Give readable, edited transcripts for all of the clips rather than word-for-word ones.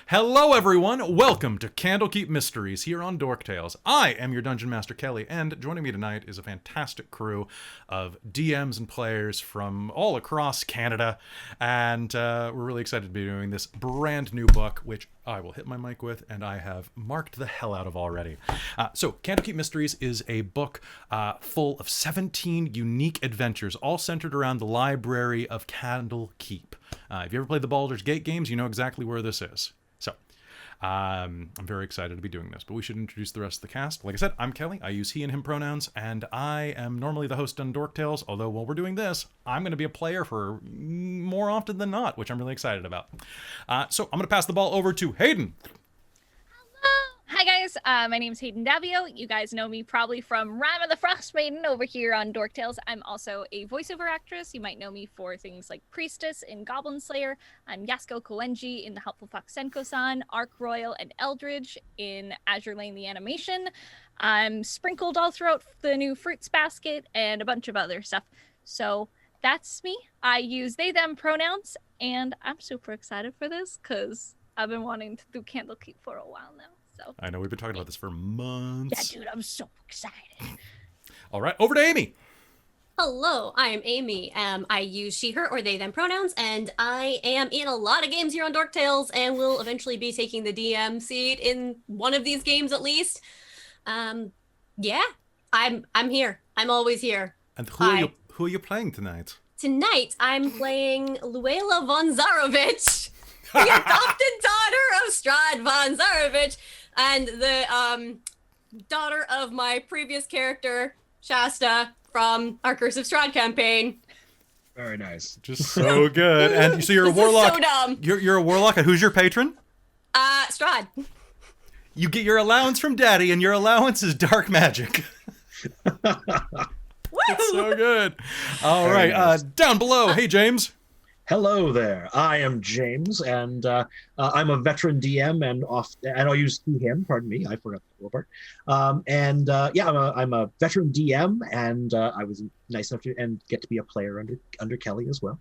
Hello everyone, welcome to Candlekeep Mysteries here on Dork Tales. I am your Dungeon Master Kelly, and joining me tonight is a fantastic crew of DMs and players from all across Canada, and we're really excited to be doing this brand new book, which I will hit my mic with, and I have marked the hell out of already. So Candlekeep Mysteries is a book full of 17 unique adventures, all centered around the library of Candlekeep. If you ever played the Baldur's Gate games, you know exactly where this is. So, I'm very excited to be doing this, but we should introduce the rest of the cast. Like I said, I'm Kelly. I use he and him pronouns, and I am normally the host on Dork Tales, although while we're doing this, I'm going to be a player for more often than not, which I'm really excited about. So I'm going to pass the ball over to Hayden. Hi guys, my name's Hayden Daviau. You guys know me probably from Rime of the Frost Maiden over here on Dork Tales. I'm also a voiceover actress. You might know me for things like Priestess in Goblin Slayer. I'm Yasuko Koenji in The Helpful Fox Senko-san, Arc Royal and Eldridge in Azure Lane the Animation. I'm sprinkled all throughout the new Fruits Basket and a bunch of other stuff. So that's me. I use they, them pronouns, and I'm super excited for this because I've been wanting to do Candlekeep for a while now. So. I know we've been talking about this for months. Yeah, dude, I'm so excited. All right, over to Amy. Hello, I am Amy. I use she, her, or they, them pronouns, and I am in a lot of games here on Dork Tales, and will eventually be taking the DM seat in one of these games at least. Yeah, I'm here. I'm always here. And who are you playing tonight? Tonight, I'm playing Luella von Zarovich, the adopted daughter of Strahd von Zarovich, and the daughter of my previous character, Shasta, from our Curse of Strahd campaign. Very nice. Just so good. And so you're a warlock. So dumb. You're a warlock, and who's your patron? Strahd. You get your allowance from Daddy, and your allowance is dark magic. That's so good. All right, nice. Down below. Hey, James. Hello there. I am James, and I'm a veteran DM, and I'll use he, him. Pardon me, I forgot the little part. I'm a veteran DM, and I was nice enough to get to be a player under Kelly as well.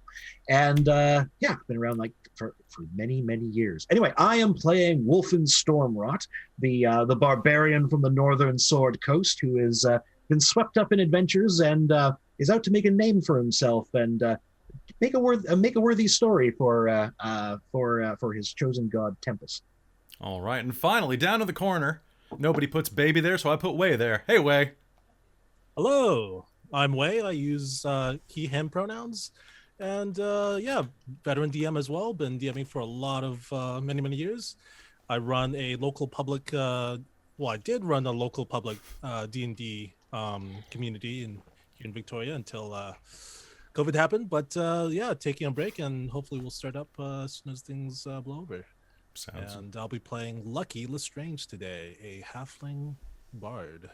And I've been around for many years. Anyway, I am playing Wolfen Stormrot, the barbarian from the northern Sword Coast, who has been swept up in adventures and is out to make a name for himself and. Make a worthy story for his chosen god Tempest. All right, and finally down in the corner, nobody puts baby there, so I put Wei there. Hey, Wei. Hello, I'm Wei. I use he, him pronouns, and veteran DM as well. Been DMing for a lot of many years. I run a local public. I did run a local public D&D community here in Victoria until. COVID happened, but taking a break, and hopefully we'll start up as soon as things blow over. And I'll be playing Lucky Lestrange today, a halfling bard.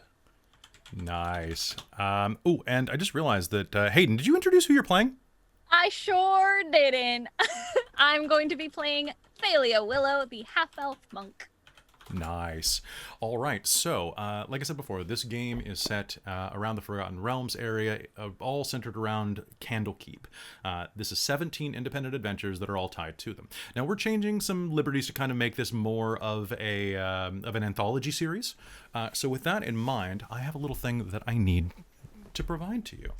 Nice. And I just realized that, Hayden, did you introduce who you're playing? I sure didn't. I'm going to be playing Thalia Willow, the half-elf monk. Nice. All right. So, like I said before, this game is set around the Forgotten Realms area, all centered around Candlekeep. This is 17 independent adventures that are all tied to them. Now, we're changing some liberties to kind of make this more of an anthology series. So, with that in mind, I have a little thing that I need to provide to you.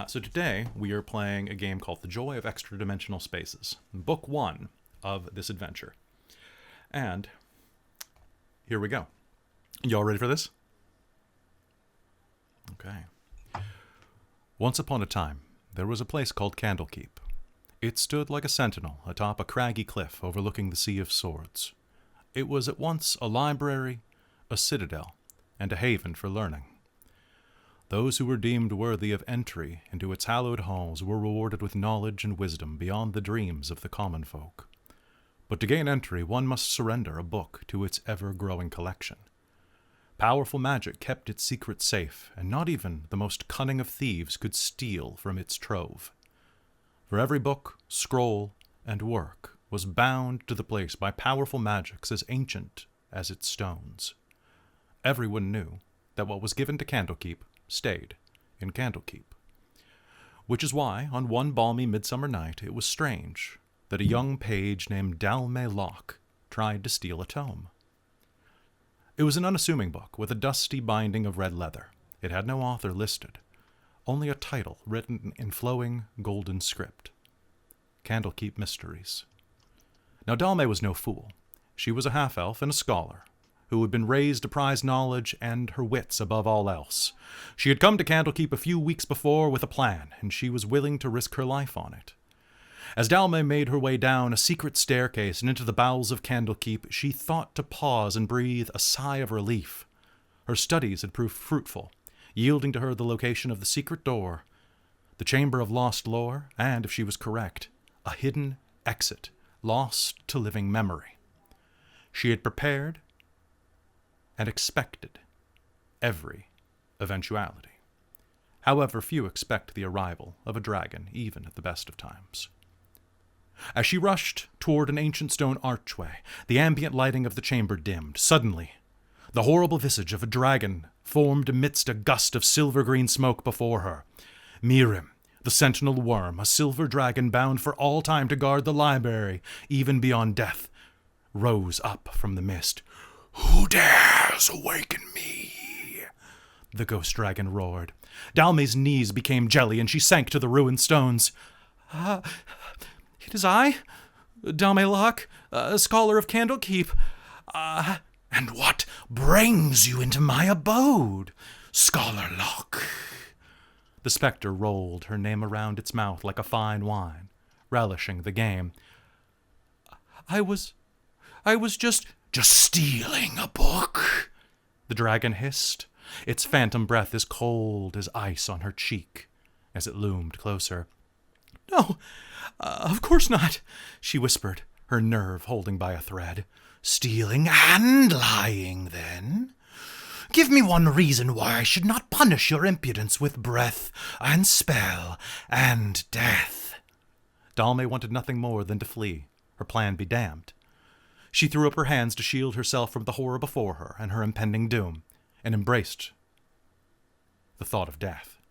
So today, we are playing a game called The Joy of Extradimensional Spaces, Book 1 of this adventure. And here we go. Y'all ready for this? Okay. Once upon a time, there was a place called Candlekeep. It stood like a sentinel atop a craggy cliff overlooking the Sea of Swords. It was at once a library, a citadel, and a haven for learning. Those who were deemed worthy of entry into its hallowed halls were rewarded with knowledge and wisdom beyond the dreams of the common folk. But to gain entry, one must surrender a book to its ever-growing collection. Powerful magic kept its secret safe, and not even the most cunning of thieves could steal from its trove. For every book, scroll, and work was bound to the place by powerful magics as ancient as its stones. Everyone knew that what was given to Candlekeep stayed in Candlekeep. Which is why, on one balmy midsummer night, it was strange that a young page named Dalme Locke tried to steal a tome. It was an unassuming book with a dusty binding of red leather. It had no author listed, only a title written in flowing golden script. Candlekeep Mysteries. Now Dalmay was no fool. She was a half-elf and a scholar, who had been raised to prize knowledge and her wits above all else. She had come to Candlekeep a few weeks before with a plan, and she was willing to risk her life on it. As Dalmay made her way down a secret staircase and into the bowels of Candlekeep, she thought to pause and breathe a sigh of relief. Her studies had proved fruitful, yielding to her the location of the secret door, the chamber of lost lore, and, if she was correct, a hidden exit, lost to living memory. She had prepared and expected every eventuality. However, few expect the arrival of a dragon, even at the best of times. As she rushed toward an ancient stone archway, the ambient lighting of the chamber dimmed. Suddenly, the horrible visage of a dragon formed amidst a gust of silver-green smoke before her. Mirim, the sentinel worm, a silver dragon bound for all time to guard the library, even beyond death, rose up from the mist. "Who dares awaken me?" the ghost dragon roared. Dalmay's knees became jelly, and she sank to the ruined stones. "It is I, Dalmay Locke, a scholar of Candlekeep. And what brings you into my abode, Scholar Locke?" The spectre rolled her name around its mouth like a fine wine, relishing the game. I was just stealing a book," the dragon hissed, its phantom breath as cold as ice on her cheek as it loomed closer. "No, of course not," she whispered, her nerve holding by a thread. "Stealing and lying, then? Give me one reason why I should not punish your impudence with breath and spell and death." Dalmay wanted nothing more than to flee, her plan be damned. She threw up her hands to shield herself from the horror before her and her impending doom, and embraced the thought of death.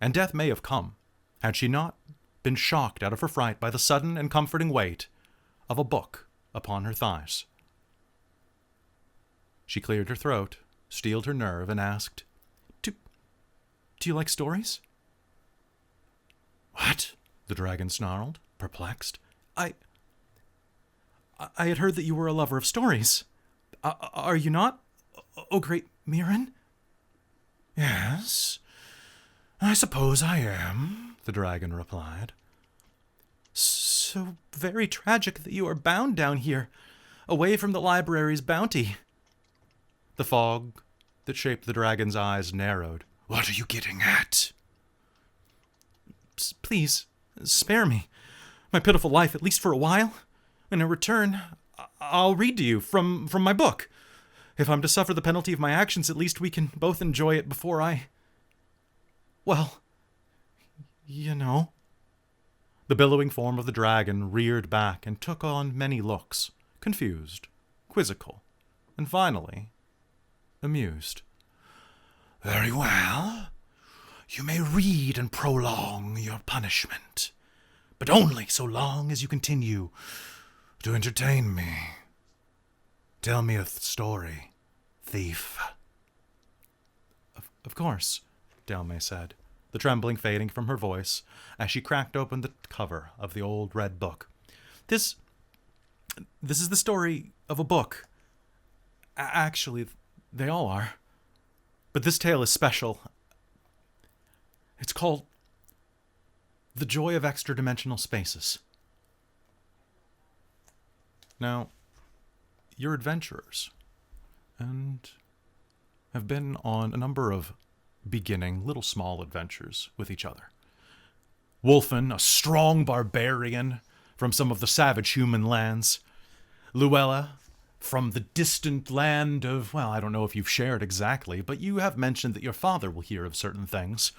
And death may have come, had she not been shocked out of her fright by the sudden and comforting weight of a book upon her thighs. She cleared her throat, steeled her nerve, and asked, Do you like stories?" "What?" the dragon snarled, perplexed. I had heard that you were a lover of stories. Are you not, O great Mirren?" "Yes, I suppose I am," the dragon replied. "So very tragic that you are bound down here, away from the library's bounty." The fog that shaped the dragon's eyes narrowed. "What are you getting at?" Please, spare me my pitiful life, at least for a while. And in return, I'll read to you from my book. If I'm to suffer the penalty of my actions, at least we can both enjoy it before well, you know." The billowing form of the dragon reared back and took on many looks, confused, quizzical, and finally amused. "Very well. You may read and prolong your punishment, but only so long as you continue to entertain me. Tell me a story, thief." Of course," Dalmay said, the trembling fading from her voice as she cracked open the cover of the old red book. This is the story of a book. Actually, they all are. But this tale is special. It's called The Joy of Extradimensional Spaces. Now, you're adventurers, and have been on a number of beginning little small adventures with each other. Wolfen, a strong barbarian from some of the savage human lands. Luella, from the distant land of, I don't know if you've shared exactly, but you have mentioned that your father will hear of certain things.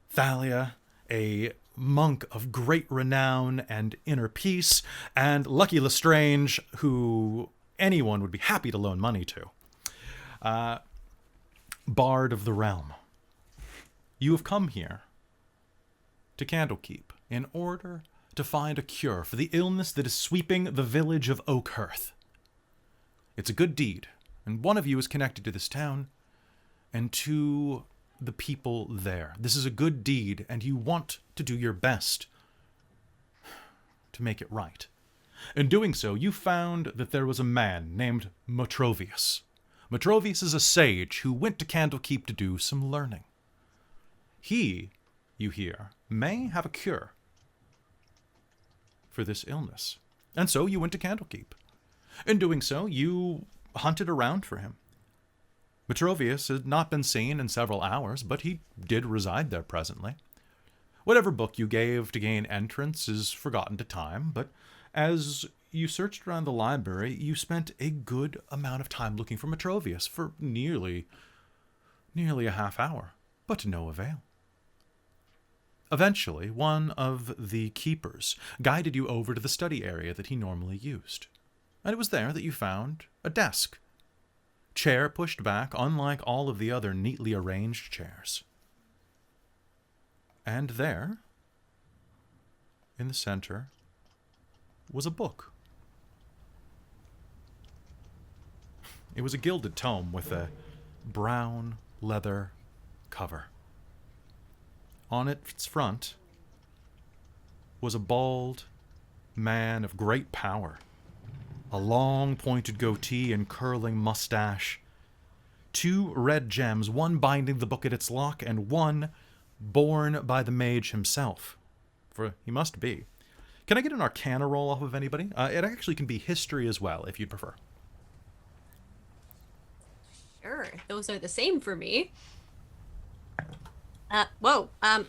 Thalia, a monk of great renown and inner peace, and Lucky Lestrange, who anyone would be happy to loan money to. Bard of the Realm. You have come here to Candlekeep in order to find a cure for the illness that is sweeping the village of Oakhurst. It's a good deed, and one of you is connected to this town and to the people there. This is a good deed, and you want to do your best to make it right. In doing so, you found that there was a man named Motrovius. Motrovius is a sage who went to Candlekeep to do some learning. He, you hear, may have a cure for this illness. And so you went to Candlekeep. In doing so, you hunted around for him. Motrovius had not been seen in several hours, but he did reside there presently. Whatever book you gave to gain entrance is forgotten to time, but as you searched around the library, you spent a good amount of time looking for Motrovius for nearly a half hour, but to no avail. Eventually, one of the keepers guided you over to the study area that he normally used. And it was there that you found a desk. Chair pushed back, unlike all of the other neatly arranged chairs. And there, in the center, was a book. It was a gilded tome with a brown leather cover. On its front was a bald man of great power, a long pointed goatee and curling mustache, 2 red gems, one binding the book at its lock and one borne by the mage himself, for he must be. Can I get an Arcana roll off of anybody? It actually can be history as well, if you'd prefer. Sure, those are the same for me.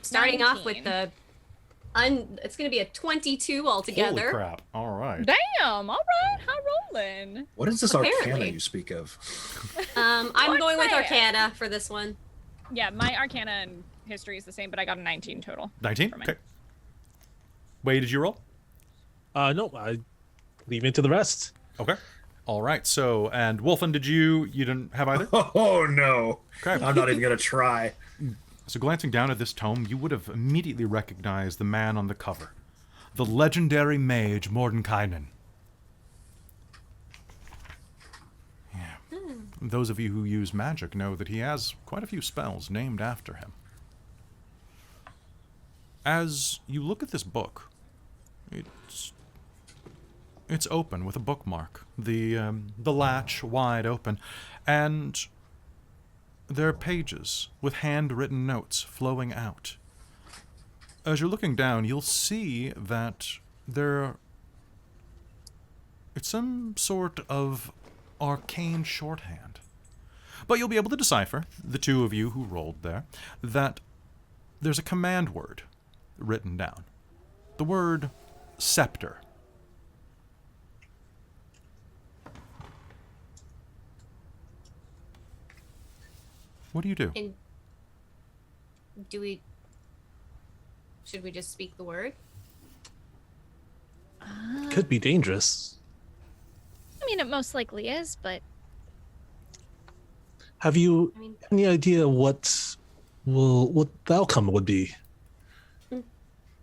Starting off with 19. the it's gonna be a 22 altogether. Holy crap. All right. Damn, all right, high rolling. What is this Apparently. Arcana you speak of? I'm going with fair. Arcana for this one. Yeah, my Arcana and history is the same, but I got a 19 total. 19? for mine. Okay. Wait, did you roll? No, I leave it to the rest. Okay. All right. So, and Wolfen, you didn't have either? Oh no! Okay. I'm not even gonna try. So glancing down at this tome, you would have immediately recognized the man on the cover. The legendary mage Mordenkainen. Yeah. Those of you who use magic know that he has quite a few spells named after him. As you look at this book, it's open with a bookmark. The latch wide open, and there are pages with handwritten notes flowing out. As you're looking down, you'll see that it's some sort of arcane shorthand. But you'll be able to decipher, the two of you who rolled there, that there's a command word written down. The word scepter. What do you do? And should we just speak the word? Could be dangerous. I mean, it most likely is, but Have you I mean, any idea what the outcome would be? no.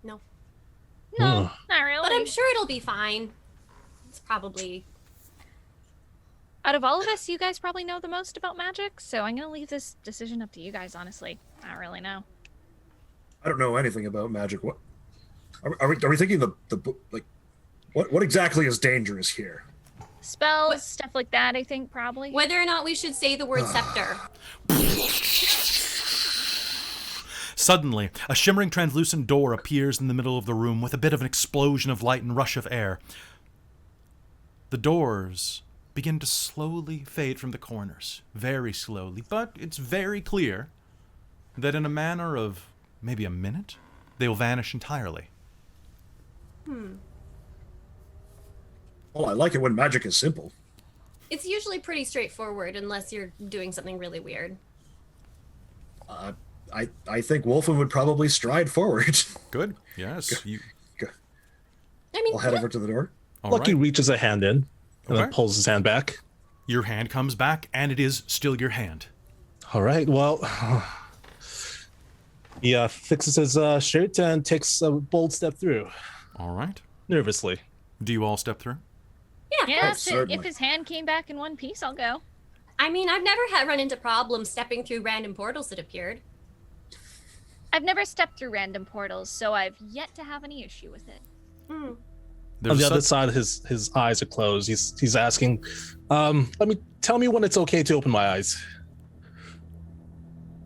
no, Oh. not really. But I'm sure it'll be fine. It's probably Out of all of us, you guys probably know the most about magic, so I'm gonna leave this decision up to you guys, honestly. I don't really know. I don't know anything about magic. What are we thinking the book? Like, what exactly is dangerous here? Spells, What- stuff like that, I think, probably. whether or not we should say the word scepter. Suddenly, a shimmering translucent door appears in the middle of the room with a bit of an explosion of light and rush of air. The doors begin to slowly fade from the corners, very slowly, but it's very clear that in a matter of maybe a minute, they'll vanish entirely. Oh, I like it when magic is simple. It's usually pretty straightforward unless you're doing something really weird. I think Wolfen would probably stride forward. Good. Yes. You. I mean, I'll head over to the door. All Lucky right. reaches a hand in and then Okay. pulls his hand back. Your hand comes back, and it is still your hand. All right, well, he fixes his shirt and takes a bold step through, All right. nervously. Do you all step through? yeah, Yeah, certainly. if his hand came back in one piece, I'll go. I mean, I've never had run into problems stepping through random portals that appeared. I've never stepped through random portals, so I've yet to have any issue with it. Hmm. On the other side, his eyes are closed. He's asking, tell me when it's okay to open my eyes.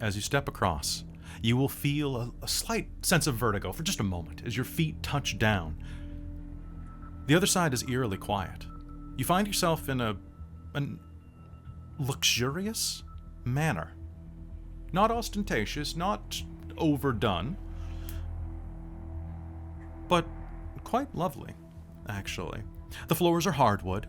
As you step across, you will feel a slight sense of vertigo for just a moment as your feet touch down. The other side is eerily quiet. You find yourself in an luxurious manner. Not ostentatious, not overdone, but quite lovely, actually. The floors are hardwood,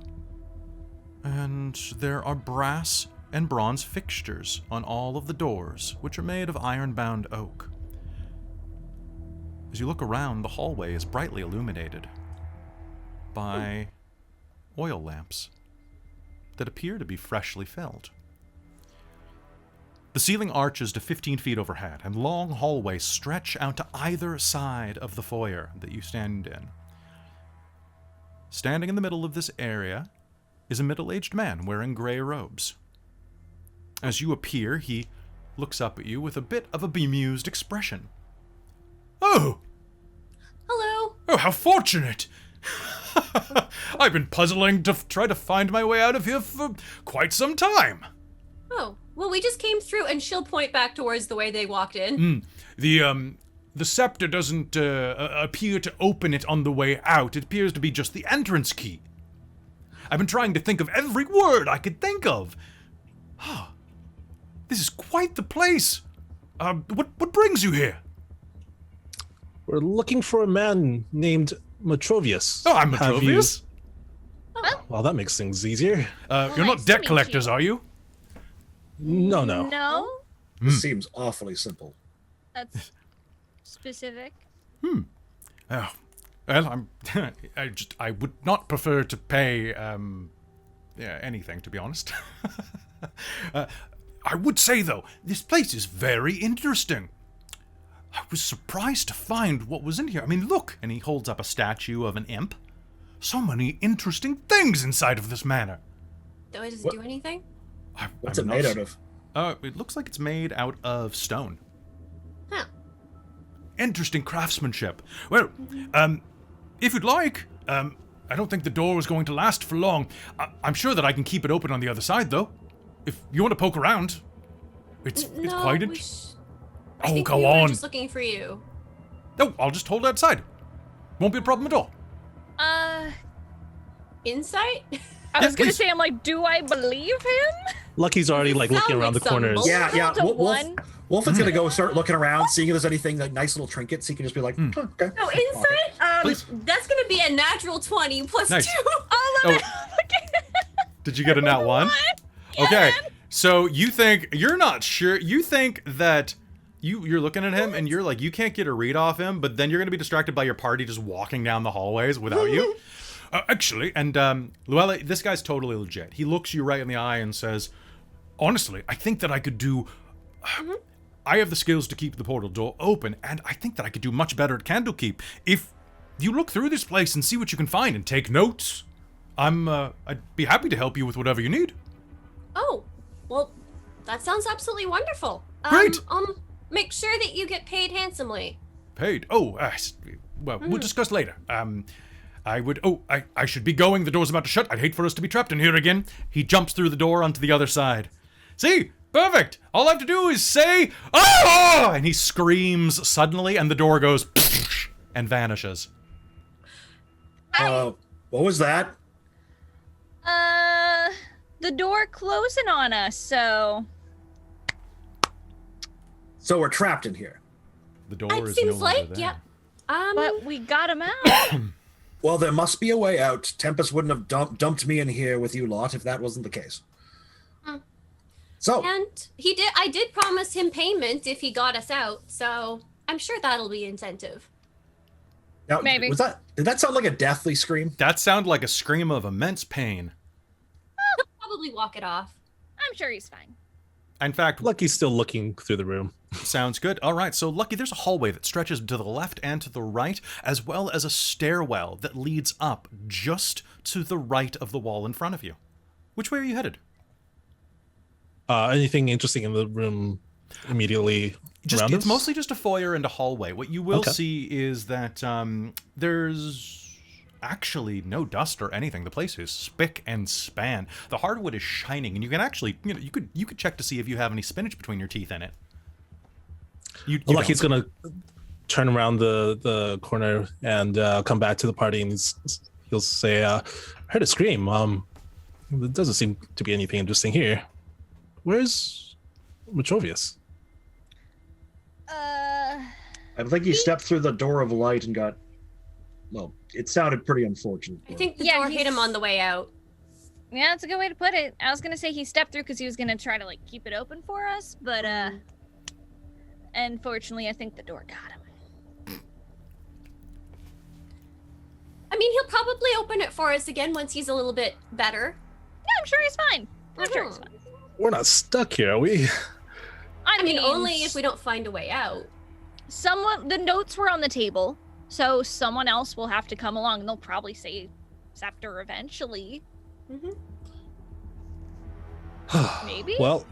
and there are brass and bronze fixtures on all of the doors, which are made of iron-bound oak. As you look around, the hallway is brightly illuminated by oil lamps that appear to be freshly filled. The ceiling arches to 15 feet overhead, and long hallways stretch out to either side of the foyer that you stand in. Standing in the middle of this area is a middle-aged man wearing gray robes. As you appear, he looks up at you with a bit of a bemused expression. Oh! Hello. Oh, how fortunate! I've been puzzling to try to find my way out of here for quite some time. Oh, well, we just came through, and she'll point back towards the way they walked in. The scepter doesn't appear to open it on the way out. It appears to be just the entrance key. I've been trying to think of every word I could think of. This is quite the place. What brings you here? We're looking for a man named Metrovius. Oh, I'm Metrovius. Well, that makes things easier. You're not nice to debt meet collectors, you. are you? No. No? This seems awfully simple. That's specific. Oh, well, I would not prefer to pay anything, to be honest. I would say though, this place is very interesting. I was surprised to find what was in here. I mean, look, and he holds up a statue of an imp. So many interesting things inside of this manor. Does it do anything? What's it made out of? It looks like it's made out of stone. Huh. Interesting craftsmanship. Well, if you'd like, I don't think the door is going to last for long. I'm sure that I can keep it open on the other side, though. If you want to poke around, it's quite interesting. I think go we on. were just looking for you. No, I'll just hold outside. Won't be a problem at all. Insight? I was gonna please. say, I'm like, do I believe him? Lucky's already looking Sound around the like some corners. bull- Yeah. To one. Wolfen's gonna go start looking around, seeing if there's anything like nice little trinkets. He can just be like, "Oh, okay. Oh, insight? Please. That's gonna be a natural 20 plus Nice. 2. Oh, Did you get a nat one? Okay, so you're not sure. You think that you're looking at him and you're like, you can't get a read off him, but then you're gonna be distracted by your party just walking down the hallways without you. Actually, and Luella, this guy's totally legit. He looks you right in the eye and says, honestly, I think that I could do... I have the skills to keep the portal door open, and I think that I could do much better at Candlekeep. If you look through this place and see what you can find and take notes, I'd be happy to help you with whatever you need. Oh, well, that sounds absolutely wonderful. Great. Make sure that you get paid handsomely. Paid? Oh, well, we'll discuss later. I should be going. The door's about to shut. I'd hate for us to be trapped in here again. He jumps through the door onto the other side. See? Perfect. All I have to do is say, "Ah!" And he screams suddenly, and the door goes and vanishes. What was that? the door closing on us, so... So we're trapped in here. The door It is seems no longer like, there. yeah. But we got him out. Well, there must be a way out. Tempest wouldn't have dumped me in here with you lot if that wasn't the case. So, And I did promise him payment if he got us out, so I'm sure that'll be incentive. now, Maybe. did that sound like a deathly scream? That sounded like a scream of immense pain. Probably walk it off. I'm sure he's fine. In fact, Lucky's still looking through the room. sounds good. All right, so Lucky, there's a hallway that stretches to the left and to the right, as well as a stairwell that leads up just to the right of the wall in front of you. Which way are you headed? Anything interesting in the room immediately around It's us? mostly just a foyer and a hallway. What you will Okay. see is that there's actually no dust or anything. The place is spick and span. The hardwood is shining, and you can actually, you could check to see if you have any spinach between your teeth in it. You Lucky's don't. gonna turn around the corner and come back to the party, and he'll say, "I heard a scream. There doesn't seem to be anything interesting here. Where's Metrovius?" I think he stepped through the door of light and got. Well, it sounded pretty unfortunate. I think the Yeah, door hit him he's- on the way out. Yeah, that's a good way to put it. I was gonna say he stepped through because he was gonna try to like keep it open for us, but unfortunately, I think the door got him. I mean, he'll probably open it for us again once he's a little bit better. Yeah, I'm sure he's fine. I'm sure he's fine. We're not stuck here, are we? I I mean, only if we don't find a way out. the notes were on the table, so someone else will have to come along, and they'll probably say Scepter eventually. Maybe. Well,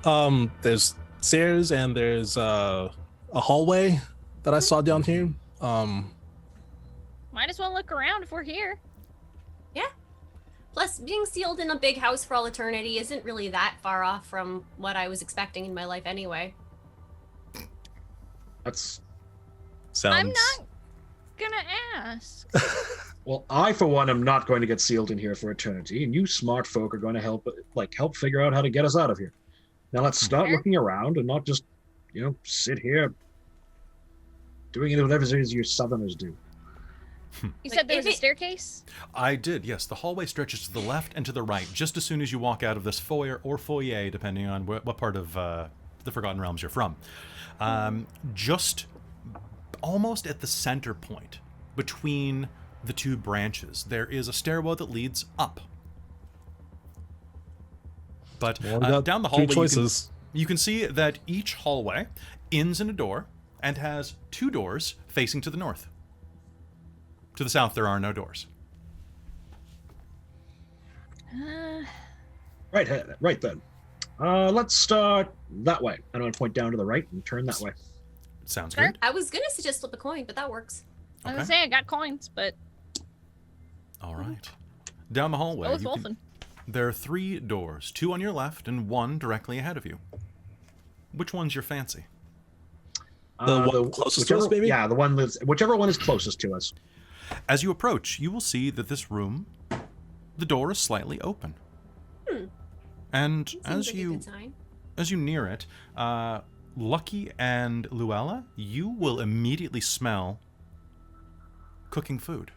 there's stairs and there's a hallway that I saw down here. Might as well look around if we're here. Plus, being sealed in a big house for all eternity isn't really that far off from what I was expecting in my life anyway. That's Sounds. I'm not gonna ask. well, I for one am not going to get sealed in here for eternity, and you smart folk are going to help figure out how to get us out of here. Now let's start Fair. looking around and not just, sit here doing whatever it is you Southerners do. You Like, said there was if a it- staircase? I did, yes. The hallway stretches to the left and to the right, just as soon as you walk out of this foyer or foyer, depending on what part of the Forgotten Realms you're from. Just almost at the center point between the two branches, there is a stairwell that leads up. But Well, we got down the three hallway, choices. you can see that each hallway ends in a door and has two doors facing to the north. To the south, there are no doors. Right then. Let's start that way. I'm going to point down to the right and turn that way. Sounds Sure. good. I was gonna suggest flip a coin, but that works. I was Okay. gonna say I got coins, but All right. Down the hallway, go with you can- Wolfen. there are three doors, two on your left and one directly ahead of you. Which one's your fancy? The one closest to us, maybe? Yeah, whichever one is closest to us. As you approach, you will see that this room, the door is slightly open. And Seems as like a you good sign. near it, Lucky and Luella, you will immediately smell cooking food.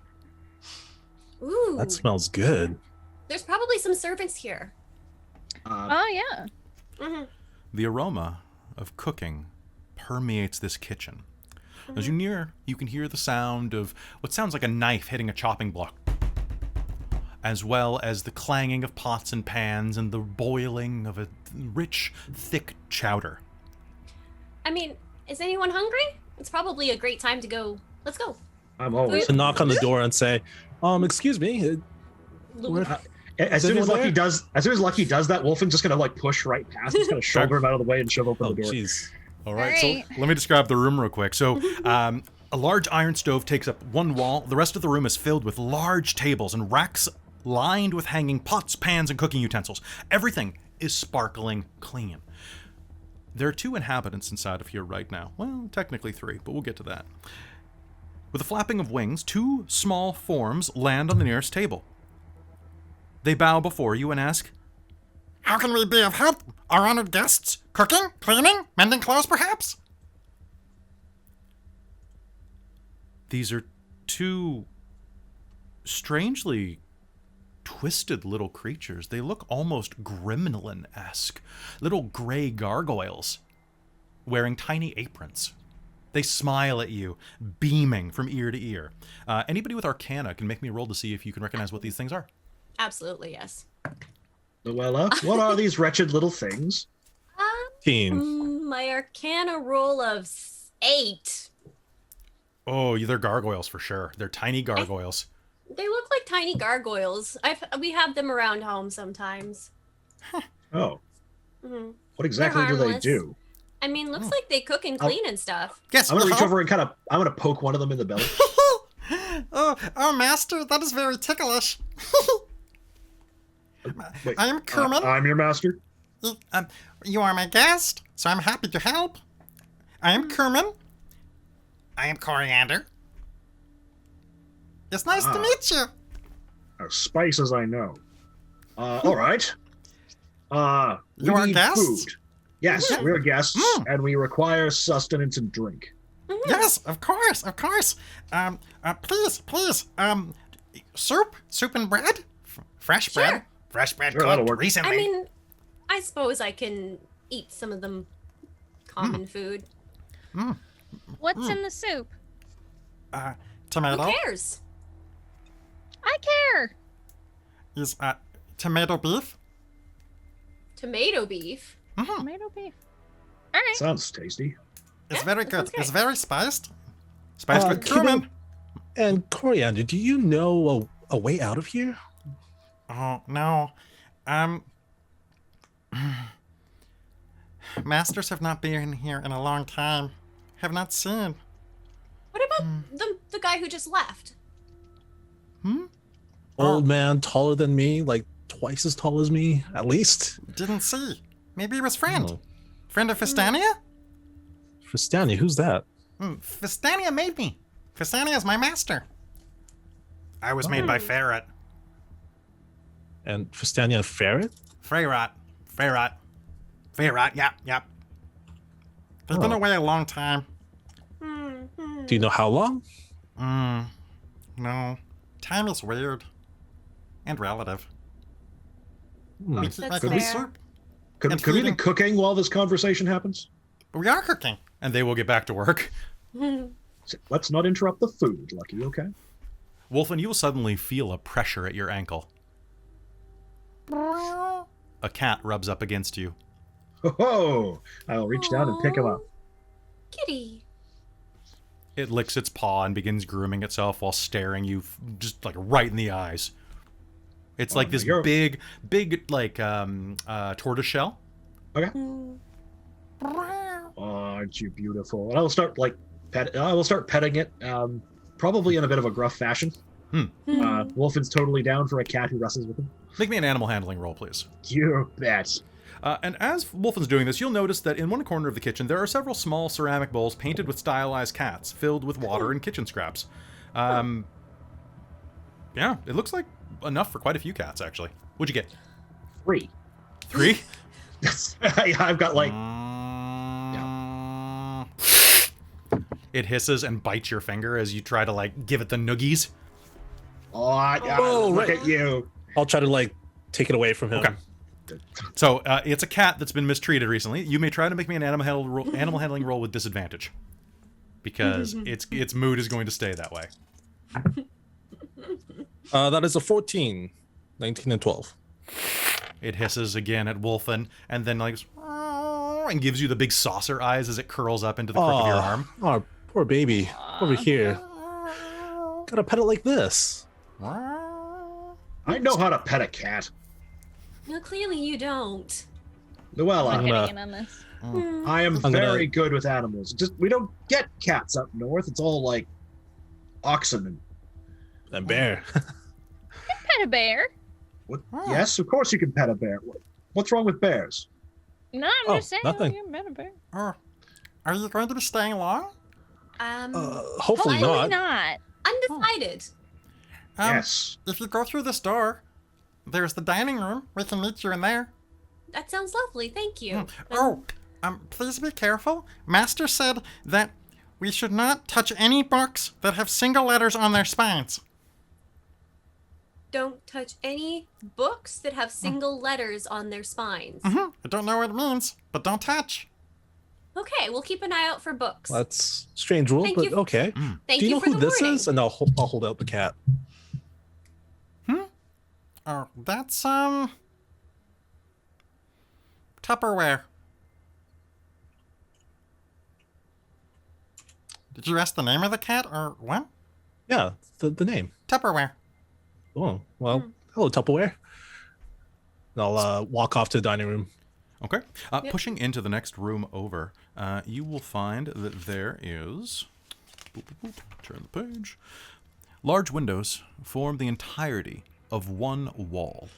Ooh, That smells good. there's probably some servants here. Oh yeah. The aroma of cooking permeates this kitchen. As you near, you can hear the sound of what sounds like a knife hitting a chopping block, as well as the clanging of pots and pans and the boiling of a rich, thick chowder. I mean, is anyone hungry? It's probably a great time to go. Let's go. I'm always. To knock on the door and say, excuse me. Where- As soon as anyone Lucky there? Lucky does that, Wolfen's just gonna push right past. He's gonna shoulder him out of the way and shove open Oh, the door. jeez. All right, Alright. so let me describe the room real quick. So, a large iron stove takes up one wall. The rest of the room is filled with large tables and racks lined with hanging pots, pans, and cooking utensils. Everything is sparkling clean. There are two inhabitants inside of here right now. Well, technically three, but we'll get to that. With a flapping of wings, two small forms land on the nearest table. They bow before you and ask, How can we be of help? Our honored guests? Cooking? Cleaning? Mending clothes, perhaps? These are two strangely twisted little creatures. They look almost gremlin-esque. Little gray gargoyles wearing tiny aprons. They smile at you, beaming from ear to ear. Anybody with Arcana can make me roll to see if you can recognize what these things are. Absolutely, yes. Luella, what are these wretched little things? 15. My Arcana roll of 8. Oh, they're gargoyles for sure. They're tiny gargoyles. They look like tiny gargoyles. We have them around home sometimes. Oh, hmm what exactly do they harmless. do? I mean, looks like they cook and clean and stuff. Yes, I'm gonna reach well- over and I'm gonna poke one of them in the belly. oh, master, that is very ticklish. Wait, I am Kerman. I'm your master. You are my guest, so I'm happy to help. I am Kerman. I am Coriander. It's nice to meet you. As spice as I know. All right. We You are need guests? food. Yes, we're guests, and we require sustenance and drink. Yes, of course, of course. Please, soup and bread, fresh bread, Sure. fresh bread Sure, that'll cooked work. recently. I mean, I suppose I can eat some of them common food. What's in the soup? Tomato Who cares? I care. is tomato beef. Tomato beef. Tomato beef. All right. Sounds tasty. It's Yeah, very that good. sounds It's great. very spiced. Spiced with Kiddo cumin. and Coriander, do you know a way out of here? Oh no, masters have not been here in a long time. Have not seen. What about the guy who just left? Old man, taller than me, like twice as tall as me, at least. Didn't see. Maybe he was friend. Oh. Friend of Fistania? Tristania, who's that? Fistania made me. Fistania is my master. I was made by Ferret. And Tristania a ferret? Freyrot. Freyrot, yep. They've been Oh. away a long time. Do you know how long? No. Time is weird. And relative. We keep That's making fair. soup. Could And we be feeding. cooking while this conversation happens? We are cooking. And they will get back to work. Let's not interrupt the food, Lucky, okay? Wolfen, you will suddenly feel a pressure at your ankle. A cat rubs up against you. Ho! I'll reach down and pick him up. Kitty. It licks its paw and begins grooming itself while staring you just like right in the eyes. It's like no, this you're- big like tortoise shell. Okay. Oh, aren't you beautiful? And I will start petting it, probably in a bit of a gruff fashion. Wolfen's totally down for a cat who wrestles with him. Make me an animal handling roll, please. You bet. And as Wolfen's doing this, you'll notice that in one corner of the kitchen there are several small ceramic bowls painted with stylized cats, filled with water and kitchen scraps. Yeah, it looks like enough for quite a few cats, actually. What'd you get? 3. 3? I've got like It hisses and bites your finger as you try to like give it the noogies. oh, look right. at you. I'll try to like take it away from him. Okay. So it's a cat that's been mistreated recently. You may try to make me an animal handling roll with disadvantage, because its mood is going to stay that way. That is a 14, 19, and 12. It hisses again at Wolfen and then like and gives you the big saucer eyes as it curls up into the crook of your arm. Oh, poor baby. Over here. Gotta pet it like this. I know how to pet a cat. No, clearly you don't. Well, I'm gonna- getting in on this. I am I'm very good with animals. Just we don't get cats up north. It's all like oxen and And bear. Pet a bear. what? Yes, of course you can pet a bear. What's wrong with bears? No, I'm just saying. nothing. You can pet a bear. Are you going to be staying long? Hopefully Probably not. Not. Undecided. Yes. If you go through this door, there's the dining room. We can meet you in there. That sounds lovely. Thank you. Please be careful. Master said that we should not touch any books that have single letters on their spines. Don't touch any books that have single letters on their spines. I don't know what it means, but don't touch. Okay, we'll keep an eye out for books. That's strange rule, Thank but you. okay. Thank Do you know for who the this warning. is? And I'll hold out the cat. Oh, that's Tupperware. Did you ask the name of the cat or what? Yeah, the name. Tupperware. Oh, well, hello, Tupperware. And I'll walk off to the dining room. Okay. Pushing into the next room over, you will find that there is... Boop, boop, boop. Turn the page. Large windows form the entirety of one wall,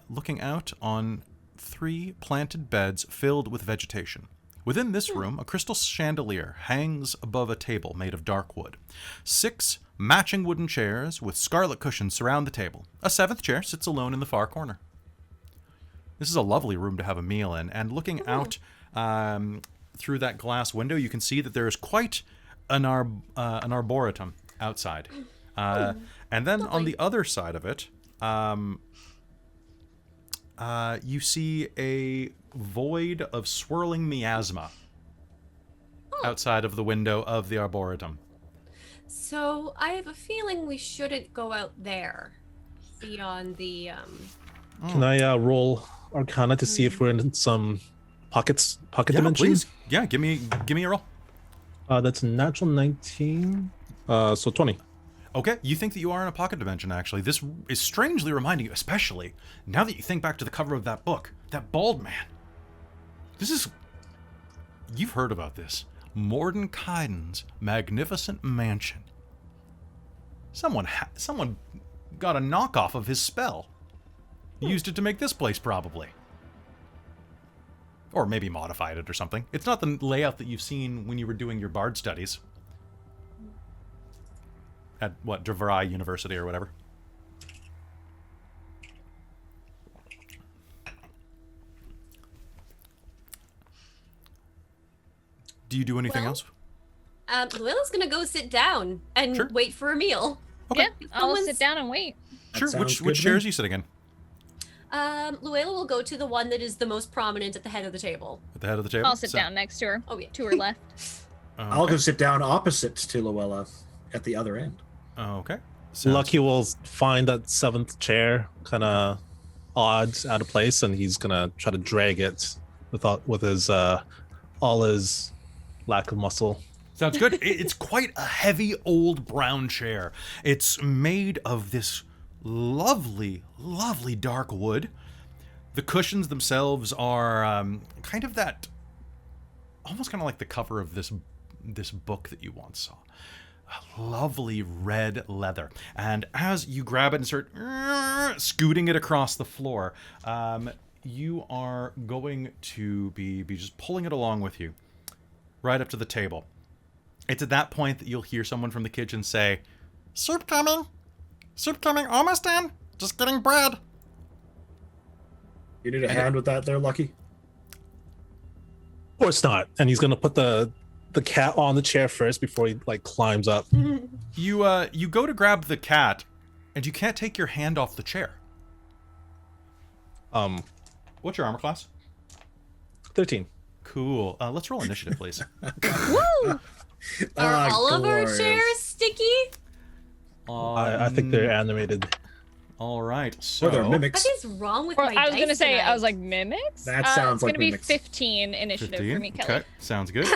looking out on 3 planted beds filled with vegetation. Within this room, a crystal chandelier hangs above a table made of dark wood. 6 matching wooden chairs with scarlet cushions surround the table. A 7th chair sits alone in the far corner. This is a lovely room to have a meal in, and looking out through that glass window, you can see that there is quite an arboretum outside. And then on the other side of it, you see a void of swirling miasma outside of the window of the arboretum. So I have a feeling we shouldn't go out there beyond the Can I roll Arcana to see if we're in some pocket Yeah, dimension? please. Yeah, give me a roll. That's a natural 19. So 20. Okay, you think that you are in a pocket dimension, actually. This is strangely reminding you, especially now that you think back to the cover of that book, that bald man. This is... You've heard about this. Mordenkainen's magnificent mansion. Someone got a knockoff of his spell. Used it to make this place, probably. Or maybe modified it or something. It's not the layout that you've seen when you were doing your bard studies. At, what, DeVry University or whatever. Do you do anything else? Luella's gonna go sit down and Sure. wait for a meal. Okay. Yeah, I'll sit down and wait. That Sure, sounds good which to chair me. is you sitting in? Luella will go to the one that is the most prominent at the head of the table. At the head of the table? I'll sit down next to her. Oh, yeah. To her left. I'll go sit down opposite to Luella at the other end. Okay. Lucky will find that 7th chair kind of odd, out of place, and he's gonna try to drag it with his all his lack of muscle. Sounds good. It's quite a heavy old brown chair. It's made of this lovely, lovely dark wood. The cushions themselves are kind of that, almost kind of like the cover of this book that you once saw. A lovely red leather. And as you grab it and start scooting it across the floor, you are going to be just pulling it along with you right up to the table. It's at that point that you'll hear someone from the kitchen say, Soup coming. Soup coming. Almost done. Just getting bread. You need a hand with that there, Lucky? Of course not. And he's gonna put the cat on the chair first before he like climbs up. You go to grab the cat, and you can't take your hand off the chair. What's your armor class? 13. Cool. Let's roll initiative, please. Woo! Are all of our glorious. chairs sticky? I think they're animated. All right. Or they're So mimics. What is wrong with Or, my I was gonna dice say, I tonight? was like, mimics? That sounds it's like gonna be mimics. 15 initiative for me, Kelly. Okay, sounds good.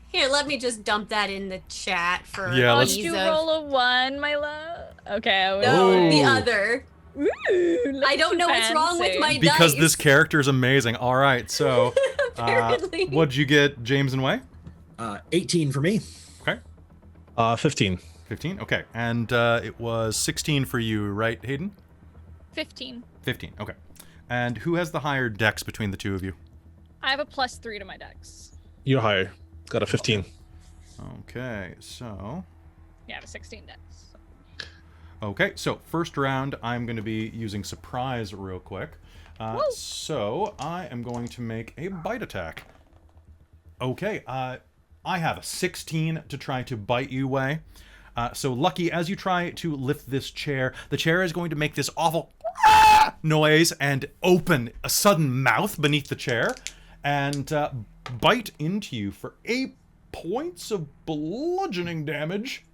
Here, let me just dump that in the chat for Yeah, Oh, let's- did ease you of... roll a 1, my love? Okay. I was No, the Ooh. other. Ooh, I don't know what's wrong with my Because dice. this character is amazing. All right. So, Apparently. what'd you get, James and Wei? 18 for me. Okay. 15. 15. Okay. And it was 16 for you, right, Hayden? 15. 15. Okay. And who has the higher dex between the two of you? I have a +3 to my dex. You're higher. Got a 15. Okay. So. Yeah, I have a 16 dex. Okay, so first round, I'm going to be using surprise real quick. So I am going to make a bite attack. Okay, I have a 16 to try to bite you, Wei. So Lucky, as you try to lift this chair, the chair is going to make this awful noise and open a sudden mouth beneath the chair and bite into you for 8 points of bludgeoning damage.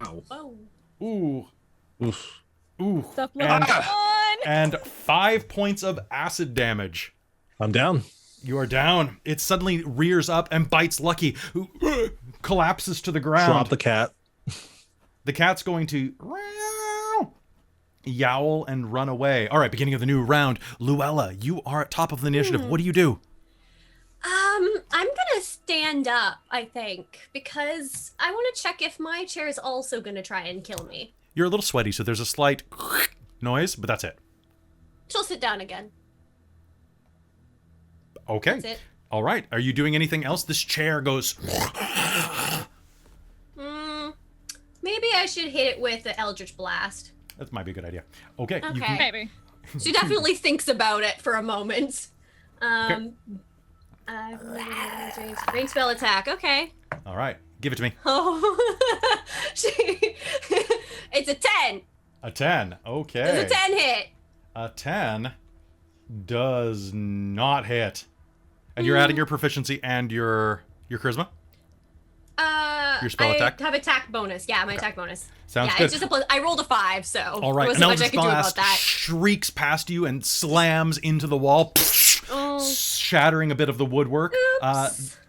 Ow. Whoa. Ooh. Oof. Ooh. Stop And, on! and 5 points of acid damage. I'm down. You are down. It suddenly rears up and bites Lucky, who collapses to the ground. Drop the cat. The cat's going to yowl and run away. All right, beginning of the new round. Luella, you are at top of the initiative. What do you do? I'm gonna stand up, I think, because I want to check if my chair is also gonna try and kill me. You're a little sweaty, so there's a slight noise, but that's it. She'll sit down again. Okay. That's it. All right. Are you doing anything else? This chair goes... Maybe I should hit it with the Eldritch Blast. That might be a good idea. Okay. you Okay. can- Maybe. She definitely thinks about it for a moment. Range spell attack. Okay. All right. Give it to me. Oh, it's a 10. A 10. Okay. It's a 10 hit. A 10 does not hit. And you're adding your proficiency and your charisma? Your spell attack? I have attack bonus. Yeah, my attack bonus. Sounds yeah, good. it's just a plus. I rolled a 5, so All right. there An wasn't much I Eldritch could do about Blast that. shrieks past you and slams into the wall, shattering a bit of the woodwork.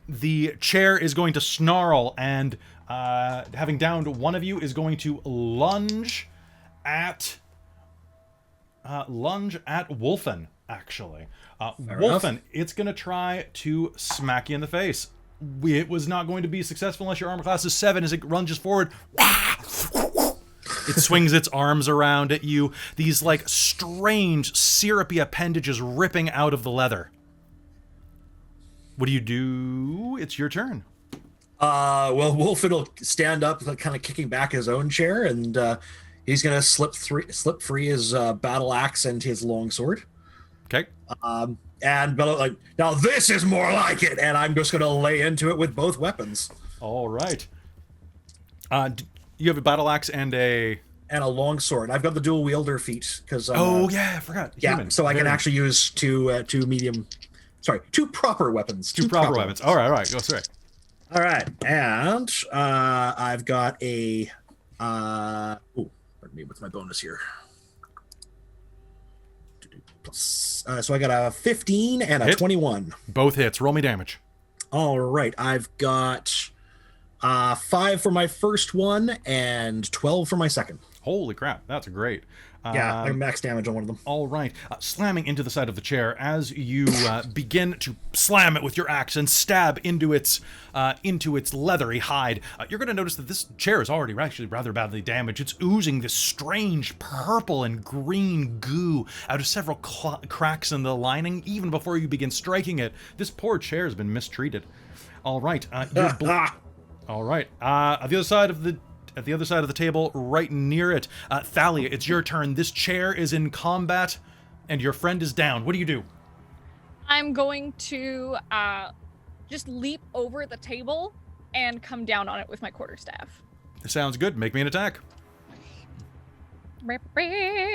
The chair is going to snarl and, having downed one of you, is going to lunge at Wolfen, actually. Wolfen, it's going to try to smack you in the face. It was not going to be successful unless your armor class is 7 as it lunges forward. It swings its arms around at you. These, like, strange, syrupy appendages ripping out of the leather. What do you do? It's your turn. Well, Wolfen will stand up, kind of kicking back his own chair, and he's going to slip free his battle axe and his longsword. Okay. And like, now this is more like it, and I'm just going to lay into it with both weapons. All right. You have a battle axe and a longsword. I've got the dual wielder feat because. yeah, I forgot. Yeah, Human. so I can Very- actually use two proper weapons. two proper weapons. All right. Go through it. All right, and I've got a. Pardon me. What's my bonus here? Plus, so I got a 15 and a Hit. 21. Both hits. Roll me damage. All right, I've got 5 for my first one and 12 for my second. Holy crap, that's great. Yeah, I max damage on one of them. All right. Slamming into the side of the chair as you begin to slam it with your axe and stab into its leathery hide. You're going to notice that this chair is already actually rather badly damaged. It's oozing this strange purple and green goo out of several cracks in the lining. Even before you begin striking it, this poor chair has been mistreated. All right. All right. At the other side of the table, right near it, Thalia, it's your turn. This chair is in combat, and your friend is down. What do you do? I'm going to just leap over the table and come down on it with my quarterstaff. Sounds good. Make me an attack. And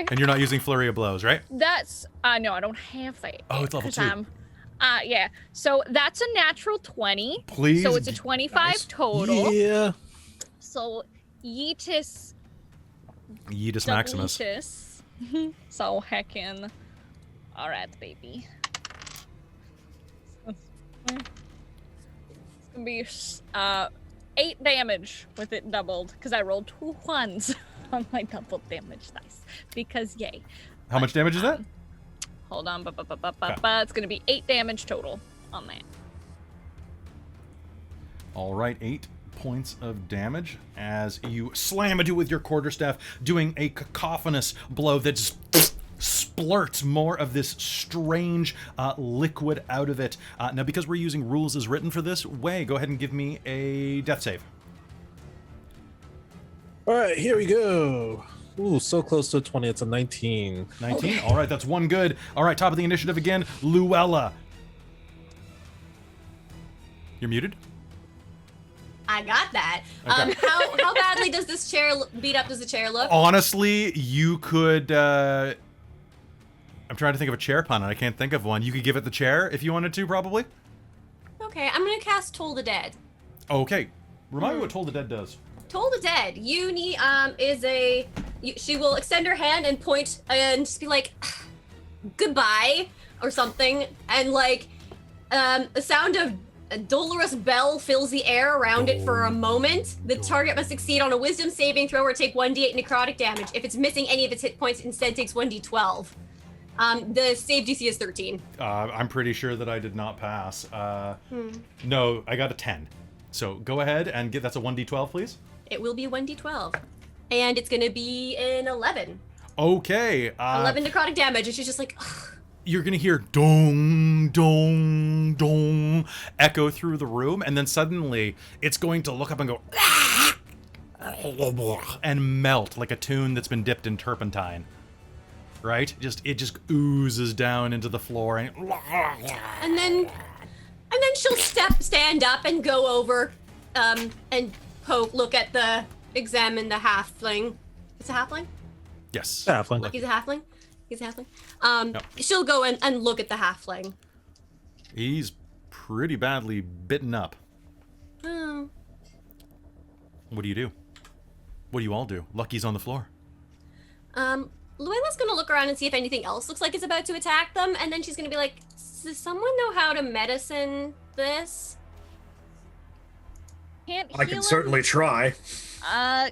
And you're not using Flurry of Blows, right? that's no, I don't have that. Oh, it's level 2. Yeah. So that's a natural 20. Please. So it's a 25 Nice. total. Yeah. So Yeetus Yeetus Maximus. Yeetus. So heckin'. All right, baby. It's gonna be 8 damage with it doubled because I rolled 2 1s on my double damage dice. Because yay. How much damage is that? Hold on, it's gonna be 8 damage total on that. All right, 8 points of damage as you slam into it with your quarterstaff, doing a cacophonous blow that just splurts more of this strange liquid out of it. Now, because we're using rules as written for this, Wei, go ahead and give me a death save. All right, here we go. Ooh, so close to a 20. It's a 19. 19? All right, that's one good. All right, top of the initiative again, Luella. You're muted? I got that. Okay. How badly does this chair beat up? Does the chair look? Honestly, you could... I'm trying to think of a chair pun, and I can't think of one. You could give it the chair if you wanted to, probably. Okay, I'm gonna cast Toll the Dead. Okay. Remind me what Toll the Dead does. Toll the Dead. You need she will extend her hand and point and just be like, goodbye or something, and like The sound of a dolorous bell fills the air around it for a moment. The target must succeed on a wisdom saving throw or take 1d8 necrotic damage. If it's missing any of its hit points, instead takes 1d12. The save DC is 13. I'm pretty sure that I did not pass. No, I got a 10. So go ahead and that's a 1d12, please. It will be 1d12. And it's going to be an 11. Okay. 11 necrotic damage. And she's just like, ugh. You're going to hear dong, dong, dong echo through the room, and then suddenly it's going to look up and go and melt like a tune that's been dipped in turpentine. Right? It just oozes down into the floor and then she'll stand up and go over and examine the halfling. It's a halfling? Yes. Halfling. He's a halfling? He's a halfling. Yep. She'll go and look at the halfling. He's pretty badly bitten up. Oh. What do you do? What do you all do? Lucky's on the floor. Luella's gonna look around and see if anything else looks like it's about to attack them, and then she's gonna be like, does someone know how to medicine this? Can't I heal can him? certainly try.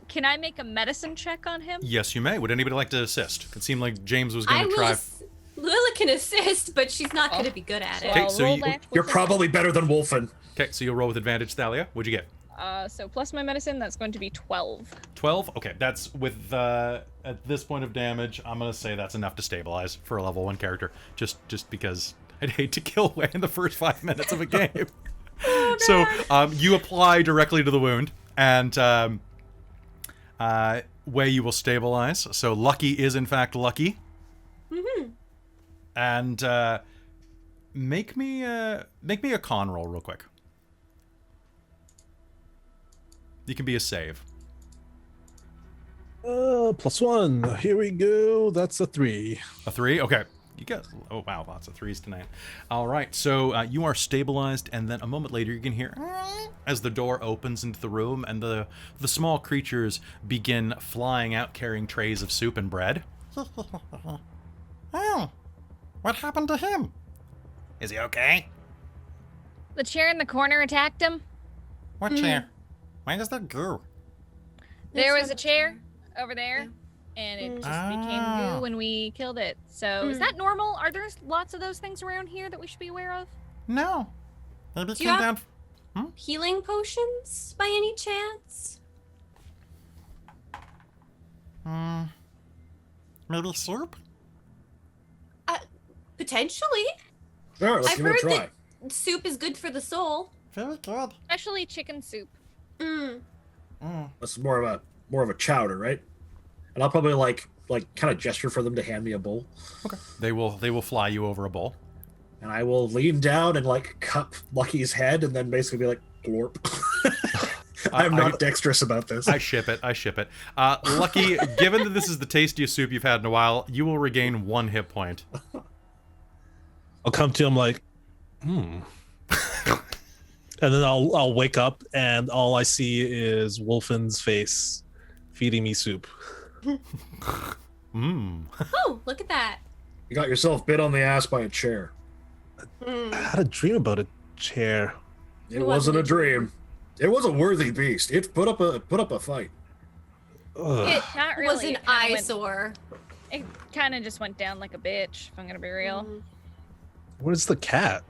Can I make a medicine check on him? Yes, you may. Would anybody like to assist? It seemed like James was going to try. Luella can assist, but she's not gonna be good at it. Okay, so roll you- that You're with probably better than Wolfen. Okay, so you'll roll with advantage, Thalia. What'd you get? So plus my medicine, that's going to be 12. 12? Okay, that's with, at this point of damage, I'm going to say that's enough to stabilize for a level 1 character. Just because I'd hate to kill Wei in the first 5 minutes of a game. So, you apply directly to the wound, and, Wei, you will stabilize. So Lucky is, in fact, lucky. Mm-hmm. And, make me a con roll real quick. You can be a save. +1. Here we go. That's a 3. A 3? Okay. You got... Oh, wow. Lots of 3s tonight. All right. So you are stabilized, and then a moment later you can hear as the door opens into the room, and the small creatures begin flying out carrying trays of soup and bread. Oh, what happened to him? Is he okay? The chair in the corner attacked him. What chair? Why is there goo? There was a chair over there, and it just became goo when we killed it. So is that normal? Are there lots of those things around here that we should be aware of? No. Maybe it Do you came have- down. Healing potions, by any chance? Maybe soup? Potentially. Sure, let's I've give it a heard try. that soup is good for the soul. Very good. Especially chicken soup. That's more of a chowder, right? And I'll probably like kind of gesture for them to hand me a bowl, Okay. They will fly you over a bowl. and I will lean down and like cup Lucky's head, and then basically be like glorp. I'm not dexterous about this. I ship it. Lucky, given that this is the tastiest soup you've had in a while, you will regain 1 hit point. I'll come to him like, and then I'll wake up and all I see is Wolfen's face feeding me soup. Oh, look at that. You got yourself bit on the ass by a chair. I had a dream about a chair. It wasn't a dream. It was a worthy beast. It put up a fight. Ugh. It Not really. was an It kinda went- eyesore. It kind of just went down like a bitch, if I'm gonna be real. Where's the cat?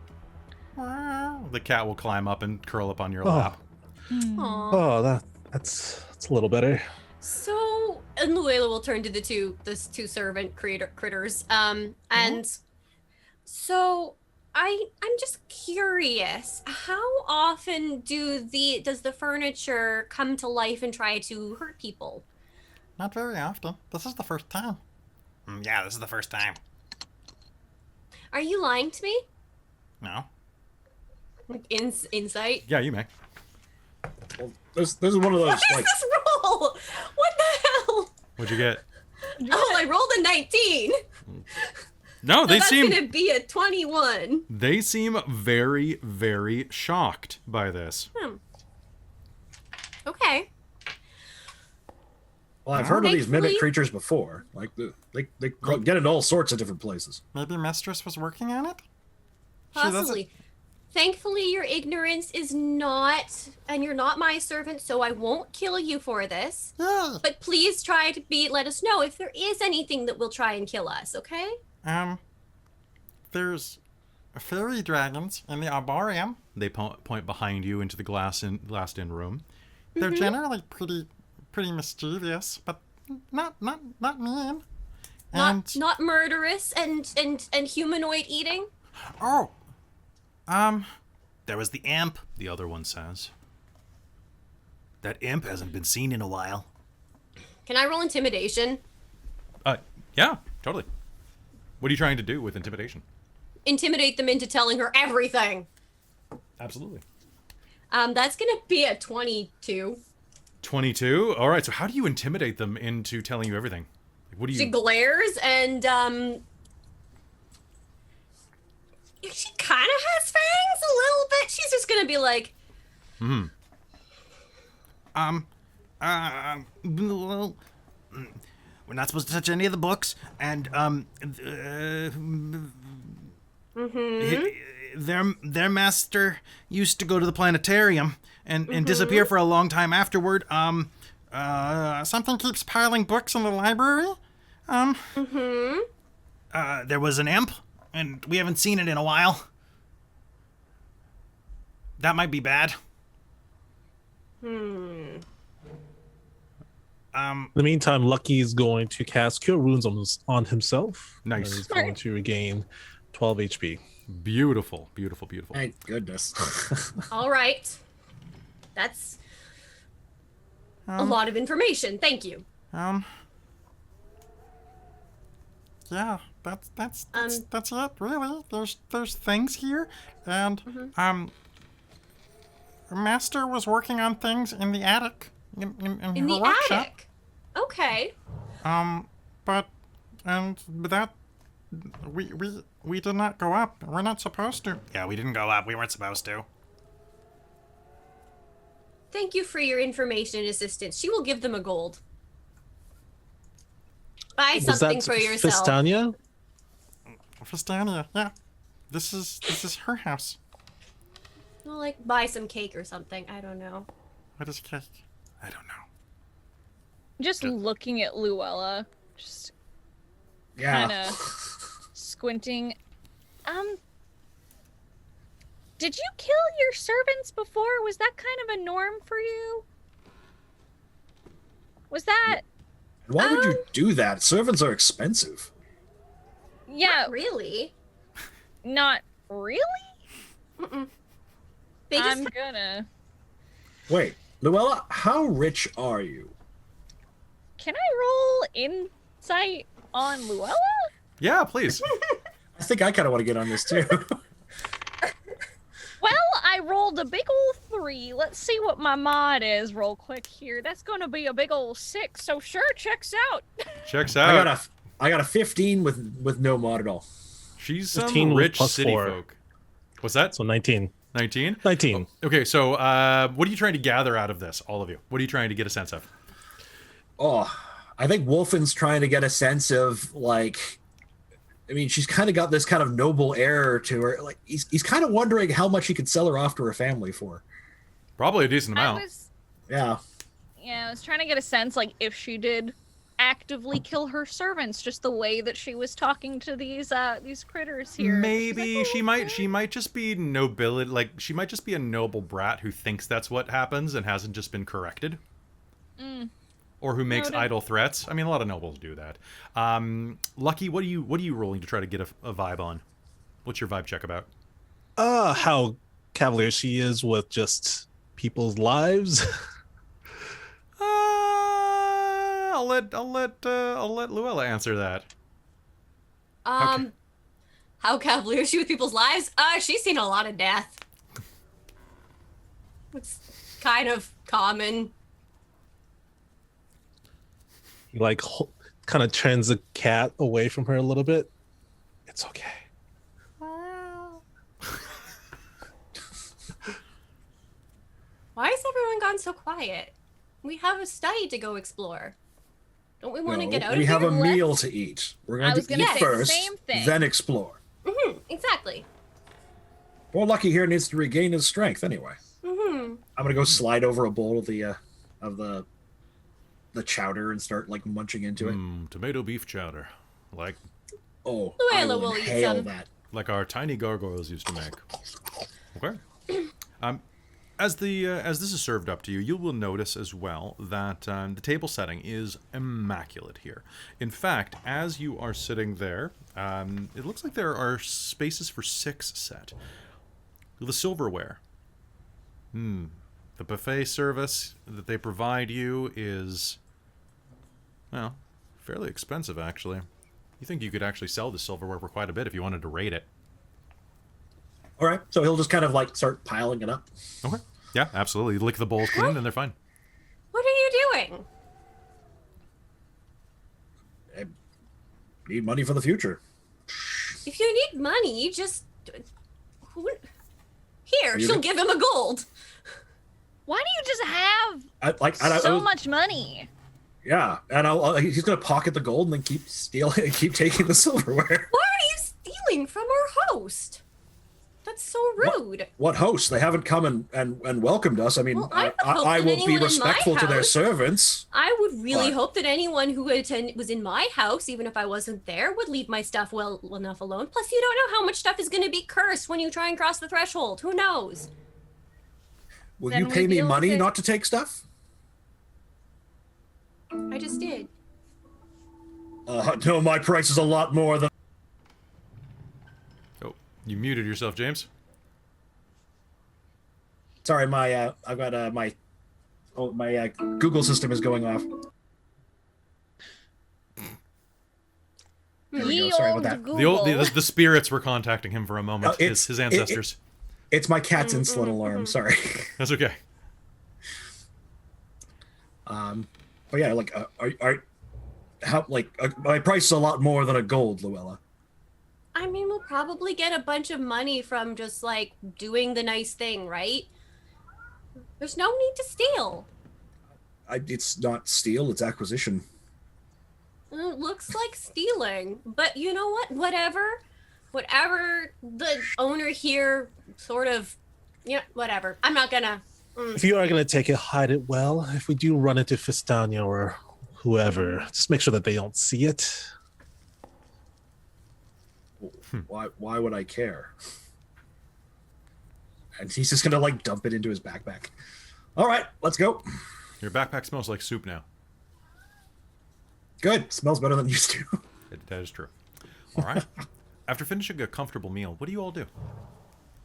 The cat will climb up and curl up on your Oh. lap. Aw. Oh, that's a little better. So, and Luella will turn to the two servant critters. And so I'm just curious, how often does the furniture come to life and try to hurt people? Not very often. This is the first time. Yeah, this is the first time. Are you lying to me? No? Like insight? Yeah, you may. Well, this is one of those What is like this roll? What the hell? What'd you get? Oh, I rolled a 19. No, So they that's seem gonna be a 21. they seem very, very shocked by this. Okay. Well, I've heard of these mimic Thankfully- creatures before. Like they get into all sorts of different places. Maybe Mistress was working on it? She Possibly. Thankfully, your ignorance is not, and you're not my servant, so I won't kill you for this. Yay. But please try to let us know if there is anything that will try and kill us, okay? There's fairy dragons in the arboreum. They point behind you into the glassed-in room. They're generally pretty mischievous, but not mean. And Not murderous and humanoid eating. oh, There was the imp, the other one says. That imp hasn't been seen in a while. Can I roll intimidation? Yeah, totally. What are you trying to do with intimidation? Intimidate them into telling her everything. Absolutely. That's gonna be a 22. 22? All right, so how do you intimidate them into telling you everything? Like, what do She you... glares and she kind of has fangs a little bit. She's just gonna be like, well, we're not supposed to touch any of the books, and their master used to go to the planetarium and disappear for a long time afterward. Something keeps piling books in the library. There was an imp, and we haven't seen it in a while. That might be bad. In the meantime, Lucky's going to cast Cure Wounds on himself. Nice. And he's going to regain 12 HP. Beautiful, beautiful, beautiful. Thank goodness. all right. That's a lot of information. Thank you. Yeah, that's it, really. There's things here, and Master was working on things in the attic in In her the workshop. attic. Okay. But that we did not go up. We're not supposed to. Yeah, we didn't go up. We weren't supposed to. Thank you for your information and assistance. She will give them a gold. Buy Was something that for yourself. Fistania? Fistania, yeah. This is her house. Well, like buy some cake or something. I don't know. What is cake? I don't know. Just looking at Luella, just Yeah. kind of squinting. Did you kill your servants before? Was that kind of a norm for you? Was that... Why would you do that? Servants are expensive. Yeah, Not really. not really? They just I'm gonna... Wait, Luella, how rich are you? Can I roll insight on Luella? Yeah, please. I think I kind of want to get on this too. Well, I rolled a big ol' 3. Let's see what my mod is real quick here. That's gonna be a big ol' 6, so sure, checks out. Checks I out. got a 15 with no mod at all. She's some 15 with rich plus city 4. folk. What's that? So 19. 19? 19. Okay, so what are you trying to gather out of this, all of you? What are you trying to get a sense of? Oh, I think Wolfen's trying to get a sense of, like, I mean, she's kind of got this kind of noble air to her. Like, he's kind of wondering how much he could sell her off to her family for. Probably a decent amount. Yeah. I was trying to get a sense, like, if she did actively kill her servants, just the way that she was talking to these critters here. Maybe She's like, she might just be nobility, like she might just be a noble brat who thinks that's what happens and hasn't just been corrected. Or who makes Noted. idle threats. I mean, a lot of nobles do that. Lucky, what are you rolling to try to get a vibe on? What's your vibe check about? How cavalier she is with just people's lives. I'll let Luella answer that. Okay. How cavalier is she with people's lives? She's seen a lot of death. It's kind of common. He like kind of turns the cat away from her a little bit. It's okay. Why has everyone gone so quiet? We have a study to go explore. Don't we want to No, get out we of have here? a meal to eat. We're going was to gonna eat say the first, same thing. then explore. Exactly. Poor Lucky here needs to regain his strength anyway. Mm-hmm. I'm gonna go slide over a bowl of the chowder and start like munching into it. Tomato beef chowder. Like I Luella will will eat inhale some. that. like our tiny gargoyles used to make. Okay. As this is served up to you, you will notice as well that the table setting is immaculate here. In fact, as you are sitting there, it looks like there are spaces for 6 set. The silverware. The buffet service that they provide you is, well, fairly expensive actually. You think you could actually sell the silverware for quite a bit if you wanted to rate it. All right, so he'll just kind of like start piling it up. Okay. Yeah, absolutely. Lick the bowls clean and they're fine. What are you doing? I need money for the future. If you need money, just here. You She'll do- give him a gold. Why do you just have so much money? Yeah, and he's gonna pocket the gold and then keep stealing, keep taking the silverware. Why are you stealing from our host? That's so rude. What hosts? They haven't come and welcomed us. I mean, Well, I would hope I that will anyone be in my respectful to their house- servants. I would really But- hope that anyone who was in my house, even if I wasn't there, would leave my stuff well enough alone. Plus, you don't know how much stuff is going to be cursed when you try and cross the threshold. Who knows? Will Then you we pay me deal with money it. not to take stuff? I just did. No, my price is a lot more than. Oh, you muted yourself, James. Sorry, my I've got my Google system is going off. There we go. Sorry about that. The spirits were contacting him for a moment. His ancestors. It's my cat's insulin alarm. Sorry. That's okay. But yeah, like, my price is a lot more than a gold, Luella. I mean, we'll probably get a bunch of money from just like doing the nice thing, right? There's no need to steal. It's not steal; it's acquisition. It looks like stealing, but you know what? Whatever the owner here sort of, whatever. I'm not gonna. If you are going to take it, hide it well. If we do run into Fistania or whoever, just make sure that they don't see it. Why would I care? And he's just gonna like dump it into his backpack. All right, let's go. Your backpack smells like soup now. Good. Smells better than it used to. That is true. All right. After finishing a comfortable meal, what do you all do?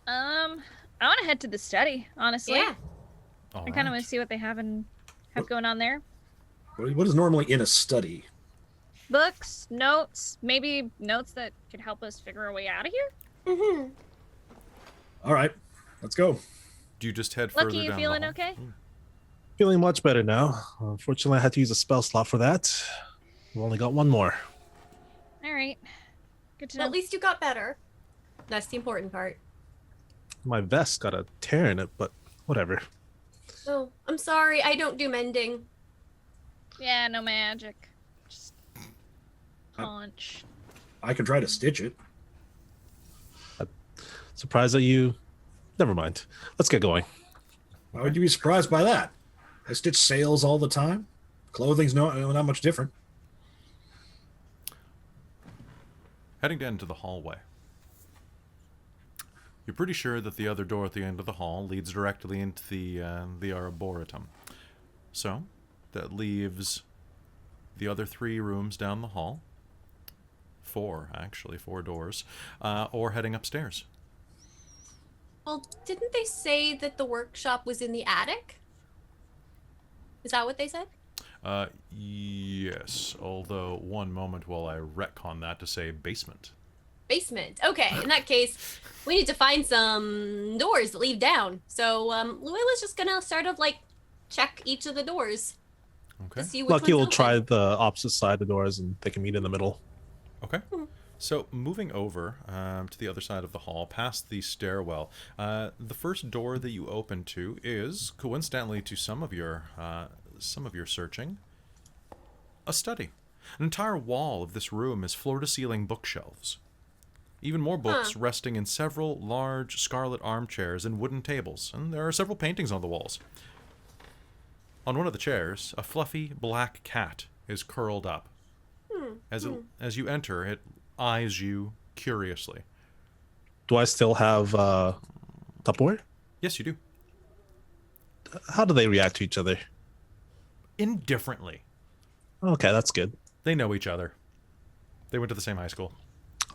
I want to head to the study, honestly. Yeah. All I kind of right. want to see what they have going on there. What is normally in a study? Books, notes, maybe notes that could help us figure a way out of here. Mm-hmm. All right, let's go. Do you just head further Lucky, you down feeling the hall? okay? Feeling much better now. Unfortunately, I had to use a spell slot for that. We've only got one more. All right. Good to know. At least you got better. That's the important part. My vest got a tear in it, but whatever. Oh, I'm sorry. I don't do mending. Yeah, no magic. Just punch. I can try to stitch it. Surprised that you... Never mind. Let's get going. Why would you be surprised by that? I stitch sails all the time. Clothing's not much different. Heading down to the hallway. You're pretty sure that the other door at the end of the hall leads directly into the Arboretum. So, that leaves the other 3 rooms down the hall. 4, actually, 4 doors. Or heading upstairs. Well, didn't they say that the workshop was in the attic? Is that what they said? Yes. Although, one moment while I retcon that to say basement. Basement. Okay, in that case, we need to find some doors that lead down. So, Luella's just gonna sort of like check each of the doors Okay. to see which Lucky will one's try open. the opposite side of the doors and they can meet in the middle. Okay. So, moving over to the other side of the hall, past the stairwell, the first door that you open to is, coincidentally to some of your searching, a study. An entire wall of this room is floor-to-ceiling bookshelves. Even more books resting in several large scarlet armchairs and wooden tables, and there are several paintings on the walls. On one of the chairs, a fluffy black cat is curled up. As you enter, it eyes you curiously. Do I still have Tupperware? Yes, you do. How do they react to each other? Indifferently. Okay, that's good. They know each other. They went to the same high school.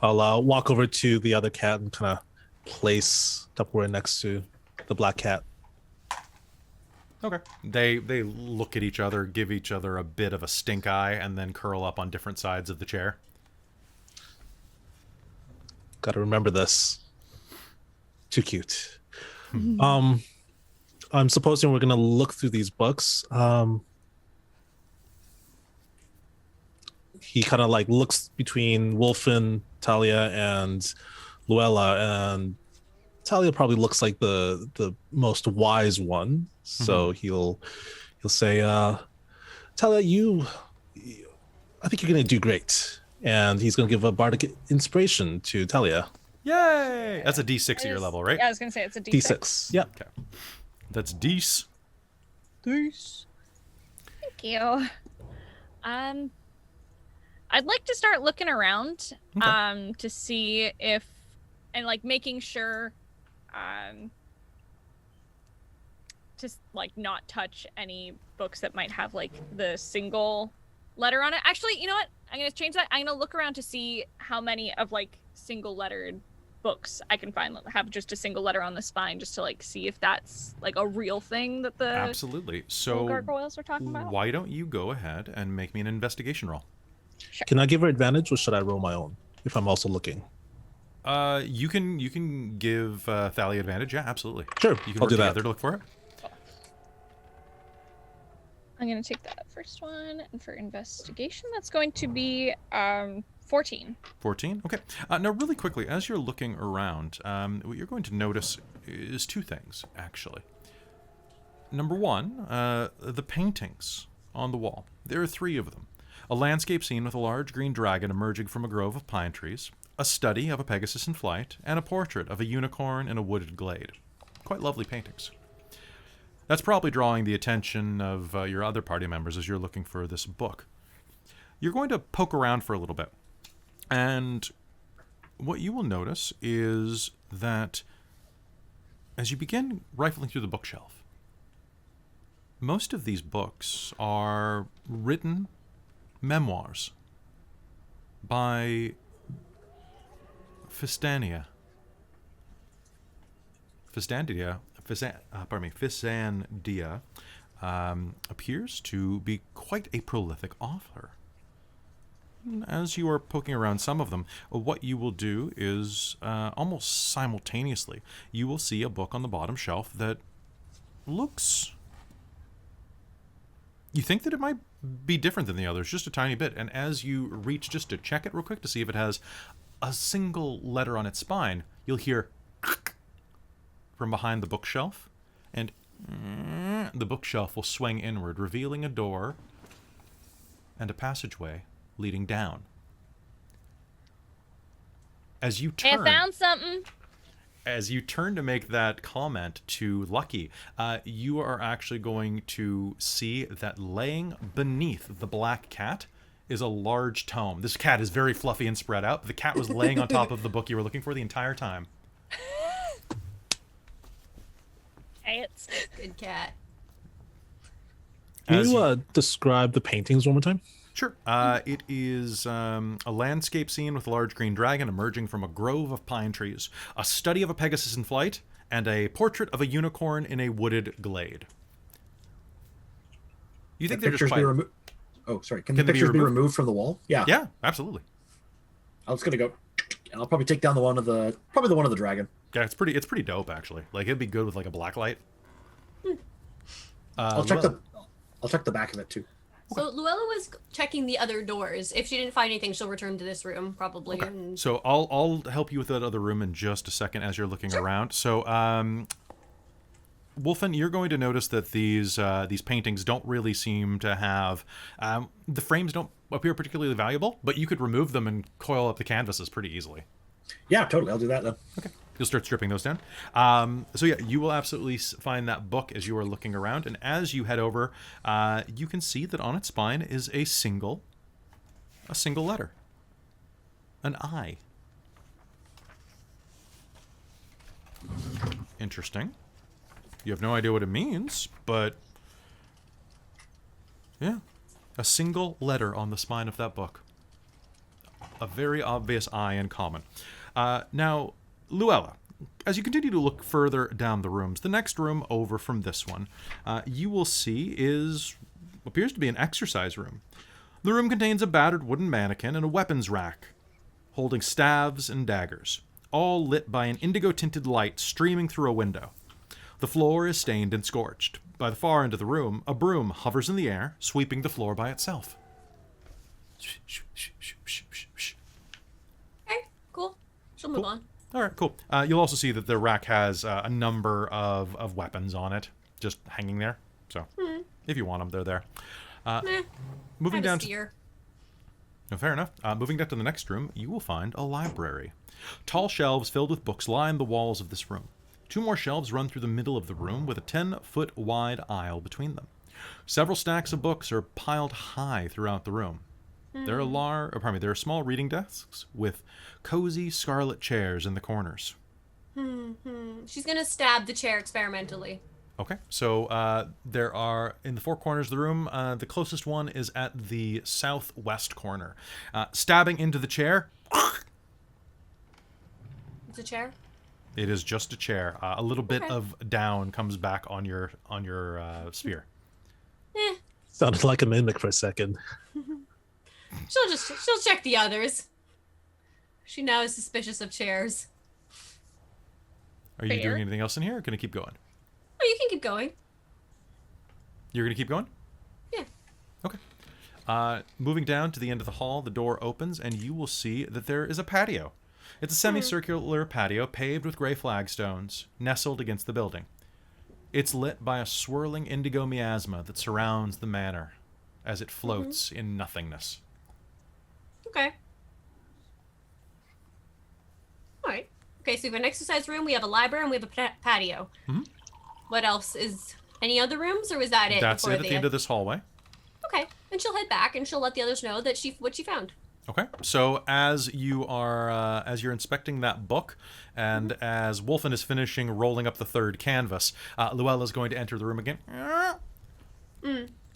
I'll walk over to the other cat and kind of place Tupperware next to the black cat. Okay. They look at each other, give each other a bit of a stink eye, and then curl up on different sides of the chair. Got to remember this. Too cute. I'm supposing we're gonna look through these books. He kind of like looks between Wolfen, Talia, and Luella, and Talia probably looks like the most wise one. So he'll say, Talia, I think you're gonna do great. And he's gonna give a bardic inspiration to Talia. Yay! That's a D6 at your level, right? Yeah, I was gonna say it's a D6. D6. Yeah. Okay. That's D's. Thank you. I'd like to start looking around, to see if, and like making sure, to like not touch any books that might have like the single letter on it. Actually, you know what? I'm gonna change that. I'm gonna look around to see how many of like single lettered books I can find that have just a single letter on the spine, just to like see if that's like a real thing that the Absolutely. So gargoyles are talking about. why don't you go ahead and make me an investigation roll? Can I give her advantage, or should I roll my own if I'm also looking? You can give Thalia advantage. Yeah, absolutely. Sure, You can I'll work do that. together to look for it. I'm going to take that first one, and for investigation, that's going to be 14. 14? Okay. Now, really quickly, as you're looking around, what you're going to notice is two things, actually. Number one, the paintings on the wall. There are 3 of them. A landscape scene with a large green dragon emerging from a grove of pine trees, a study of a Pegasus in flight, and a portrait of a unicorn in a wooded glade. Quite lovely paintings. That's probably drawing the attention of your other party members as you're looking for this book. You're going to poke around for a little bit. And what you will notice is that as you begin rifling through the bookshelf, most of these books are written memoirs by Fistandia, appears to be quite a prolific author. As you are poking around some of them, what you will do is almost simultaneously, you will see a book on the bottom shelf that looks... You think that it might be different than the others, just a tiny bit, and as you reach just to check it real quick to see if it has a single letter on its spine, you'll hear from behind the bookshelf, and the bookshelf will swing inward, revealing a door and a passageway leading down. As you turn, I found something. As you turn to make that comment to Lucky, you are actually going to see that laying beneath the black cat is a large tome. This cat is very fluffy and spread out. The cat was laying on top of the book you were looking for the entire time. It's Good cat. Can As you describe the paintings one more time? Sure. It is a landscape scene with a large green dragon emerging from a grove of pine trees, a study of a Pegasus in flight, and a portrait of a unicorn in a wooded glade. You think they're just quite... Oh, sorry. Can the pictures be removed from the wall? Yeah. Yeah, absolutely. I was gonna go, and I'll probably take down the one of the dragon. Yeah, it's pretty dope actually. Like it'd be good with like a black light. I'll check the back of it too. So Luella was checking the other doors. If she didn't find anything, she'll return to this room probably. Okay. And... So I'll help you with that other room in just a second as you're looking around. So Wolfen, you're going to notice that these paintings don't really seem to have the frames don't appear particularly valuable, but you could remove them and coil up the canvases pretty easily. Yeah, totally. I'll do that then. Okay. You'll start stripping those down. So yeah, you will absolutely find that book as you are looking around, and as you head over, you can see that on its spine is a single letter, an I. Interesting. You have no idea what it means, but yeah, a single letter on the spine of that book. A very obvious I in common. Now, Luella, as you continue to look further down the rooms, the next room over from this one, you will see appears to be an exercise room. The room contains a battered wooden mannequin and a weapons rack holding staves and daggers, all lit by an indigo-tinted light streaming through a window. The floor is stained and scorched. By the far end of the room, a broom hovers in the air, sweeping the floor by itself. Okay, cool. She'll move on. All right, cool. You'll also see that the rack has a number of weapons on it, just hanging there. So, if you want them, they're there. Moving down to... No, fair enough. Moving down to the next room, you will find a library. Tall shelves filled with books line the walls of this room. 2 more shelves run through the middle of the room with a 10-foot wide aisle between them. Several stacks of books are piled high throughout the room. There are small reading desks with cozy scarlet chairs in the corners. She's gonna stab the chair experimentally. Okay, so there are, in the 4 corners of the room, the closest one is at the southwest corner. Stabbing into the chair. It's a chair? It is just a chair. A little bit of down comes back on your sphere. Sounded like a mimic for a second. She'll check the others. She now is suspicious of chairs. Are you doing anything else in here, or can I keep going? Oh, you can keep going. You're going to keep going? Yeah. Okay. Moving down to the end of the hall, the door opens, and you will see that there is a patio. It's a semicircular patio paved with gray flagstones, nestled against the building. It's lit by a swirling indigo miasma that surrounds the manor as it floats in nothingness. Okay. All right. Okay, so we have an exercise room, we have a library, and we have a patio. What else? Is any other rooms, or was that it? That's it at the end of this hallway. Okay, and she'll head back, and she'll let the others know that what she found. Okay, so as you're inspecting that book, and as Wolfen is finishing rolling up the 3rd canvas, Luella's going to enter the room again.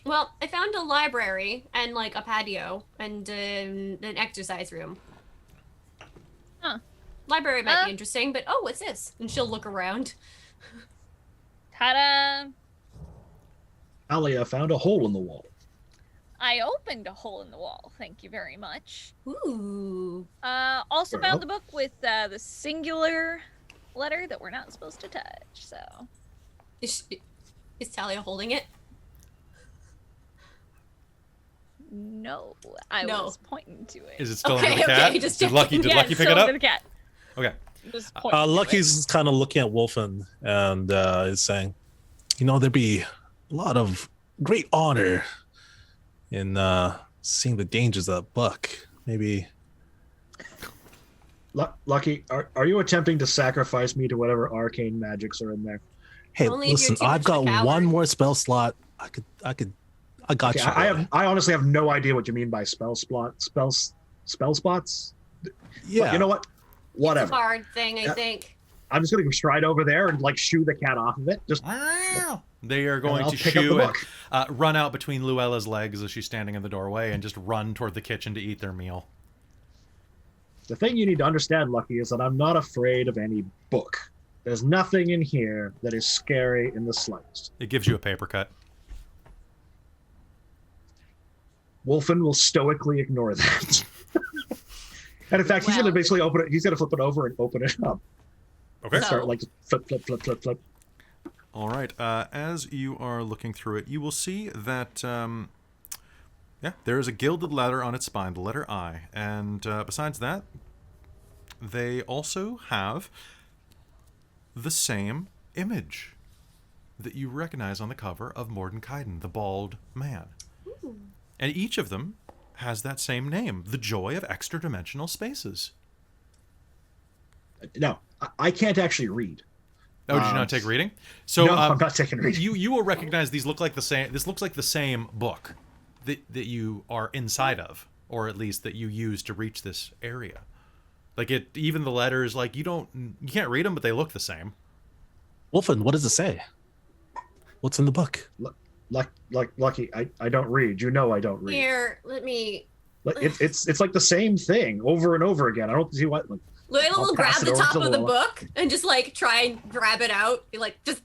Well, I found a library and like a patio and an exercise room. Huh. Library might be interesting, but what's this? And she'll look around. Ta-da! Alia found a hole in the wall. I opened a hole in the wall. Thank you very much. Ooh. Also found the book with the singular letter that we're not supposed to touch. So. Is Talia holding it? No, I was pointing to it. Is it still under the cat? Okay, just did Lucky pick it up? Under the cat. Okay. Lucky's kind of looking at Wolfen and is saying, there'd be a lot of great honor in seeing the dangers of that book. Maybe. Lucky, are you attempting to sacrifice me to whatever arcane magics are in there? Hey, Only if you're listen, too I've much of a got coward. one more spell slot. I got you. I honestly have no idea what you mean by spell spots. Yeah. But you know what? Whatever. It's a hard thing, I think. I'm just going to go stride over there and shoo the cat off of it. Just they are going to shoo and run out between Luella's legs as she's standing in the doorway and just run toward the kitchen to eat their meal. The thing you need to understand, Lucky, is that I'm not afraid of any book. There's nothing in here that is scary in the slightest. It gives you a paper cut. Wolfen will stoically ignore that. And in fact, he's going to basically open it. He's going to flip it over and open it up. Okay. Start flip. All right. As you are looking through it, you will see that there is a gilded letter on its spine, the letter I, and besides that, they also have the same image that you recognize on the cover of Mordenkainen, the bald man. Ooh. And each of them has that same name, The Joy of Extradimensional Spaces. No, I can't actually read. Oh, did you not take reading? So no, I'm not taking reading. You will recognize these look like the same. This looks like the same book that you are inside of, or at least that you use to reach this area. Like even the letters, like you can't read them, but they look the same. Wolfen, what does it say? What's in the book? Lucky, I don't read. You know I don't read. Here, let me. It's like the same thing over and over again. I don't see what. Like, Layla will grab pass it the over top to of the Luella. book and just like try and grab it out. Be like, just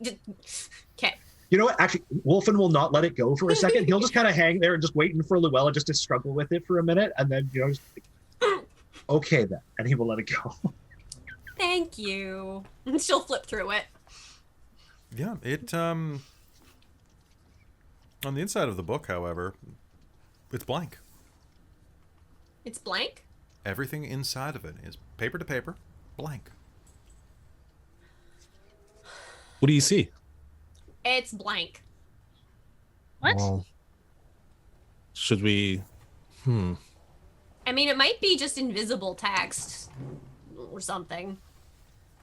okay. You know what? Actually, Wolfen will not let it go for a second. He'll just kind of hang there and just waiting for Luella just to struggle with it for a minute, and then just like, okay then, and he will let it go. Thank you. And she'll flip through it. Yeah, it on the inside of the book, however, it's blank. It's blank. Everything inside of it is paper to paper, blank. What do you see? It's blank. What? Well, should we? I mean, it might be just invisible text or something.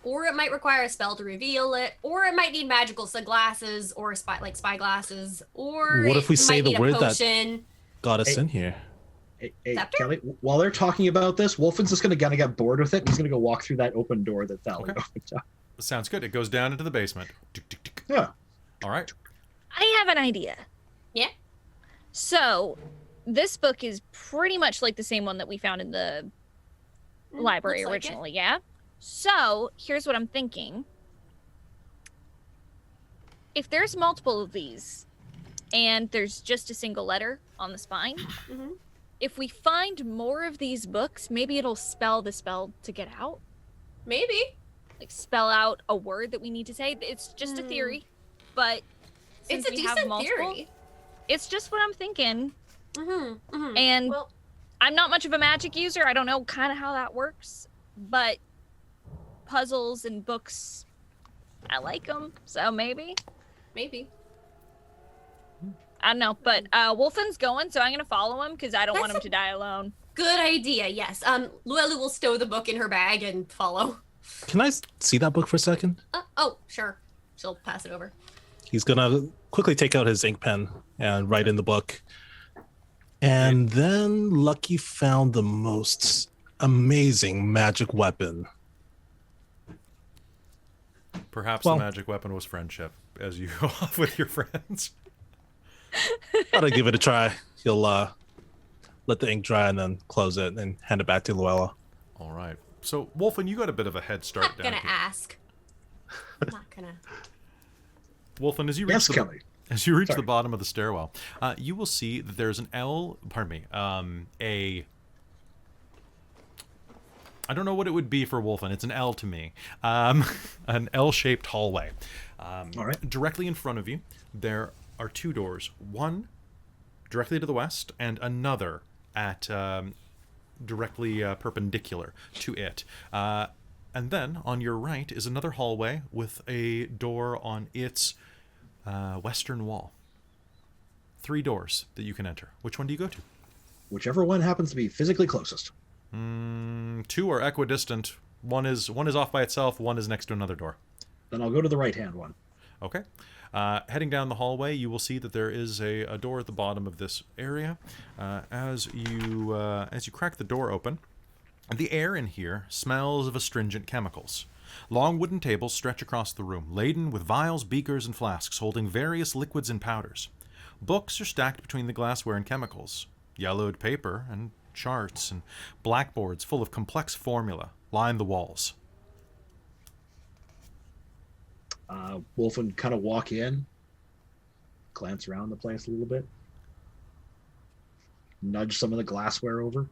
Or it might require a spell to reveal it, or it might need magical sunglasses or spy glasses, or What if we it say might the need a word that- potion. Got us in here. Hey, Scepter? Kelly, while they're talking about this, Wolfen's just going to get bored with it. He's going to go walk through that open door that Thalia Okay. opened up. Sounds good. It goes down into the basement. Tick, tick, tick. Yeah. All right. I have an idea. Yeah. So, this book is pretty much like the same one that we found in the library looks like it. originally, yeah? So, here's what I'm thinking. If there's multiple of these, and there's just a single letter on the spine, Mhm. if we find more of these books, maybe it'll spell the spell to get out. Maybe. Like, spell out a word that we need to say. It's just a theory, but since It's a we have decent multiple, theory. it's just what I'm thinking. Mm-hmm. Mm-hmm. And Well, I'm not much of a magic user. I don't know kind of how that works, but puzzles and books, I like them. So maybe. maybe. I don't know. But Wolfen's going, so I'm going to follow him because I don't want him That's to die alone. Good idea, yes. Luella will stow the book in her bag and follow. Can I see that book for a second? Oh, sure. She'll pass it over. He's gonna quickly take out his ink pen and write in the book. And then Lucky found the most amazing magic weapon. Perhaps Well- the magic weapon was friendship as you go off with your friends. Thought I'd give it a try. He'll let the ink dry and then close it and hand it back to Luella. All right. So, Wolfen, you got a bit of a head start Not down gonna here. ask. Not gonna. Wolfen, as you reach Yes, the Kelly. As you reach Sorry. the bottom of the stairwell, you will see that there's an I don't know what it would be for Wolfen. It's an L to me. An L-shaped hallway. All right. Directly in front of you, there are two doors. One directly to the west, and another at directly perpendicular to it. And then on your right is another hallway with a door on its western wall. 3 doors that you can enter. Which one do you go to? Whichever one happens to be physically closest. 2 are equidistant. One is off by itself. One is next to another door. Then I'll go to the right-hand one. Okay. Heading down the hallway, you will see that there is a door at the bottom of this area. As you crack the door open, the air in here smells of astringent chemicals. Long wooden tables stretch across the room, laden with vials, beakers, and flasks holding various liquids and powders. Books are stacked between the glassware and chemicals. Yellowed paper and charts and blackboards full of complex formula line the walls. Wolfen kind of walk in, glance around the place a little bit, nudge some of the glassware over,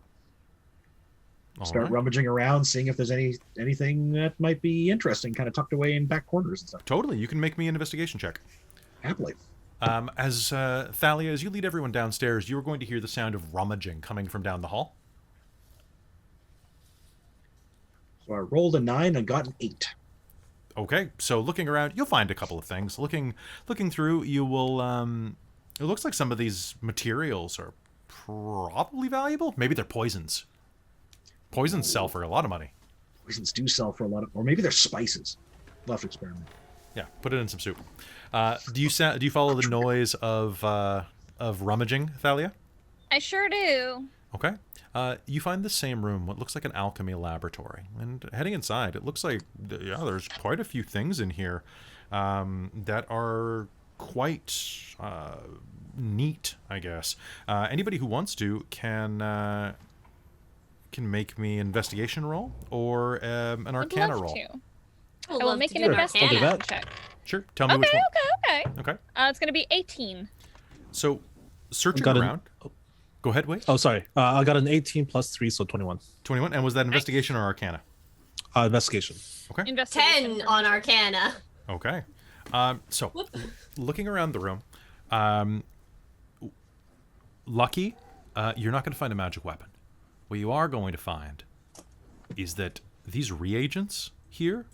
start Alright. rummaging around, seeing if there's anything that might be interesting, kind of tucked away in back corners and stuff. Totally. You can make me an investigation check. Happily. As Thalia, as you lead everyone downstairs, you are going to hear the sound of rummaging coming from down the hall. So I rolled a 9 and got an 8. Okay, so looking around, you'll find a couple of things. Looking through, you will. It looks like some of these materials are probably valuable. Maybe they're poisons. Poisons sell for a lot of money. poisons do sell for a lot of, or maybe they're spices. We'll have to experiment. Yeah, put it in some soup. Do you follow the noise of rummaging, Thalia? I sure do. Okay. You find the same room, what looks like an alchemy laboratory. And heading inside, it looks like, yeah, there's quite a few things in here that are quite neat, I guess. Anybody who wants to can make me an investigation roll or an arcana roll. I will make an investigation check. Sure. Tell me which one. Okay. Okay. It's going to be 18. So, searching around. Go ahead, Wei. Oh, sorry. I got an 18 plus 3, so 21. 21. And was that investigation or arcana? Investigation. Okay. 10 on Arcana. Okay. So, looking around the room, lucky, you're not going to find a magic weapon. What you are going to find is that these reagents here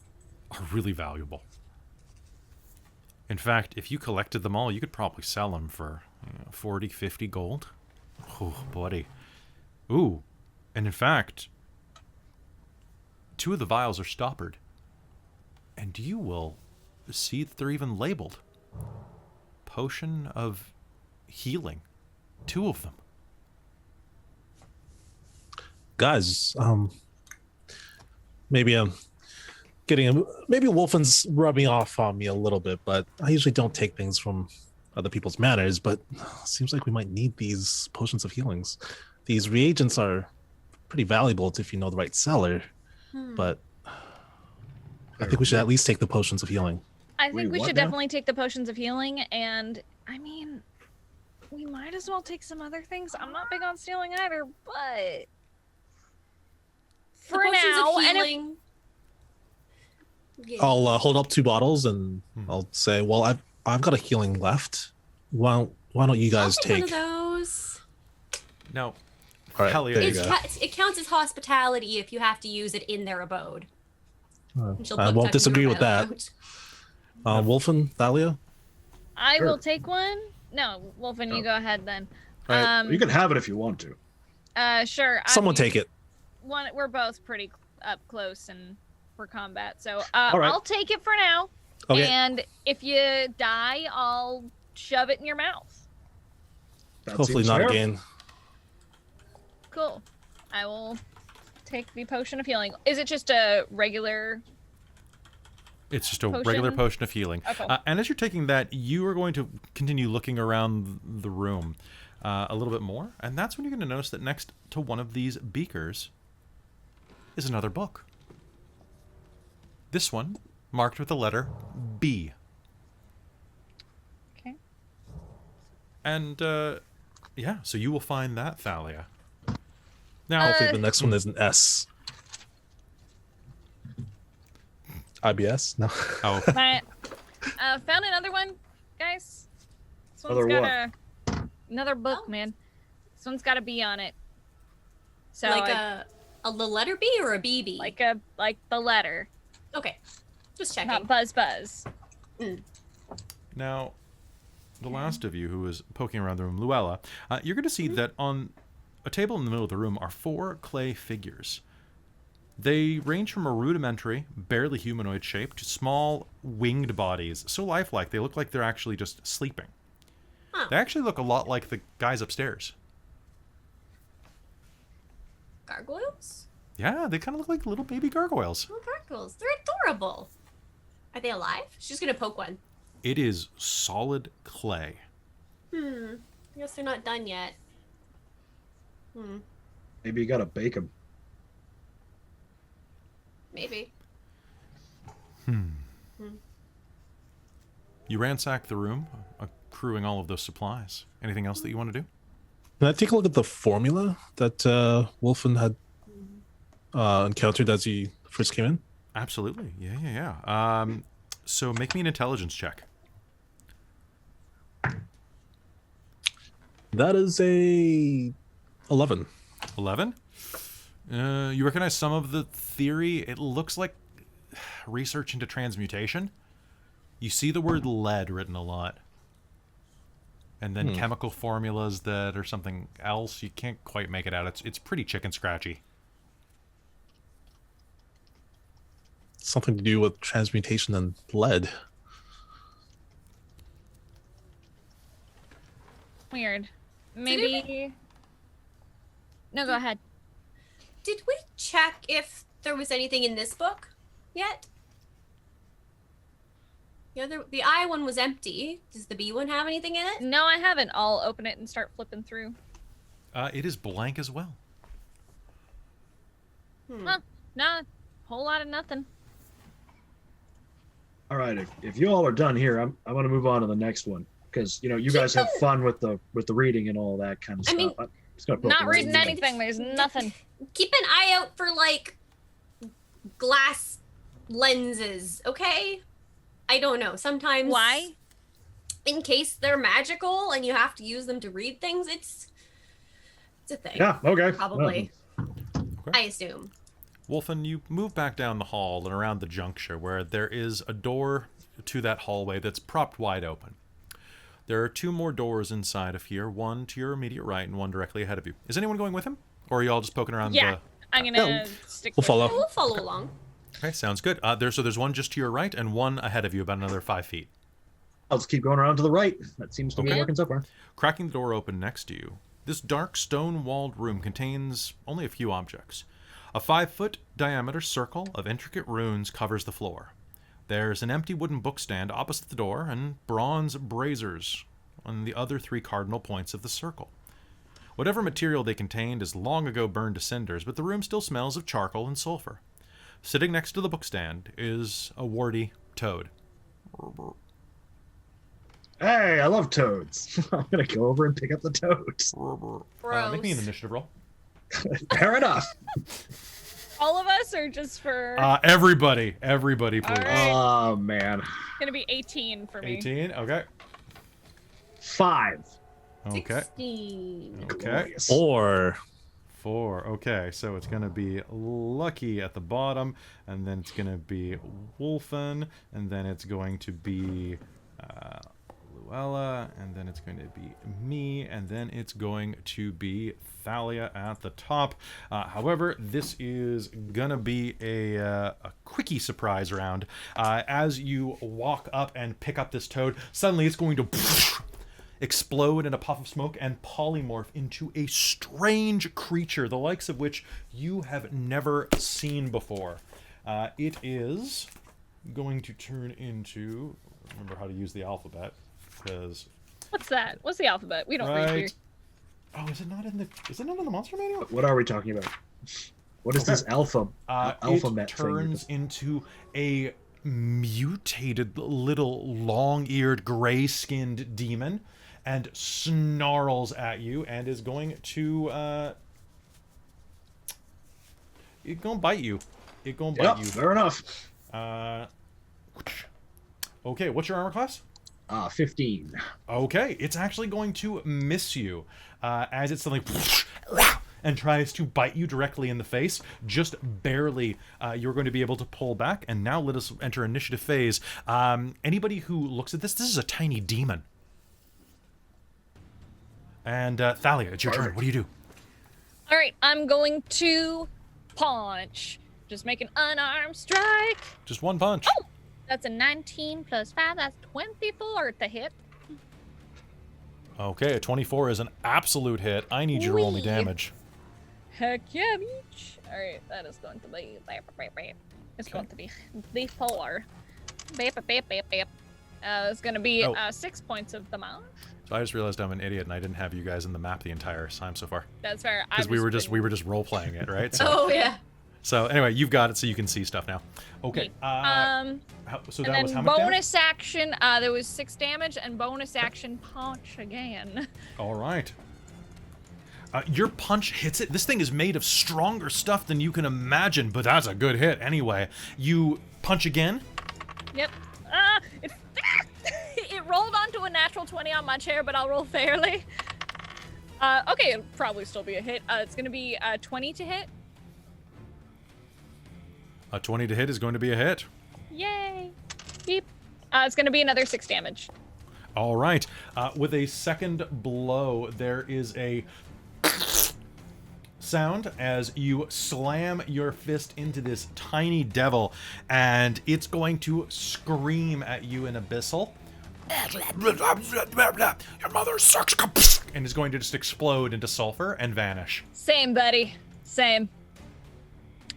are really valuable. In fact, if you collected them all, you could probably sell them for 40, 50 gold. Oh, buddy. Ooh. And in fact, 2 of the vials are stoppered. And you will see that they're even labeled. Potion of healing. 2 of them. Guys, maybe I'm maybe Wolfen's rubbing off on me a little bit, but I usually don't take things from other people's manners, but seems like we might need these potions of healings. These reagents are pretty valuable if you know the right seller, but I think we should at least take the potions of healing. I think we should now? definitely take the potions of healing, and I mean, we might as well take some other things. I'm not big on stealing either, but for now, and if, I'll hold up 2 bottles and I'll say, well, I've got a healing left. Why don't you guys I'll take one of those? Now, All right, Talia, there you go. It counts as hospitality if you have to use it in their abode. And she'll I put won't tuck disagree into with her that. out. Wolfen, Thalia? I Sure. will take one. No, Wolfen, you go ahead then. All right. You can have it if you want to. Sure. Someone take it. We're both pretty up close and for combat, so All right. I'll take it for now. Okay. And if you die, I'll shove it in your mouth. That Hopefully seems not fair. again. Cool. I will take the potion of healing. Is it just a regular? it's just a Potion? regular potion of healing. Okay. And as you're taking that, you are going to continue looking around the room a little bit more, and that's when you're going to notice that next to one of these beakers is another book. This one marked with the letter B. Okay. And yeah, so you will find that, Thalia. Now, Hopefully the next one is an S. IBS? No. oh, I found another one, guys. This one's Another got another book, man. This one's got a B on it. So Like I- the letter B or a BB? like the letter, Okay. Just checking. not buzz. now, the last of you who is poking around the room, Luella, you're going to see that on a table in the middle of the room are 4 clay figures. They range from a rudimentary, barely humanoid shape to small, winged bodies, so lifelike they look like they're actually just sleeping. Huh. They actually look a lot like the guys upstairs. Gargoyles? Yeah, they kind of look like little baby gargoyles. Oh, gargoyles. They're adorable. Are they alive? She's gonna poke one. It is solid clay. I guess they're not done yet. Maybe you gotta bake them. Maybe. You ransack the room, accruing all of those supplies. Anything else that you want to do? Can I take a look at the formula that Wolfen had encountered as he first came in? Absolutely. Yeah. So make me an intelligence check. That is a 11. 11. You recognize some of the theory. It looks like research into transmutation. You see the word lead written a lot. And then chemical formulas that are something else. You can't quite make it out. It's pretty chicken scratchy. something to do with transmutation and lead. Weird. Maybe. No, go ahead. Did we check if there was anything in this book yet? The I one was empty. Does the B one have anything in it? No, I haven't. I'll open it and start flipping through. It is blank as well. Huh. Nah, whole lot of nothing. All right, if you all are done here, I'm going to move on to the next one because you guys have fun with the reading and all that kind of stuff. mean, I'm just gonna poke Not around reading in. anything. There's nothing. Keep an eye out for like glass lenses, okay? I don't know. Sometimes Why? in case they're magical and you have to use them to read things, it's a thing. Yeah. Okay. Probably. Okay. I assume. Wolfen, you move back down the hall and around the juncture where there is a door to that hallway that's propped wide open. There are two more doors inside of here, one to your immediate right and one directly ahead of you. Is anyone going with him? Or are you all just poking around Yeah, the... I'm gonna stick. We'll with follow. it. We'll follow along. Okay, sounds good. There's one just to your right and one ahead of you, about another 5 feet. I'll just keep going around to the right. That seems to be Okay. working so far. Cracking the door open next to you, this dark stone-walled room contains only a few objects. A 5-foot diameter circle of intricate runes covers the floor. There's an empty wooden bookstand opposite the door and bronze braziers on the other 3 cardinal points of the circle. Whatever material they contained is long ago burned to cinders, but the room still smells of charcoal and sulfur. Sitting next to the bookstand is a warty toad. Hey, I love toads. I'm gonna go over and pick up the toads. Make me an initiative roll. Fair enough. All of us, or just for? Everybody, please. All right. Oh man. It's gonna be 18 for me. 18, okay. 5. Okay. 16. Okay. Glorious. 4. 4. Okay, so it's going to be Lucky at the bottom, and then it's going to be Wolfen, and then it's going to be Luella, and then it's going to be me, and then it's going to be Thalia at the top. However, this is going to be a quickie surprise round. As you walk up and pick up this toad, suddenly it's going to explode in a puff of smoke and polymorph into a strange creature, the likes of which you have never seen before. It is going to turn into... Remember how to use the alphabet, because... What's that? What's the alphabet? We don't read here. Right. Oh, is it not in the monster manual? What are we talking about? What is this alphabet It thing? turns into a mutated little long-eared gray-skinned demon and snarls at you and is going to it's gonna bite you. It's gonna bite you. Fair enough. Okay, what's your armor class? 15. Okay, it's actually going to miss you as it suddenly and tries to bite you directly in the face. Just barely, you're going to be able to pull back. And now let us enter initiative phase. Anybody who looks at this is a tiny demon. And Thalia, it's your turn. What do you do? All right, I'm going to punch. Just make an unarmed strike. Just one punch. Oh, that's a 19 plus 5. That's 24 to hit. Okay, a 24 is an absolute hit. I need you to roll me Whee! damage. Heck yeah, bitch. All right, that is going to be... It's going to be 4. It's going to be 6 points of damage. So I just realized I'm an idiot and I didn't have you guys in the map the entire time so far. That's fair. Because we were just role playing it, right? So, Oh yeah. so anyway, you've got it so you can see stuff now. Okay. So so and that was then how much damage? bonus action, there was 6 damage, and bonus action punch again. All right. Your punch hits it. This thing is made of stronger stuff than you can imagine, but that's a good hit anyway. You punch again. Yep. It rolled onto a natural 20 on my chair, but I'll roll fairly. Okay, it'll probably still be a hit. It's going to be 20 to hit. A 20 to hit is going to be a hit. Yay. Beep. It's going to be another 6 damage. All right. With a second blow, there is a sound as you slam your fist into this tiny devil, and it's going to scream at you in Abyssal. Your mother sucks. And is going to just explode into sulfur and vanish. Same, buddy. Same.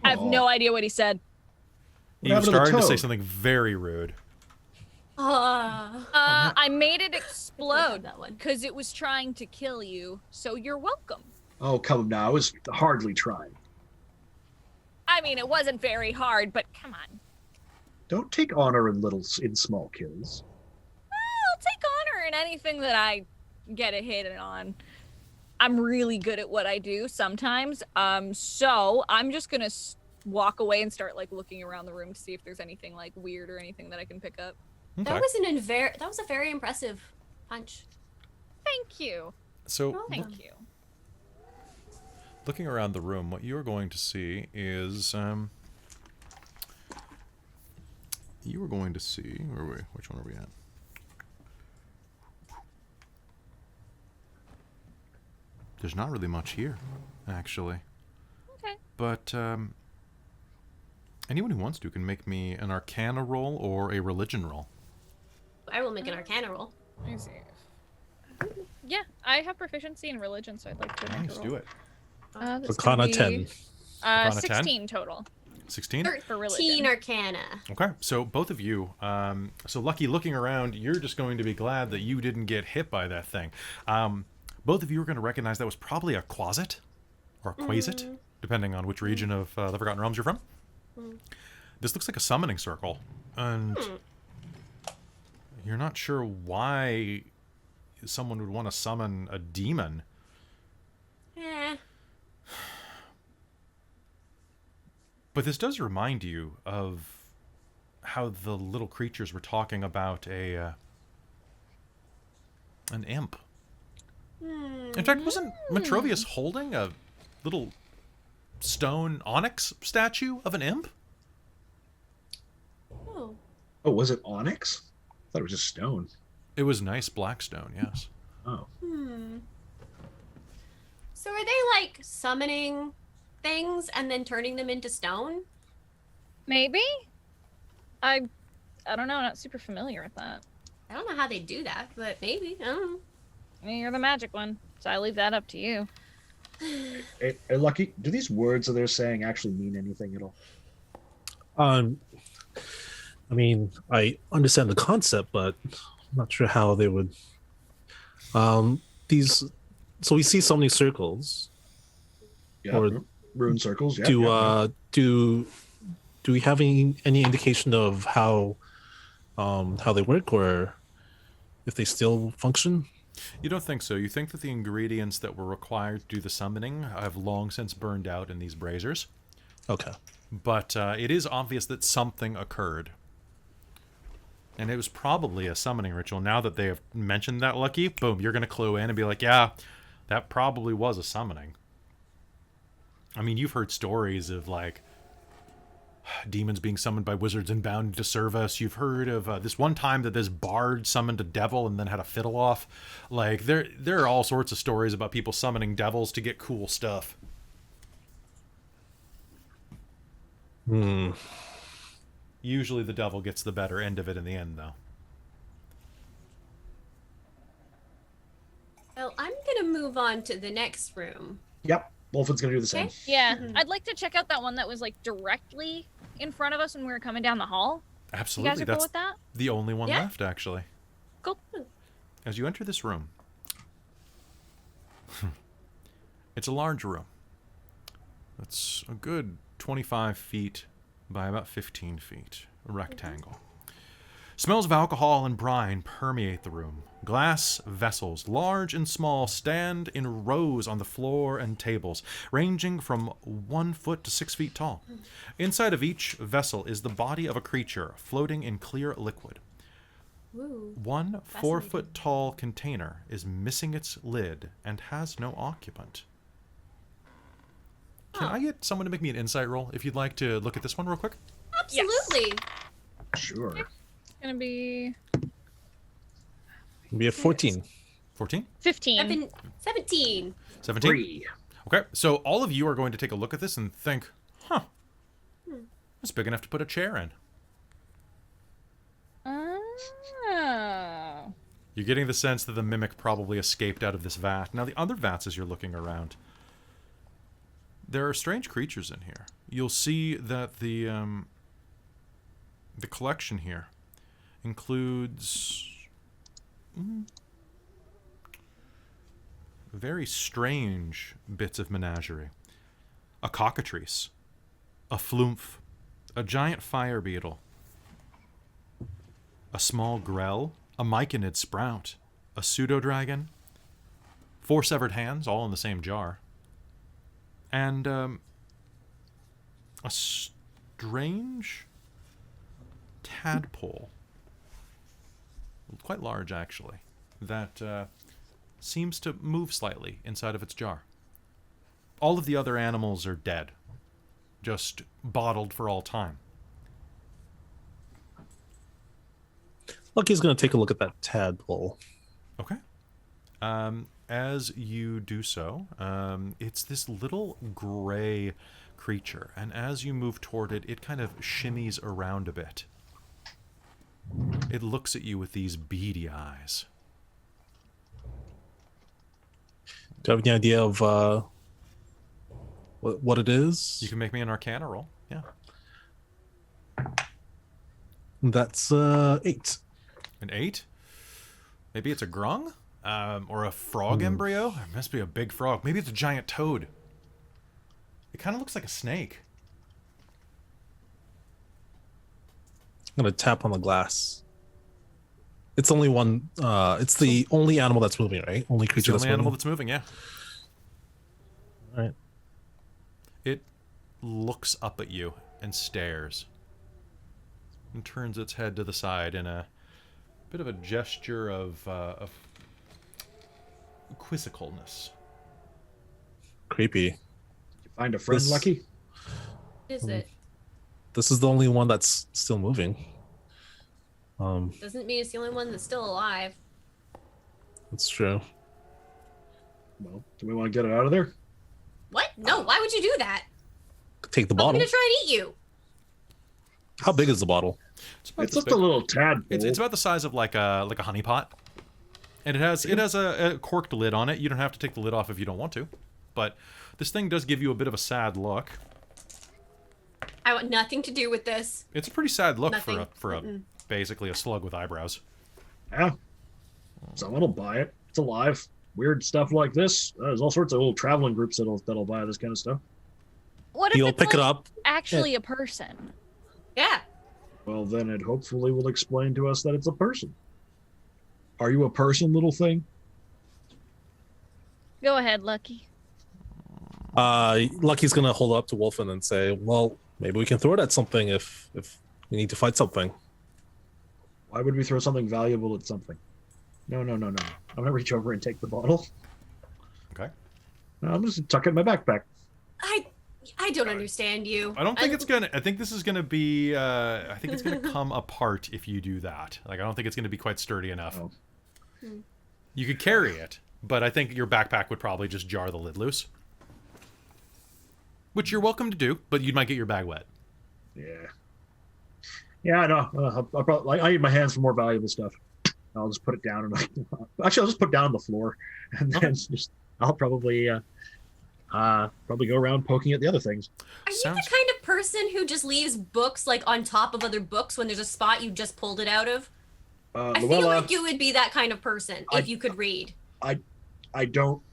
I have no idea what he said. You started to say something very rude. I made it explode that one. because it was trying to kill you, so you're welcome. Oh, come now. I was hardly trying. I mean, it wasn't very hard, but come on. Don't take honor in small kills. I'll take honor in anything that I get a hit on. I'm really good at what I do sometimes. So I'm just gonna walk away and start like looking around the room to see if there's anything like weird or anything that I can pick up. Okay. That was a very impressive punch. Thank you. So Thank you. looking around the room, what you're going to see is you are going to see which one are we at? There's not really much here, actually. Okay. But anyone who wants to can make me an Arcana roll or a Religion roll. I will make an Arcana roll. Let me see. Yeah, I have proficiency in religion, so I'd like to make Nice, a do roll. it. That's Arcana gonna 10. be, Arcana 10? 16 total 16? for religion. 13 Arcana. Okay, so both of you, so Lucky, looking around, you're just going to be glad that you didn't get hit by that thing. Both of you are going to recognize that was probably a quasit, or a quasit, depending on which region of the Forgotten Realms you're from. This looks like a summoning circle, and you're not sure why someone would want to summon a demon. But this does remind you of how the little creatures were talking about an imp. In fact, wasn't Metrovius holding a little stone onyx statue of an imp? Oh. Oh, was it onyx? I thought it was just stone. It was nice black stone, yes. Oh. So are they like summoning things and then turning them into stone? Maybe? I don't know, I'm not super familiar with that. I don't know how they do that, but maybe. I don't know. I mean, you're the magic one, so I leave that up to you. Hey, Lucky, do these words that they're saying actually mean anything at all? I mean, I understand the concept, but I'm not sure how they would. So we see so many circles. Yeah, Or rune circles. Yeah. Do we have any indication of how they work, or if they still function? You don't think so. You think that the ingredients that were required to do the summoning have long since burned out in these braziers. Okay. But it is obvious that something occurred. And it was probably a summoning ritual. Now that they have mentioned that, Lucky, boom, you're going to clue in and be like, yeah, that probably was a summoning. I mean, you've heard stories of, like, demons being summoned by wizards and bound to serve us. You've heard of this one time that this bard summoned a devil and then had a fiddle off. Like, there are all sorts of stories about people summoning devils to get cool stuff. Usually the devil gets the better end of it in the end, though. Well, I'm gonna move on to the next room. Yep. Wolfen's gonna do the same. Okay. Yeah, I'd like to check out that one that was like directly in front of us when we were coming down the hall. Absolutely. You guys are That's cool with that? the only one Yeah. left, actually. Cool. As you enter this room, it's a large room. It's a good 25 feet by about 15 feet, a rectangle. Smells of alcohol and brine permeate the room. Glass vessels, large and small, stand in rows on the floor and tables, ranging from 1 foot to 6 feet tall. Inside of each vessel is the body of a creature floating in clear liquid. Ooh. One 4-foot tall container is missing its lid and has no occupant. Can I get someone to make me an insight roll if you'd like to look at this one real quick? Absolutely. Sure. It's gonna be We have 14. 14? 15. 17. 17? 3. Okay, so all of you are going to take a look at this and think, huh, it's big enough to put a chair in. Oh. You're getting the sense that the mimic probably escaped out of this vat. Now, the other vats, as you're looking around, there are strange creatures in here. You'll see that the collection here includes very strange bits of menagerie. A cockatrice, a flumph, a giant fire beetle, a small grell, a myconid sprout, a pseudo-dragon, 4 severed hands, all in the same jar, and a strange tadpole, quite large actually, that seems to move slightly inside of its jar. All of the other animals are dead, just bottled for all time. Lucky's going to take a look at that tadpole. Okay. As you do so, it's this little gray creature, and as you move toward it, it kind of shimmies around a bit. It looks at you with these beady eyes. Do you have any idea of what it is? You can make me an Arcana roll. Yeah. That's 8. An 8? Maybe it's a grung? Or a frog embryo? It must be a big frog. Maybe it's a giant toad. It kind of looks like a snake. I'm going to tap on the glass. It's only one. It's the only animal that's moving, right? Only It's creature the that's only animal moving. that's moving, yeah. All right. It looks up at you and stares. And turns its head to the side in a bit of a gesture of quizzicalness. Creepy. You find a friend, This- Lucky? Is it? This is the only one that's still moving. Doesn't mean it's the only one that's still alive. That's true. Well, do we want to get it out of there? What? No, why would you do that? Take the I'm bottle. gonna try and eat you. How big is the bottle? It's about It's this just a big. little tadpole. It's about the size of like a honey pot, and it has a corked lid on it. You don't have to take the lid off if you don't want to, but this thing does give you a bit of a sad look. I want nothing to do with this. It's a pretty sad look Nothing. for a basically a slug with eyebrows. Yeah. Someone will buy it. It's alive. Weird stuff like this. There's all sorts of little traveling groups that'll buy this kind of stuff. What if He'll it's pick it like, up. actually a person? Yeah. Well, then it hopefully will explain to us that it's a person. Are you a person, little thing? Go ahead, Lucky. Lucky's gonna hold it up to Wolfen and say, "Well, maybe we can throw it at something if we need to fight something." Why would we throw something valuable at something? No. I'm gonna reach over and take the bottle. Okay. I'm just tuck it in my backpack. I don't understand you. I don't think it's gonna. I think this is gonna be. I think it's gonna come apart if you do that. Like I don't think it's gonna be quite sturdy enough. Oh. You could carry it, but I think your backpack would probably just jar the lid loose. Which you're welcome to do, but you might get your bag wet. Yeah, I know. I'll probably, I need my hands for more valuable stuff. I'll just put it down and actually I'll just put it down on the floor, and then I'll probably go around poking at the other things. Are you Sounds- the kind of person who just leaves books like on top of other books when there's a spot you just pulled it out of? I feel Luella, like you would be that kind of person if you could read. I don't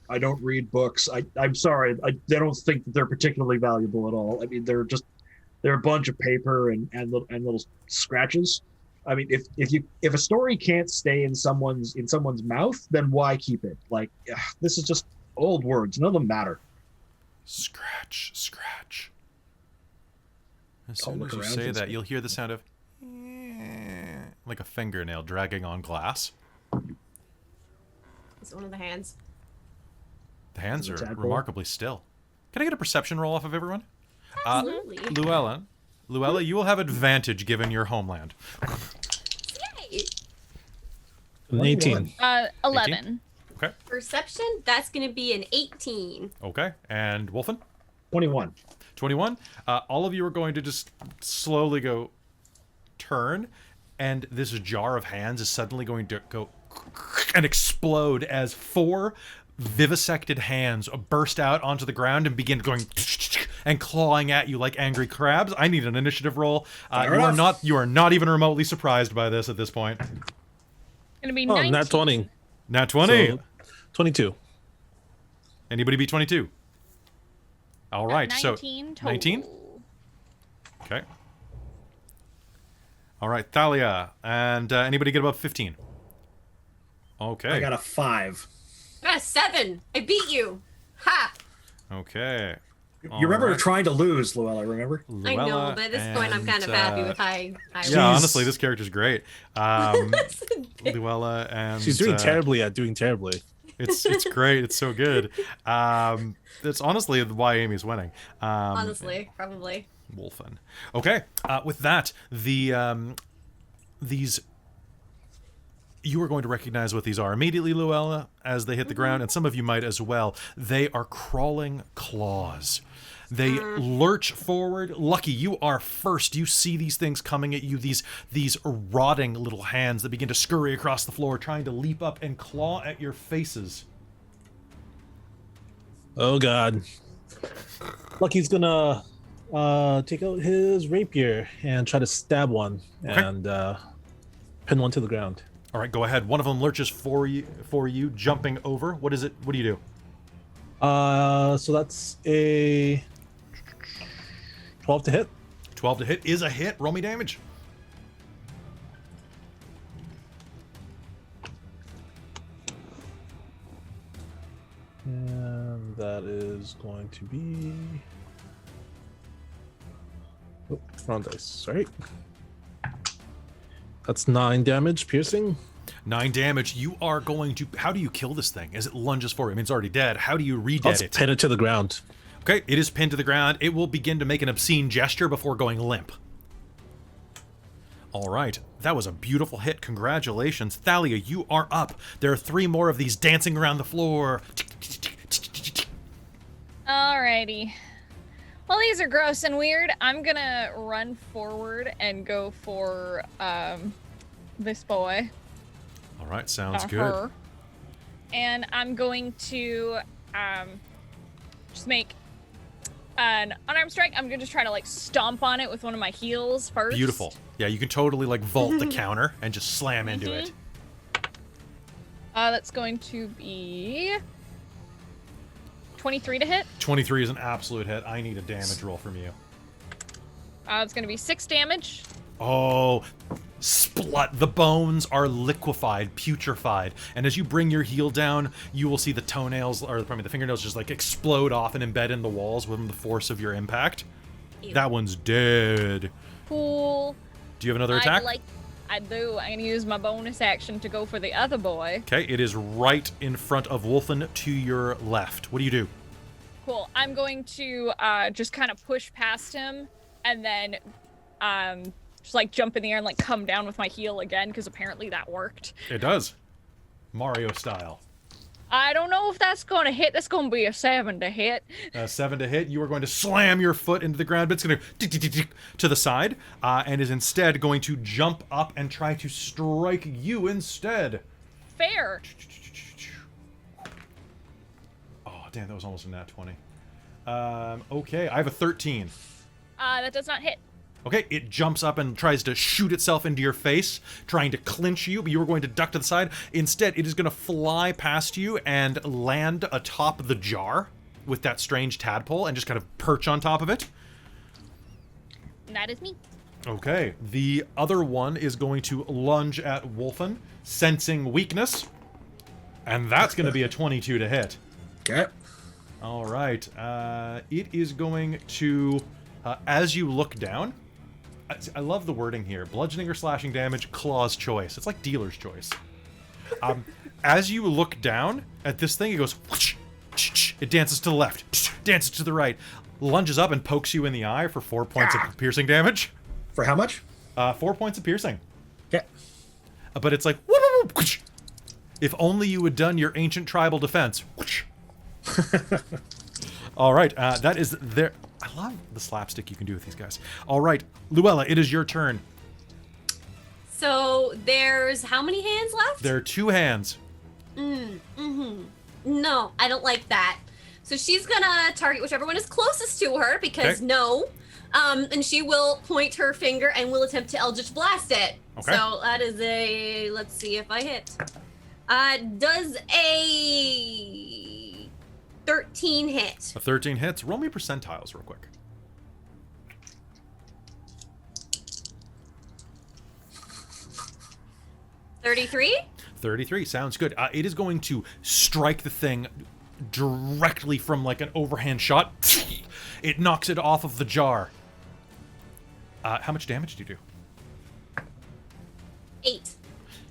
read books. I'm sorry. I don't think that they're particularly valuable at all. I mean, they're a bunch of paper and little scratches. I mean, if a story can't stay in someone's mouth, then why keep it? Like, this is just old words. None of them matter. Scratch. As I'll soon look as you around say and that, see. you'll hear the sound of like a fingernail dragging on glass. It's one of the hands. The hands Is it are tadpole? remarkably still. Can I get a perception roll off of everyone? Absolutely. Luella, you will have advantage given your homeland. Yay. An 18. 11. Okay. Perception, that's going to be an 18. Okay. And Wolfen? 21. 21. All of you are going to just slowly go turn, and this jar of hands is suddenly going to go and explode as 4 vivisected hands burst out onto the ground and begin going and clawing at you like angry crabs. I need an initiative roll. You are not even remotely surprised by this at this point. Gonna be Oh, 19. nat 20. Nat 20. So, 22. Anybody beat 22? All right, 19 so total. 19. Okay. All right, Thalia, and anybody get above 15? Okay. I got a 5. I got a 7. I beat you. Ha! Okay. You remember trying to lose, Luella, remember? I know, but at this point, I'm kind of happy with high Yeah, honestly, this character's great. Luella and She's doing terribly at doing terribly. It's great. It's so good. That's honestly why Amy's winning. Honestly, probably. Wolfen. Okay. With that, these you are going to recognize what these are immediately, Luella, as they hit the ground, and some of you might as well. They are crawling claws. They lurch forward. Lucky, you are first. You see these things coming at you, these rotting little hands that begin to scurry across the floor, trying to leap up and claw at your faces. Oh god. Lucky's gonna take out his rapier and try to stab one and pin one to the ground. All right, go ahead. One of them lurches for you, jumping over. What is it? What do you do? So that's a 12 to hit. 12 to hit is a hit. Roll me damage. And that is going to be... Oh, wrong dice. Sorry. That's 9 damage, piercing. 9 damage. You are going to... How do you kill this thing as it lunges forward? I mean, it's already dead. How do you re-dead Let's it? pin it to the ground. Okay, it is pinned to the ground. It will begin to make an obscene gesture before going limp. All right. That was a beautiful hit. Congratulations. Thalia, you are up. There are 3 more of these dancing around the floor. Alrighty. Well, these are gross and weird. I'm gonna run forward and go for this boy. All right, sounds or good. her. And I'm going to just make an unarmed strike. I'm gonna just try to like stomp on it with one of my heels first. Beautiful. Yeah, you can totally like vault the counter and just slam into it. That's going to be 23 to hit. 23 is an absolute hit. I need a damage roll from you. It's going to be 6 damage. Oh, splut. The bones are liquefied, putrefied. And as you bring your heel down, you will see the toenails, or probably the fingernails, just like explode off and embed in the walls with the force of your impact. Ew. That one's dead. Cool. Do you have another attack? I do. I'm going to use my bonus action to go for the other boy. Okay, it is right in front of Wolfen to your left. What do you do? Cool. I'm going to just kind of push past him and then just like jump in the air and like come down with my heel again because apparently that worked. It does. Mario style. I don't know if that's going to hit. That's going to be a 7 to hit. 7 to hit. You are going to slam your foot into the ground, but it's going to the side, and is instead going to jump up and try to strike you instead. Fair. Oh, damn, that was almost a nat 20. Okay, I have a 13. That does not hit. Okay, it jumps up and tries to shoot itself into your face, trying to clinch you, but you were going to duck to the side. Instead, it is going to fly past you and land atop the jar with that strange tadpole and just kind of perch on top of it. That is me. Okay, the other one is going to lunge at Wolfen, sensing weakness, and that's going to be a 22 to hit. Okay. All right, it is going to, as you look down, I love the wording here. Bludgeoning or slashing damage, claw's choice. It's like dealer's choice. As you look down at this thing, it goes, whoosh, it dances to the left, dances to the right, lunges up and pokes you in the eye for 4 points of piercing damage. For how much? 4 points of piercing. Okay. But it's like, whoop, whoop, whoop, If only you had done your ancient tribal defense. All right, that is there. I love the slapstick you can do with these guys. All right, Luella, it is your turn. So there's how many hands left? There are 2 hands. No, I don't like that. So she's gonna target whichever one is closest to her because Okay. no. And she will point her finger and will attempt to Eldritch Blast it. Okay. So that is a, let's see if I hit. Does a 13 hit. A 13 hits. Roll me percentiles real quick. 33? 33 sounds good. It is going to strike the thing directly from like an overhand shot. It knocks it off of the jar. How much damage do you do? 8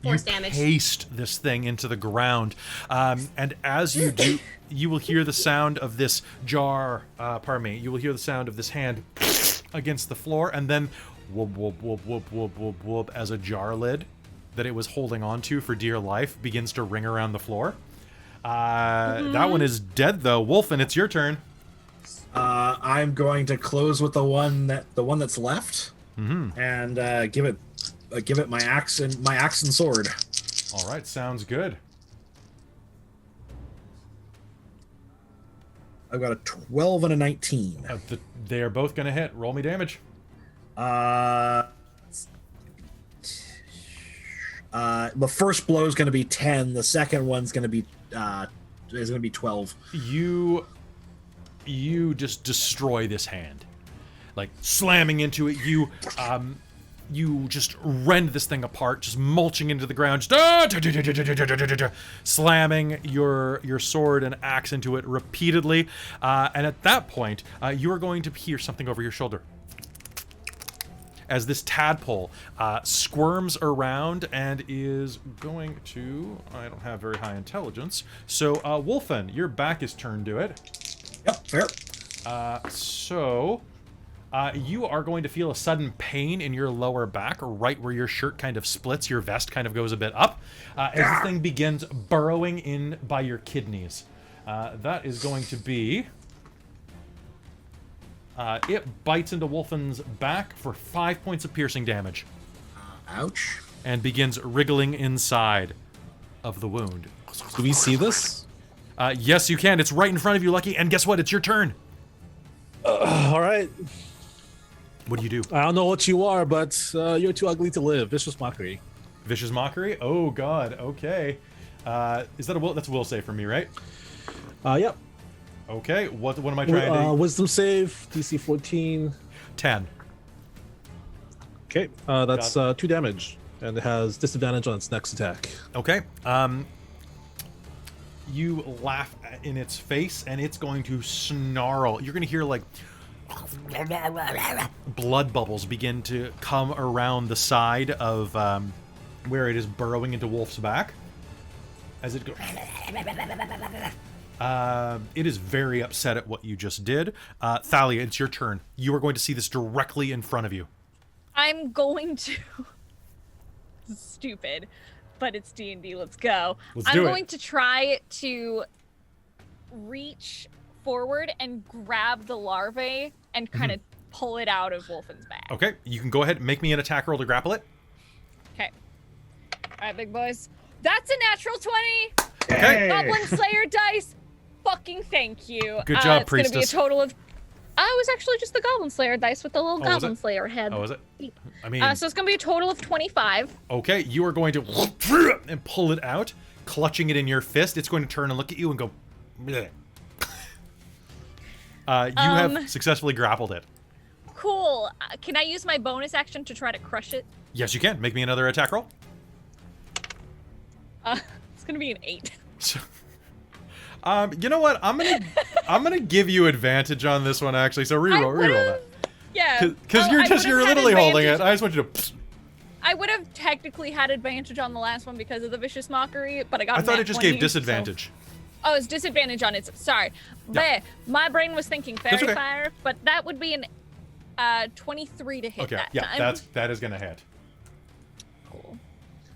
force damage. You paste this thing into the ground, and as you do, you will hear the sound of this jar. Pardon me. You will hear the sound of this hand against the floor, and then whoop whoop whoop whoop whoop whoop whoop as a jar lid that it was holding onto for dear life begins to ring around the floor. That one is dead though. Wolfen, it's your turn. I'm going to close with the one that's left, and give it my axe and sword. All right, sounds good. I've got a 12 and a 19. They are both going to hit. Roll me damage. The first blow is going to be 10. The second one's going to be 12. You just destroy this hand, like slamming into it. You just rend this thing apart, just mulching into the ground, just slamming your sword and axe into it repeatedly. And at that point, you are going to hear something over your shoulder as this tadpole squirms around and is going to... I don't have very high intelligence. So, Wolfen, your back is turned to it. Yep, fair. You are going to feel a sudden pain in your lower back, right where your shirt kind of splits, your vest kind of goes a bit up, as this thing begins burrowing in by your kidneys. That is going to be... it bites into Wolfen's back for 5 points of piercing damage. Ouch. And begins wriggling inside of the wound. Do we see this? Yes, you can. It's right in front of you, Lucky. And guess what? It's your turn. All right. What do you do? I don't know what you are, but you're too ugly to live. Vicious Mockery. Vicious Mockery? Oh, God. Okay. Is that a will? That's a will save for me, right? Yep. Okay. What am I trying to do? Wisdom save, DC 14. 10. Okay. That's 2 damage. And it has disadvantage on its next attack. Okay. You laugh in its face, and it's going to snarl. You're going to hear, like, blood bubbles begin to come around the side of where it is burrowing into Wolf's back. As it goes... it is very upset at what you just did. Thalia, it's your turn. You are going to see this directly in front of you. I'm going to... This is stupid, but it's D&D. Let's go. I'm going to try to reach forward and grab the larvae and kind of pull it out of Wolfen's back. Okay, you can go ahead and make me an attack roll to grapple it. Okay. All right, big boys. That's a natural 20. Okay. Goblin Slayer dice. Fucking thank you. Good job, it's Priestess. It's going to be a total of... it was actually just the Goblin Slayer dice with the little Goblin Slayer head. Oh, is it? I mean... so it's going to be a total of 25. Okay, you are going to... and pull it out, clutching it in your fist. It's going to turn and look at you and go... Bleh. You have successfully grappled it. Cool. Can I use my bonus action to try to crush it? Yes, you can. Make me another attack roll. It's going to be an 8. You know what? I'm gonna give you advantage on this one actually. So reroll that. Yeah. Because you're literally holding it. I just want you to. I would have technically had advantage on the last one because of the Vicious Mockery, but I got. I thought it just 20, gave disadvantage. So... Oh, it's disadvantage on its. Sorry, Yeah. my brain was thinking fairy okay. fire, but that would be an 23 to hit Okay. that Yeah, time. that is gonna hit. Cool.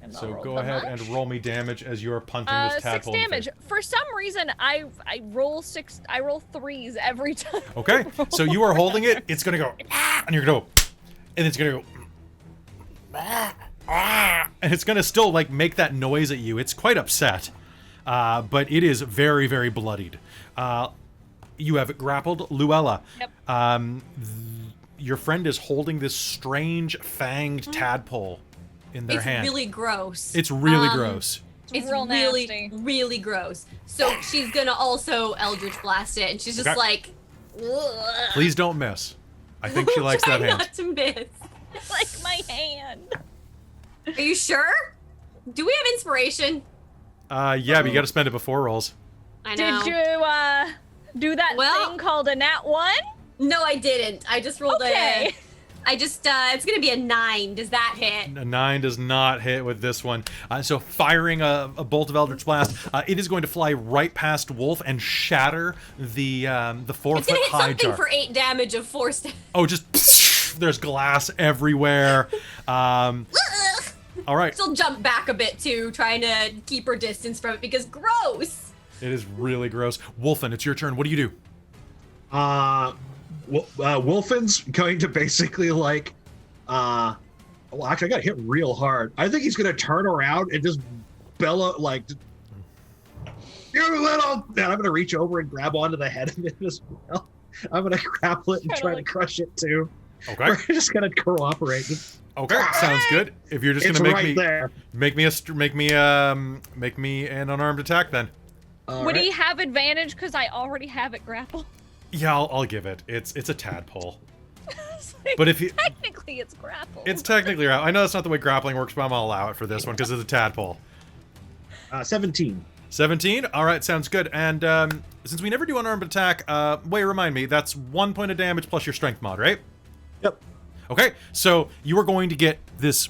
And I'll So roll go the ahead much. and roll me damage as you're punting this 6 tadpole. in the damage. face. For some reason, I roll 6. I roll 3s every time. Okay, so you are holding it. It's gonna go, and you're gonna go, and it's gonna go, and it's gonna still like make that noise at you. It's quite upset, but it is very, very bloodied. You have grappled Luella. Yep. Your friend is holding this strange fanged tadpole in their hand. It's really gross. It's really gross. It's real really, nasty. really gross. So she's gonna also Eldritch Blast it, and she's just Okay. like, ugh. Please don't miss. I think she likes Try that hand. not to miss. Like my hand. Are you sure? Do we have inspiration? Yeah, but you got to spend it before rolls. I know. Did you do that Well- thing called a nat 1? No, I didn't. I just rolled Okay. it's gonna be a 9. Does that hit? A 9 does not hit with this one. So firing a bolt of Eldritch Blast, it is going to fly right past Wolf and shatter the 4 It's foot gonna hit high something jar. for 8 damage of force. Oh, just there's glass everywhere. All right, Still jump back a bit too, trying to keep her distance from it because gross. it is really gross. Wolfen, it's your turn. What do you do? Wolfen's going to basically like, well, actually, I got hit real hard. I think he's going to turn around and just bellow like, "You little!" And I'm going to reach over and grab onto the head of it as well. I'm going to grapple it and Kinda try like- to crush it too. Okay, We're just going to cooperate. okay, sounds good. If you're just It's gonna make right me there. make me an unarmed attack, then All Would right. he have advantage because I already have it grappled? yeah, I'll give it. It's a tadpole. It's like, But if you, technically it's grappled. it's technically, I know that's not the way grappling works, but I'm gonna allow it for this one because it's a tadpole. 17. 17. All right, sounds good. And since we never do unarmed attack, Wei, remind me, that's 1 point of damage plus your strength mod, right? Yep. Okay, so you are going to get this.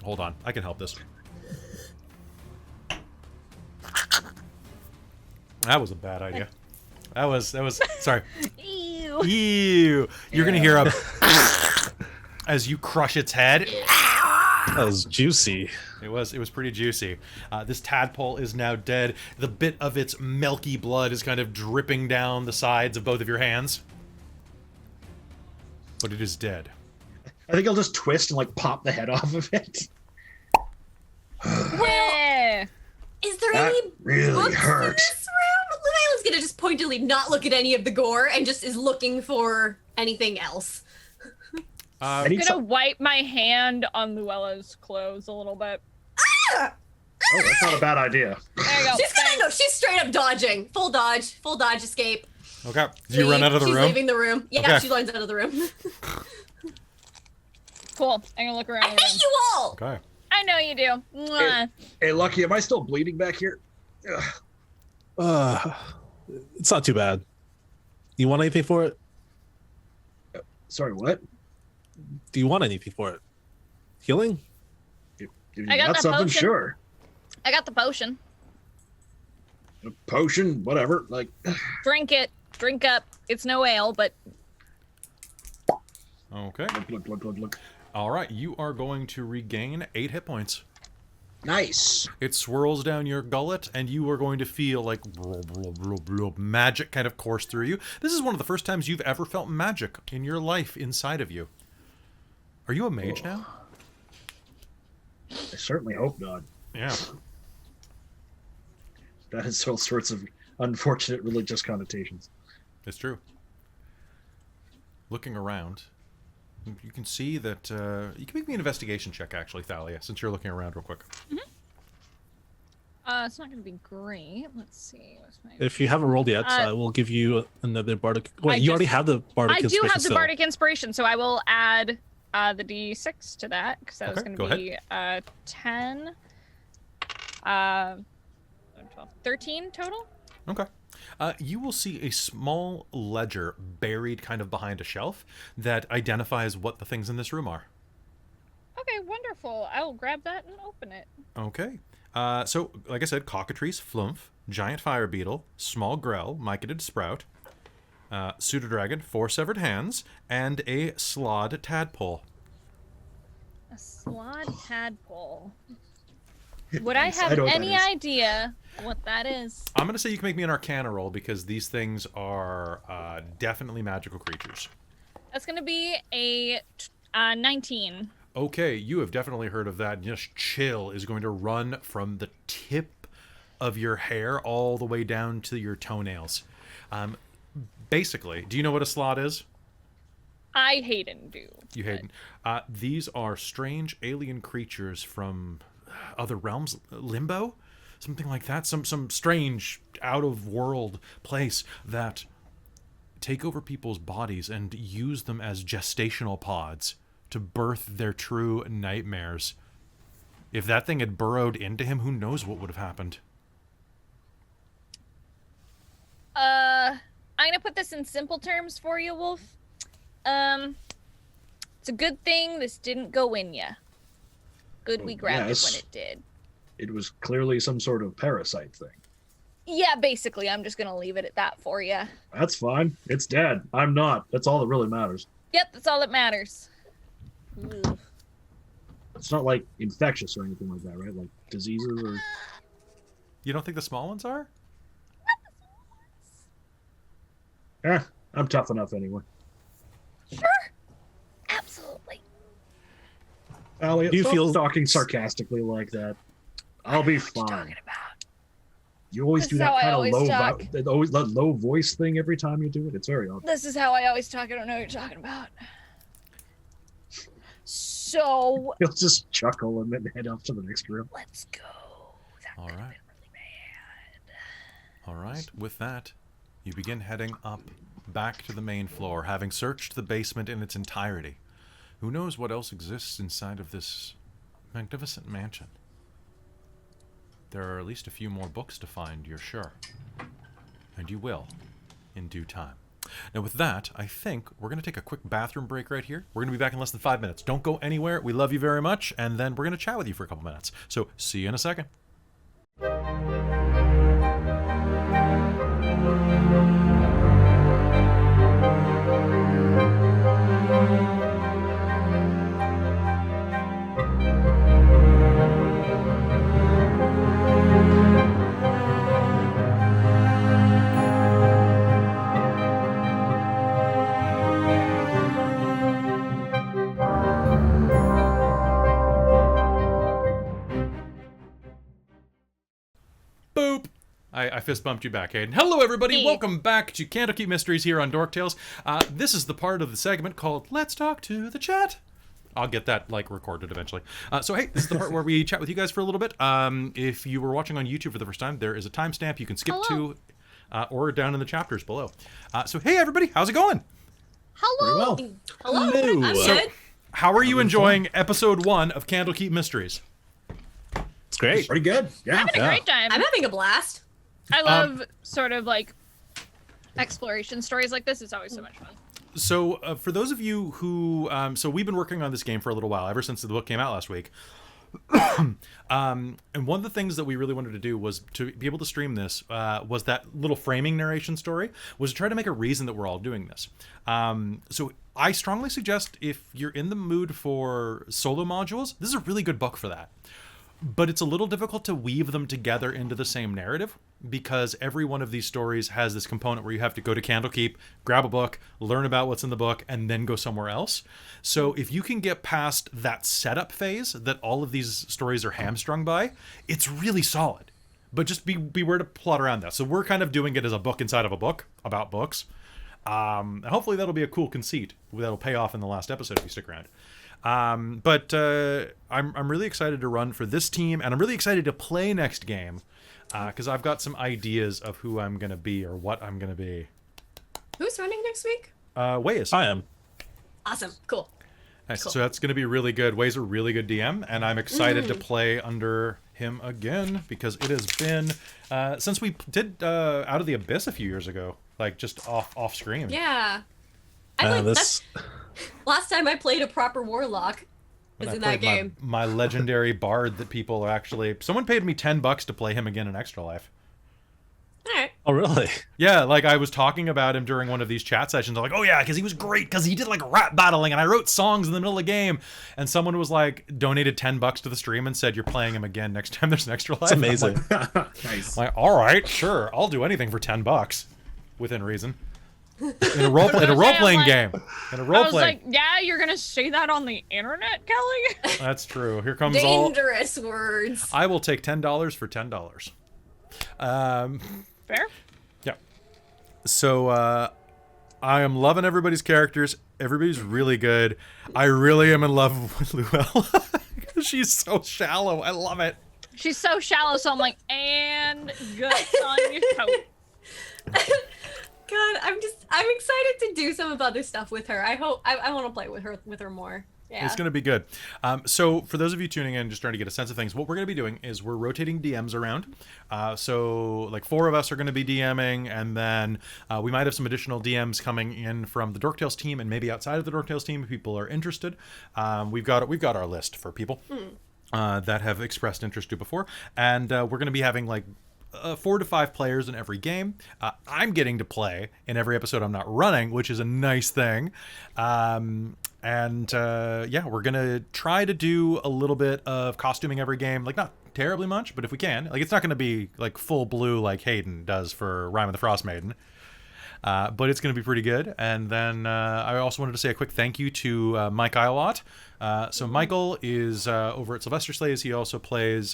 Hold on, I can help this. That was a bad idea. That was. Sorry. Ew. Ew. You're gonna hear a as you crush its head. That was juicy. It was pretty juicy. This tadpole is now dead. The bit of its milky blood is kind of dripping down the sides of both of your hands. But it is dead. I think I'll just twist and like pop the head off of it. Yeah. Is there That any really books in hurt. this room? Luella's gonna just pointedly not look at any of the gore and just is looking for anything else. I I'm need gonna some- wipe my hand on Luella's clothes a little bit. Oh, that's not a bad idea. There you go. She's gonna no, she's straight up dodging. Full dodge escape. Okay. Do you run out of the She's room? leaving the room. Yeah, Okay. she runs out of the room. Cool. I'm gonna look I around the room. hate you all! Okay. I know you do. Mwah. Hey, Lucky, am I still bleeding back here? Ugh. It's not too bad. You want anything for it? Sorry, what? Do you want anything for it? Healing? If you I got got that something, potion. sure. I got the potion. A potion, whatever. Like, Drink it. Drink up. It's no ale, but Okay. look. All right. You are going to regain 8 hit points. Nice. It swirls down your gullet, and you are going to feel like magic kind of course through you. This is one of the first times you've ever felt magic in your life inside of you. Are you a mage now? I certainly hope not. Yeah. That has all sorts of unfortunate religious connotations. It's true. Looking around, you can see that you can make me an investigation check, actually, Thalia, since you're looking around real quick. it's not gonna be great. Let's see. What's my... If you haven't rolled yet, I will give you another bardic. Wait, you already just- have the bardic I do inspiration have the still. bardic inspiration, so I will add the d6 to that because that was Okay, going go to be 10, 12, 13 total. Okay. You will see a small ledger buried kind of behind a shelf that identifies what the things in this room are. Okay, wonderful. I'll grab that and open it. Okay. So, like I said, cockatrice, flumph, giant fire beetle, small grell, myconid sprout, pseudodragon, 4 severed hands, and a slod tadpole. A slod tadpole. Would I have know what any that is. idea what that is? I'm going to say you can make me an Arcana roll because these things are definitely magical creatures. That's gonna be a 19. Okay, you have definitely heard of that. Just chill is going to run from the tip of your hair all the way down to your toenails. Basically, do you know what a slot is? I Hayden do. You Hayden. These are strange alien creatures from other realms, limbo, something like that. Some strange out of world place that take over people's bodies and use them as gestational pods to birth their true nightmares. If that thing had burrowed into him, who knows what would have happened? I'm gonna put this in simple terms for you, Wolf. It's a good thing this didn't go in ya. Good we grabbed yes. it when it did. It was clearly some sort of parasite thing. Yeah, basically, I'm just gonna leave it at that for you. That's fine. It's dead. I'm not. That's all that really matters. Yep, that's all that matters. Ooh. It's not like infectious or anything like that, right? Like diseases or... You don't think the small ones are? I'm tough enough anyway. Sure. Absolutely. Elliot, Do you stop feel- talking sarcastically like that. I'll be What you fine. talking about? You always This do is that how I kind of always low, talk. always that low voice thing every time you do it. It's very odd. This is how I always talk. I don't know what you're talking about. So, He'll just chuckle and then head off to the next room. let's go. That All could have right. been really bad. All right, with that, you begin heading up back to the main floor, having searched the basement in its entirety. Who knows what else exists inside of this magnificent mansion? There are at least a few more books to find, you're sure. And you will, in due time. Now with that, I think we're going to take a quick bathroom break right here. We're going to be back in less than 5 minutes. Don't go anywhere. We love you very much. And then we're going to chat with you for a couple minutes. So see you in a second. Boop! I fist bumped you back, Hayden. Hello, everybody. Hey. Welcome back to Candlekeep Mysteries here on Dork Tales. This is the part of the segment called Let's Talk to the Chat. I'll get that, recorded eventually. So, hey, this is the part where we chat with you guys for a little bit. If you were watching on YouTube for the first time, there is a timestamp you can skip Hello. to or down in the chapters below. So, hey, everybody. How's it going? Hello. Pretty Hello. Hello. I'm So- good. How are you enjoying episode 1 of Candlekeep Mysteries? It's great. Pretty good. Yeah. Having a great time. I'm having a blast. I love sort of like exploration stories like this. It's always so much fun. So, for those of you who, so we've been working on this game for a little while, ever since the book came out last week. And one of the things that we really wanted to do was to be able to stream this, was that little framing narration story, was to try to make a reason that we're all doing this. So I strongly suggest if you're in the mood for solo modules, this is a really good book for that. But it's a little difficult to weave them together into the same narrative because every one of these stories has this component where you have to go to Candlekeep, grab a book, learn about what's in the book, and then go somewhere else. So if you can get past that setup phase that all of these stories are hamstrung by, it's really solid. But just beware to plot around that. So we're kind of doing it as a book inside of a book about books. And hopefully that'll be a cool conceit that'll pay off in the last episode if you stick around. But I'm really excited to run for this team, and I'm really excited to play next game because I've got some ideas of who I'm gonna be or what I'm gonna be. Who's running next week? Wei is. I am. Awesome. Cool. Nice. Cool. So that's gonna be really good. Wei's a really good DM, and I'm excited to play under him again because it has been since we did Out of the Abyss a few years ago, like just off screen. Yeah. That's last time I played a proper warlock was When I in that played game. my legendary bard that people are actually... Someone paid me $10 to play him again in Extra Life. All right. Oh, really? Yeah, like I was talking about him during one of these chat sessions. I'm like, oh yeah, because he was great, because he did like rap battling, and I wrote songs in the middle of the game. And someone was like, donated $10 to the stream and said, you're playing him again next time there's an extra life. It's amazing. Nice. Like, all right, sure, I'll do anything for $10 within reason. In a role playing game. In a role I was playing. like, yeah, you're gonna say that on the internet, Kelly? That's true. Here comes all. Dangerous words. I will take $10 for $10. Fair. Yeah. So I am loving everybody's characters. Everybody's really good. I really am in love with Luella. She's so shallow. I love it. She's so shallow, so I'm like, and guts on your coat. God, I'm excited to do some of other stuff with her. I hope I want to play with her more. Yeah. It's going to be good. So for those of you tuning in, just trying to get a sense of things, what we're going to be doing is we're rotating DMs around. So like 4 of us are going to be DMing, and then we might have some additional DMs coming in from the Dorktales team, and maybe outside of the Dorktales team if people are interested. We've got our list for people that have expressed interest to before, and we're going to be having like 4 to 5 players in every game. I'm getting to play in every episode I'm not running, which is a nice thing. Yeah, we're gonna try to do a little bit of costuming every game, like not terribly much, but if we can, like it's not gonna be like full blue like Hayden does for Rime of the Frost Maiden, but it's gonna be pretty good. And then I also wanted to say a quick thank you to Mike Iowat. So Michael is over at Sylvester Slays. He also plays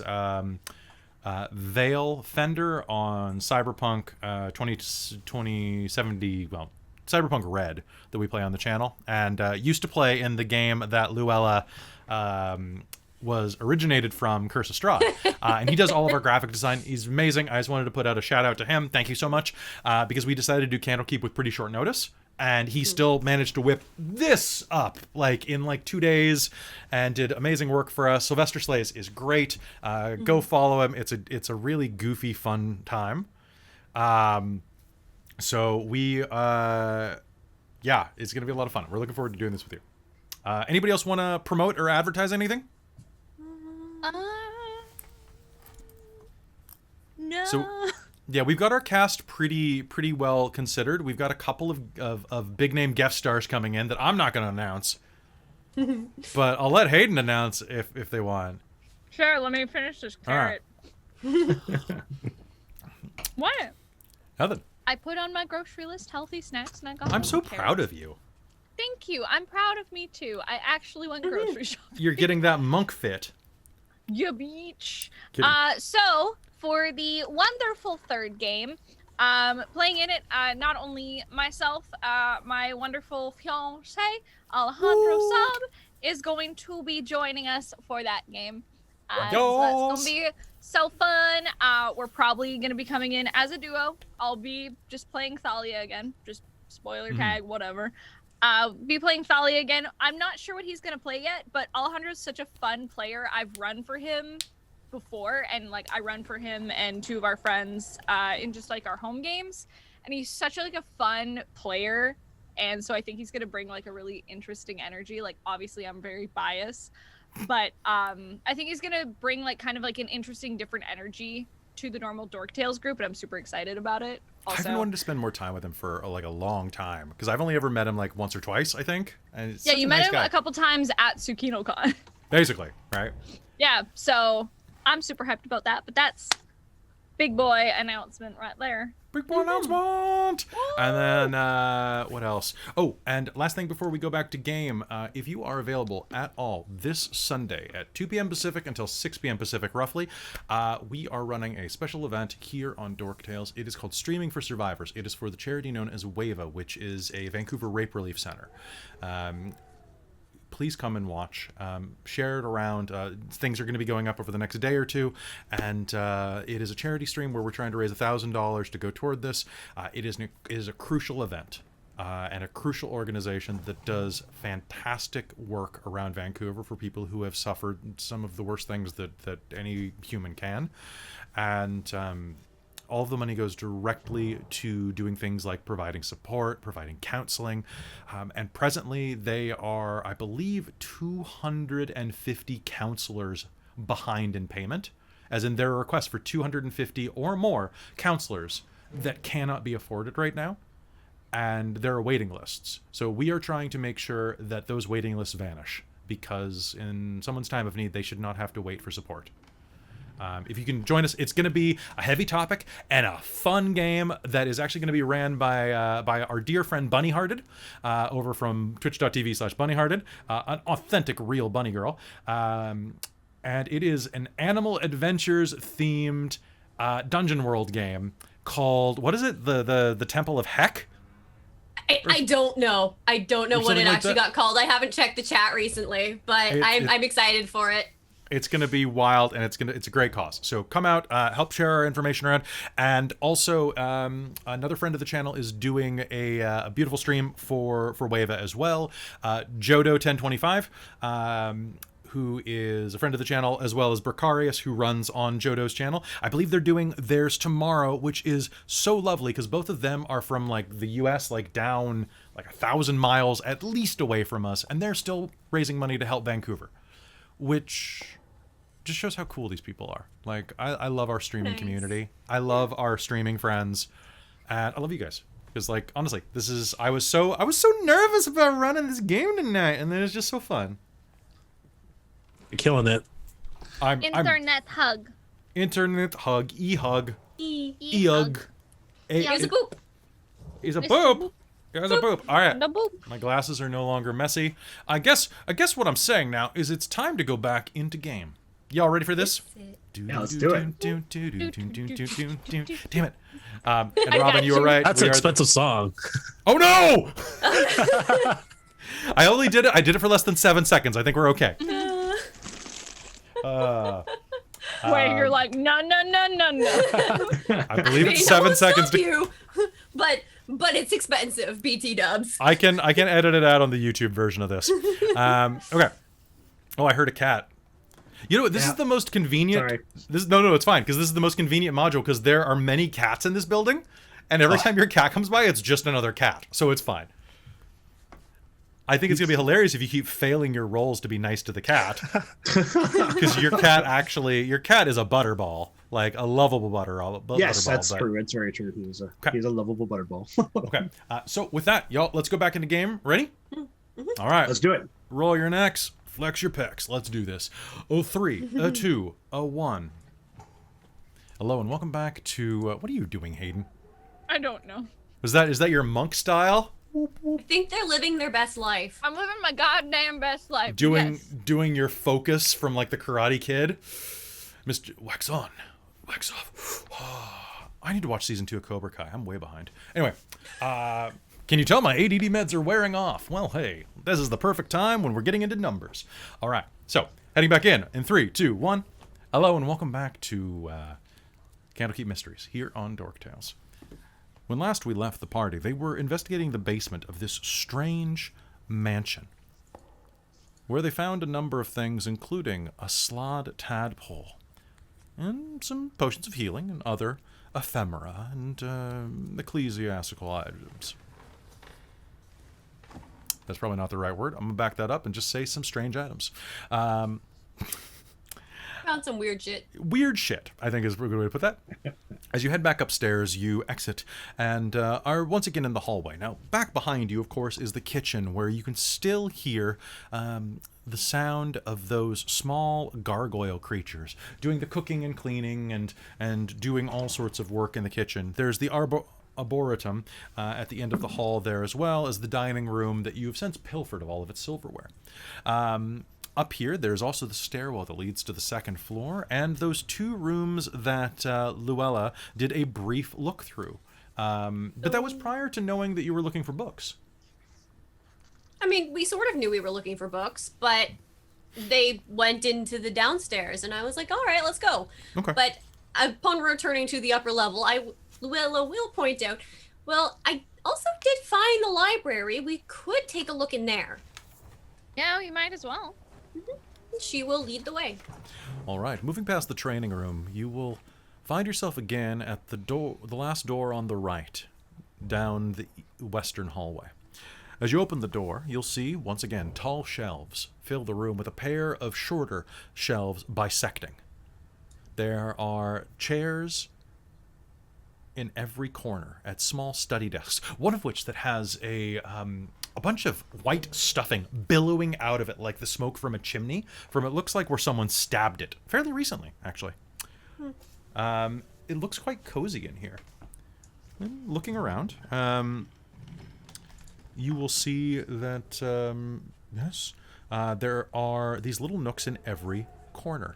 Vale Fender on Cyberpunk 2070, well, Cyberpunk Red, that we play on the channel, and used to play in the game that Luella was originated from, Curse of Strahd. And he does all of our graphic design. He's amazing. I just wanted to put out a shout out to him. Thank you so much, because we decided to do Candlekeep with pretty short notice. And he still managed to whip this up like in like 2 days and did amazing work for us. Sylvester Slays is great. Go follow him. It's a really goofy, fun time. So we, yeah, it's going to be a lot of fun. We're looking forward to doing this with you. Anybody else want to promote or advertise anything? No. So, yeah, we've got our cast pretty well considered. We've got a couple of big name guest stars coming in that I'm not going to announce, but I'll let Hayden announce if they want. Sure, let me finish this carrot. What? Nothing. I put on my grocery list healthy snacks, and I got. I'm so carrots. proud of you. Thank you. I'm proud of me too. I actually went grocery shopping. You're getting that monk fit. Yeah, beach. Kidding. So for the wonderful third game, playing in it, not only myself, my wonderful fiance Alejandro Sub is going to be joining us for that game. So that's gonna be so fun. We're probably gonna be coming in as a duo. I'll be just playing Thalia again. Just spoiler tag, whatever. Be playing Thalia again. I'm not sure what he's gonna play yet, but Alejandro's such a fun player. I've run for him before, and like I run for him and 2 of our friends in just like our home games, and he's such a fun player, and so I think he's gonna bring like a really interesting energy. Like obviously I'm very biased, but I think he's gonna bring like kind of like an interesting different energy to the normal Dork Tales group, and I'm super excited about it. Also, I've been wanting to spend more time with him for like a long time, because I've only ever met him like once or twice, I think. And it's yeah, such you a met nice him guy. a couple times at TsukinoCon. Basically, right? Yeah, so I'm super hyped about that, but that's big boy announcement right there. Big boy announcement! And then, what else? Oh, and last thing before we go back to game, if you are available at all this Sunday at 2 p.m. Pacific until 6 p.m. Pacific, roughly, we are running a special event here on Dork Tales. It is called Streaming for Survivors. It is for the charity known as Wei He, which is a Vancouver rape relief center. Please come and watch. Share it around. Things are going to be going up over the next day or two, and it is a charity stream where we're trying to raise $1,000 to go toward this. It is a crucial event and a crucial organization that does fantastic work around Vancouver for people who have suffered some of the worst things that any human can, and all of the money goes directly to doing things like providing support, providing counseling, and presently they are, I believe, 250 counselors behind in payment, as in there are requests for 250 or more counselors that cannot be afforded right now, and there are waiting lists. So we are trying to make sure that those waiting lists vanish, because in someone's time of need, they should not have to wait for support. If you can join us, it's going to be a heavy topic and a fun game that is actually going to be ran by our dear friend Bunnyhearted over from twitch.tv/Bunnyhearted, an authentic, real bunny girl. And it is an animal adventures themed dungeon world game called, what is it? The Temple of Heck? I don't know. I don't know what it actually got called. I haven't checked the chat recently, but I'm excited for it. It's going to be wild, and it's a great cause. So come out, help share our information around. And also, another friend of the channel is doing a beautiful stream for Wei He as well. Jodo1025, who is a friend of the channel, as well as Berkarius, who runs on Jodo's channel. I believe they're doing theirs tomorrow, which is so lovely, because both of them are from like the US, like down like 1,000 miles at least away from us, and they're still raising money to help Vancouver, which just shows how cool these people are. Like, I love our streaming community. I love our streaming friends, and I love you guys. Because, like, honestly, I was so nervous about running this game tonight, and then it's just so fun. You're killing it. Internet hug. Internet hug. E-hug. E-hug. Here's a boop. He's a boop. Here's a boop. All right. The boop. My glasses are no longer messy. I guess what I'm saying now is it's time to go back into game. Y'all ready for this? Yeah, let's do it. Damn it. And Robin, you were right. That's an expensive song. Oh no! I did it for less than 7 seconds. I think we're okay. Where you're like, no. I believe it's 7 seconds to you, but it's expensive. BT dubs. I can edit it out on the YouTube version of this. Okay. Oh, I heard a cat. You know, this is the most convenient. Sorry. No, it's fine, because this is the most convenient module, because there are many cats in this building, and every time your cat comes by, it's just another cat, so it's fine. I think it's gonna be hilarious if you keep failing your roles to be nice to the cat, because your cat is a butterball, like a lovable butterball. Yes, that's true. It's very true. He's a lovable butterball. Okay, so with that, y'all, let's go back into game. Ready? Mm-hmm. All right, Let's do it. roll your necks. Flex your pecs. Let's do this. 3, 2, 1. Hello and welcome back to. What are you doing, Hayden? I don't know. Is that your monk style? I think they're living their best life. I'm living my goddamn best life. Doing Yes. doing your focus from like the Karate Kid. Mr. Wax on, wax off. I need to watch season 2 of Cobra Kai. I'm way behind. Anyway, can you tell my ADD meds are wearing off? Well, hey, this is the perfect time when we're getting into numbers. All right, so heading back in 3, 2, 1. Hello and welcome back to Candlekeep Mysteries here on Dork Tales. When last we left the party, they were investigating the basement of this strange mansion, where they found a number of things, including a slod tadpole, and some potions of healing, and other ephemera, and ecclesiastical items. That's probably not the right word. I'm going to back that up and just say some strange items. Found some weird shit. Weird shit, I think is a good way to put that. As you head back upstairs, you exit and are once again in the hallway. Now, back behind you, of course, is the kitchen, where you can still hear the sound of those small gargoyle creatures doing the cooking and cleaning and doing all sorts of work in the kitchen. There's the arboretum at the end of the hall there, as well as the dining room that you have since pilfered of all of its silverware. Up here, there's also the stairwell that leads to the second floor, and those 2 rooms that Luella did a brief look through. But that was prior to knowing that you were looking for books. I mean, we sort of knew we were looking for books, but they went into the downstairs, and I was like, all right, let's go. Okay. But upon returning to the upper level, Luella will point out, well, I also did find the library. We could take a look in there. Yeah, you might as well. She will lead the way. All right, moving past the training room, you will find yourself again at the last door on the right, down the western hallway. As you open the door, you'll see, once again, tall shelves fill the room with a pair of shorter shelves bisecting. There are chairs in every corner at small study desks, one of which that has a bunch of white stuffing billowing out of it like the smoke from a chimney, from it looks like where someone stabbed it fairly recently, actually. It looks quite cozy in here. Looking around, you will see that, yes, there are these little nooks in every corner.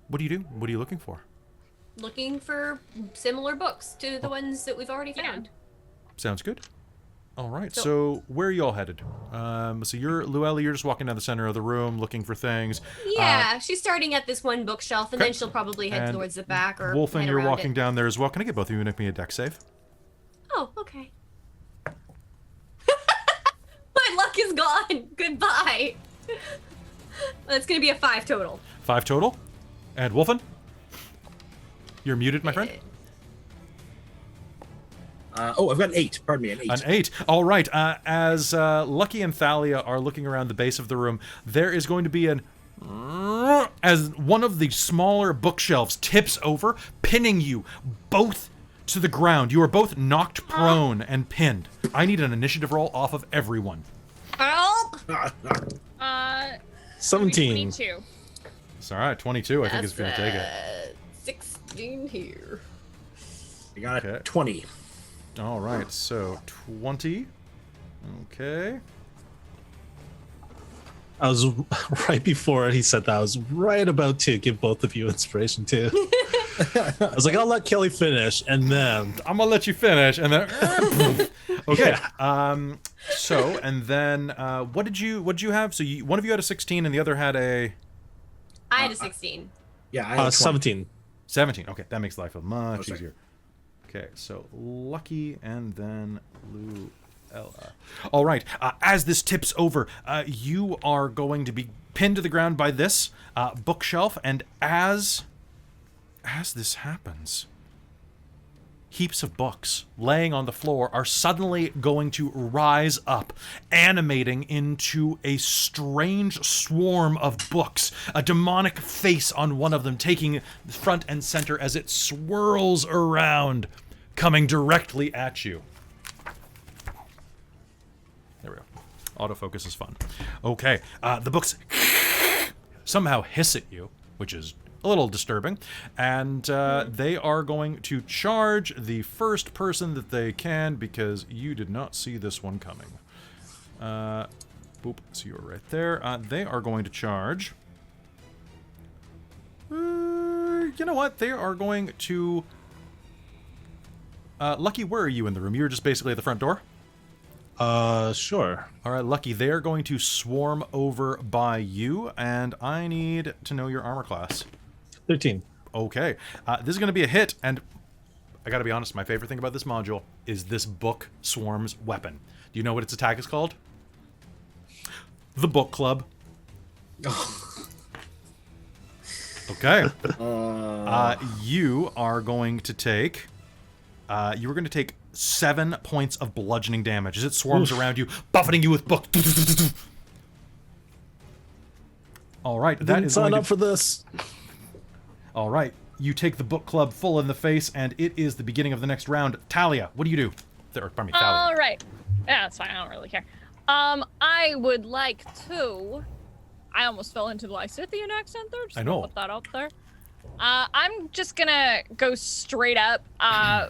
What do you do? What are you looking for? Looking for similar books to the ones that we've already found. Sounds good. All right, so where are you all headed? So you're, Luella, you're just walking down the center of the room looking for things. Yeah, she's starting at this one bookshelf, and okay. then she'll probably head And towards the back or Wolfen, head you're around walking it. down there as well. Can I get both of you to make me a deck save? Oh, okay. My luck is gone. Goodbye. That's gonna be a 5 total. 5 total. And Wolfen? You're muted, my friend. I've got an 8. Pardon me, an 8. An 8. All right. As Lucky and Thalia are looking around the base of the room, there is going to be an... as one of the smaller bookshelves tips over, pinning you both to the ground. You are both knocked prone and pinned. I need an initiative roll off of everyone. Help! 17. 22. It's all right. 22, I think, is going to take it. 16 here. I got Okay. 20. All right. So, 20. Okay. I was right before he said that. I was right about to give both of you inspiration too. I was like, I'll let Kelly finish, and then I'm gonna let you finish, and then okay. So and then what did you have? So one of you had a 16, and the other had a I had a 16. Yeah, I had 20. 17. 17. Okay, that makes life much sorry. easier. Okay, so Lucky and then Luella. All right. As this tips over, you are going to be pinned to the ground by this bookshelf, and as this happens, heaps of books laying on the floor are suddenly going to rise up, animating into a strange swarm of books, a demonic face on one of them taking front and center as it swirls around, coming directly at you. There we go. Autofocus is fun. Okay, the books somehow hiss at you, which is a little disturbing, and they are going to charge the first person that they can, because you did not see this one coming. Boop, so you're right there. They are going to charge. You know what? They are going to... Lucky, where are you in the room? You're just basically at the front door? Sure. All right, Lucky, they are going to swarm over by you, and I need to know your armor class. 13. Okay. This is going to be a hit, and I gotta be honest, my favorite thing about this module is this book swarm's weapon. Do you know what its attack is called? The Book Club. Okay. You are going to take... you are going to take 7 points of bludgeoning damage as it swarms around you, buffeting you with book. All right, that Didn't is sign going up for this. All right, you take the book club full in the face, and it is the beginning of the next round. Talia, what do you do? Pardon me, Thalia. All right. Yeah, that's fine. I don't really care. I would like to... I almost fell into the Lycithian accent there. Just I know. Put that out there. I'm just gonna go straight up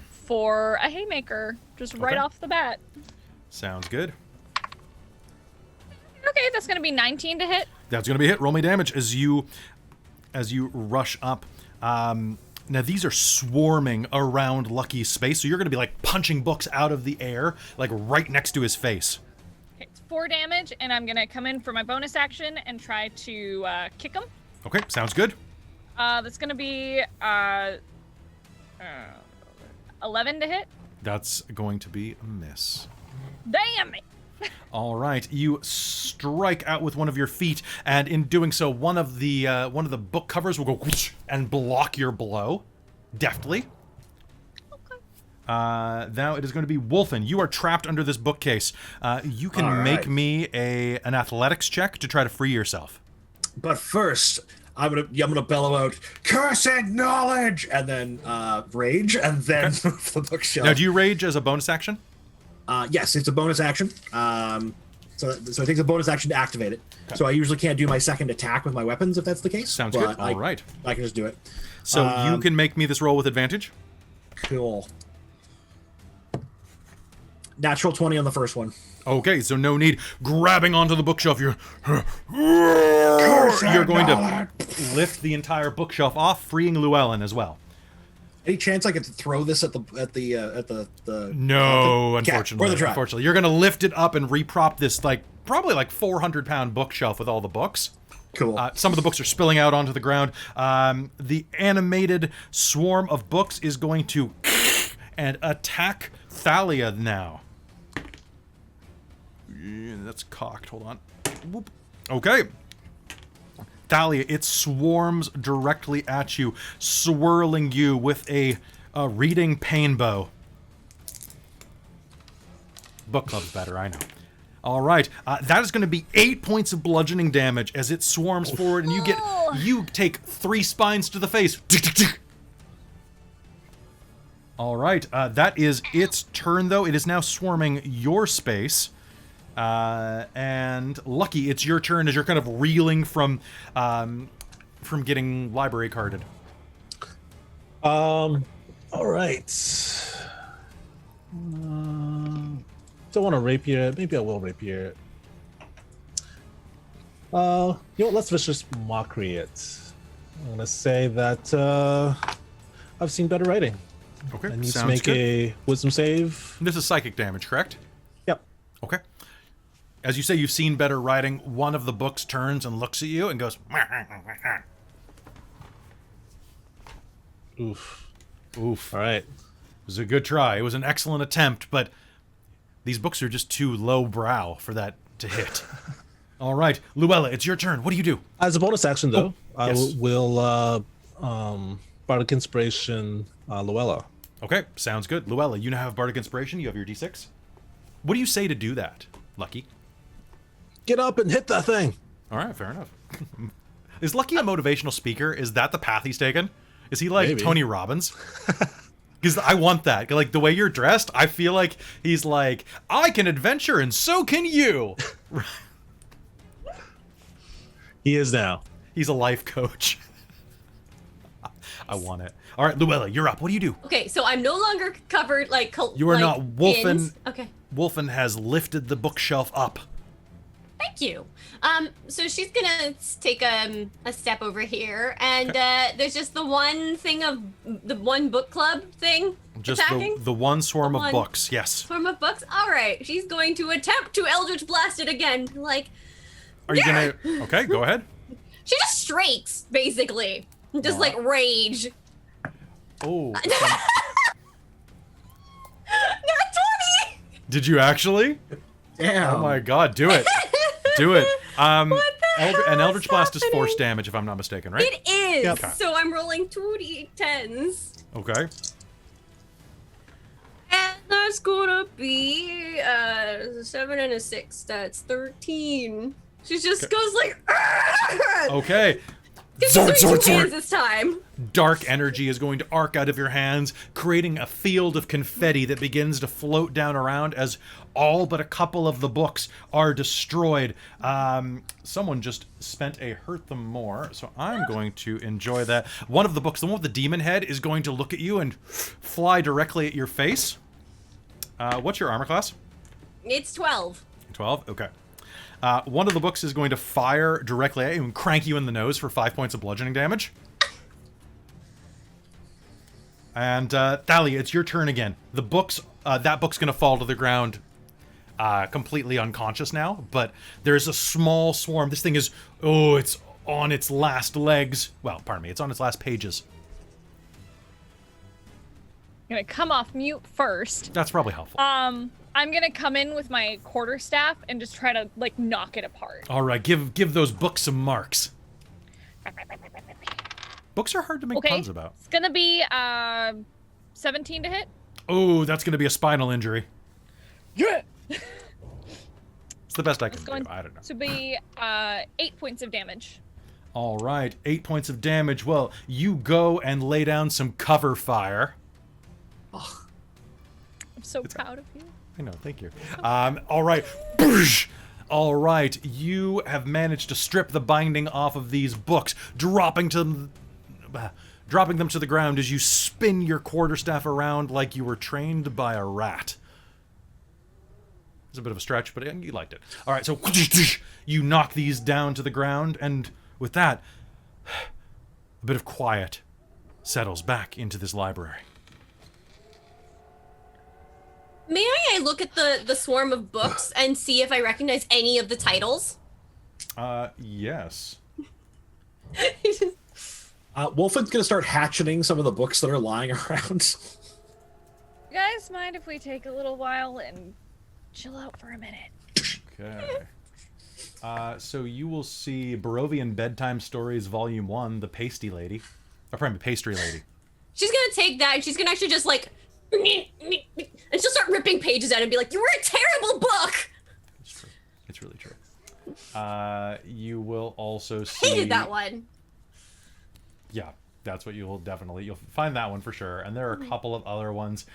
for a haymaker, just right Okay. off the bat. Sounds good. Okay, that's gonna be 19 to hit. That's going to be a hit. Roll me damage as you rush up. Now, these are swarming around Lucky's space, so you're going to be, like, punching books out of the air, like, right next to his face. Okay, it's 4 damage, and I'm gonna come in for my bonus action and try to kick him. Okay, sounds good. That's gonna be 11 to hit. That's going to be a miss. Damn it! All right, you strike out with one of your feet, and in doing so, one of the book covers will go whoosh and block your blow, deftly. Okay. Now it is going to be Wolfen. You are trapped under this bookcase. You can All make right. me an athletics check to try to free yourself. But first, I'm gonna bellow out, "Cursed knowledge!" and then rage, and then move the bookshelf. Now, do you rage as a bonus action? Yes, it's a bonus action. So it takes a bonus action to activate it. Okay. So I usually can't do my second attack with my weapons if that's the case. Sounds good. All right. I can just do it. So you can make me this roll with advantage? Cool. Natural 20 on the first one. Okay, so no need grabbing onto the bookshelf. You're going to lift the entire bookshelf off, freeing Llewellyn as well. Any chance I get to throw this at the No, unfortunately. Or the trap. Unfortunately, you're going to lift it up and reprop this probably 400-pound bookshelf with all the books. Cool. Some of the books are spilling out onto the ground. The animated swarm of books is going to and attack Thalia now. Yeah, that's cocked. Hold on. Whoop. Okay. Thalia, it swarms directly at you, swirling you with a reading pain bow. Book club's better, I know. All right, that is going to be 8 points of bludgeoning damage as it swarms forward, and you take 3 spines to the face. All right, that is its turn, though. It is now swarming your space. And Lucky, it's your turn as you're kind of reeling from getting library carded. All right. Don't want to rapier it. Maybe I will rapier it. You know what? Let's vicious mockery it. I'm gonna say that I've seen better writing. Okay, I need sounds to make good. a wisdom save. This is psychic damage, correct? Yep. Okay. As you say, you've seen better writing. One of the books turns and looks at you and goes, Oof. oof. All right. It was a good try. It was an excellent attempt, but these books are just too low brow for that to hit. All right, Luella, it's your turn. What do you do? As a bonus action, though, yes. I will Bardic Inspiration Luella. Okay, sounds good. Luella, you now have Bardic Inspiration. You have your D6. What do you say to do that, Lucky? Get up and hit that thing. All right, fair enough. Is Lucky a motivational speaker? Is that the path he's taken? Is he like Maybe. Tony Robbins? Because I want that. Like, the way you're dressed, I feel like he's like, I can adventure and so can you. He is now. He's a life coach. I want it. All right, Luella, you're up. What do you do? Okay, so I'm no longer covered like You are not. Wolfen. pins. Okay. Wolfen has lifted the bookshelf up. Thank you. So she's gonna take a step over here, and there's just the one thing of the one book club thing Just attacking. the one swarm The of one. books. Yes. Swarm of books. All right, she's going to attempt to Eldritch Blast it again. Like, Are you gonna? Okay, go ahead. she just strikes basically, just Aw. like rage. Oh. Not 20. Did you actually? Damn. Oh my God! Do it. Do it. What the hell An is Eldritch Blast is force happening? damage, if I'm not mistaken, right? It is. Yep. So I'm rolling 2d10s. Okay. And that's gonna be 7 and a 6. That's 13. She just goes like, Okay. Gets Sword, two sword, hands sword. this time. Dark energy is going to arc out of your hands, creating a field of confetti that begins to float down around as all but a couple of the books are destroyed. Someone just spent a hurt them more, so I'm going to enjoy that. One of the books, the one with the demon head, is going to look at you and fly directly at your face. What's your armor class? It's 12. 12? Okay. One of the books is going to fire directly at you and crank you in the nose for 5 points of bludgeoning damage. And Thalia, it's your turn again. The books, that book's going to fall to the ground completely unconscious now, but there's a small swarm. This thing is, it's on its last legs. Well, pardon me, it's on its last pages. I'm gonna come off mute first. That's probably helpful. I'm gonna come in with my quarterstaff and just try to like knock it apart. All right, give those books some marks. Books are hard to make Okay. puns about. It's gonna be 17 to hit. Oh, that's going to be a spinal injury. Yeah. It's the best I can It's going do. I don't know. to be 8 points of damage. All right, 8 points of damage. Well, you go and lay down some cover fire. I'm so proud of you. I know, thank you. All right. Boosh! All right, you have managed to strip the binding off of these books, dropping them to the ground as you spin your quarterstaff around like you were trained by a rat. It's a bit of a stretch, but you liked it. All right, so you knock these down to the ground, and with that, a bit of quiet settles back into this library. May I look at the swarm of books and see if I recognize any of the titles? Yes. Wolfen's gonna start hatcheting some of the books that are lying around. You guys mind if we take a little while and chill out for a minute? Okay. So you will see Barovian Bedtime Stories Volume 1, The Pasty Lady. Or pardon me, Pastry Lady. She's gonna take that and she's gonna actually just like, and she'll start ripping pages out and be like, "You were a terrible book." It's true. It's really true. You will also see... Hated that one. Yeah, that's what you'll find that one for sure. And there are a couple of other ones.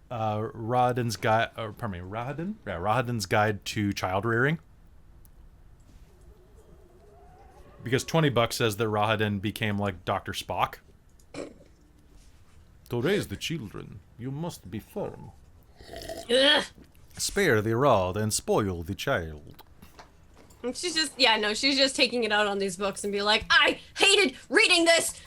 Rahadin's Guide, Rahadin? Yeah, Rahadin's Guide to Child Rearing. Because $20 says that Rahadin became like Dr. Spock. To raise the children, you must be firm. Ugh. Spare the rod and spoil the child. And she's just, yeah, no, she's just taking it out on these books and be like, "I hated reading this."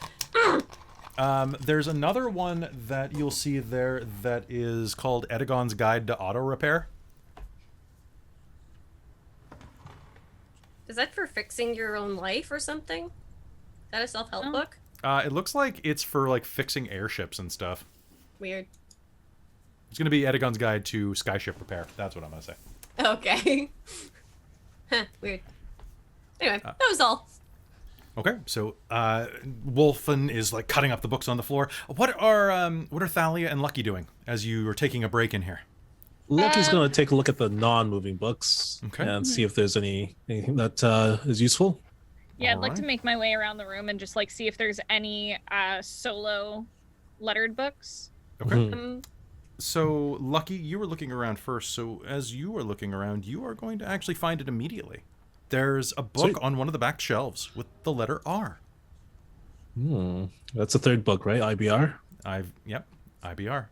There's another one that you'll see there that is called Edagon's Guide to Auto Repair. Is that for fixing your own life or something? Is that a self-help book? It looks like it's for like fixing airships and stuff. Weird. It's gonna be Edagon's Guide to Skyship Repair. That's what I'm gonna say. Okay. Huh, weird. Anyway, that was all. Okay, so Wolfen is like cutting up the books on the floor. What are Thalia and Lucky doing as you are taking a break in here? Lucky's going to take a look at the non-moving books Okay. and see if there's anything that is useful. Yeah, I'd like Alright. to make my way around the room and just like see if there's any solo lettered books. Okay. Mhm. So, Lucky, you were looking around first. So, as you are looking around, you are going to actually find it immediately. There's a book Sweet. on one of the back shelves with the letter R. That's the third book, right? IBR? Yep, IBR.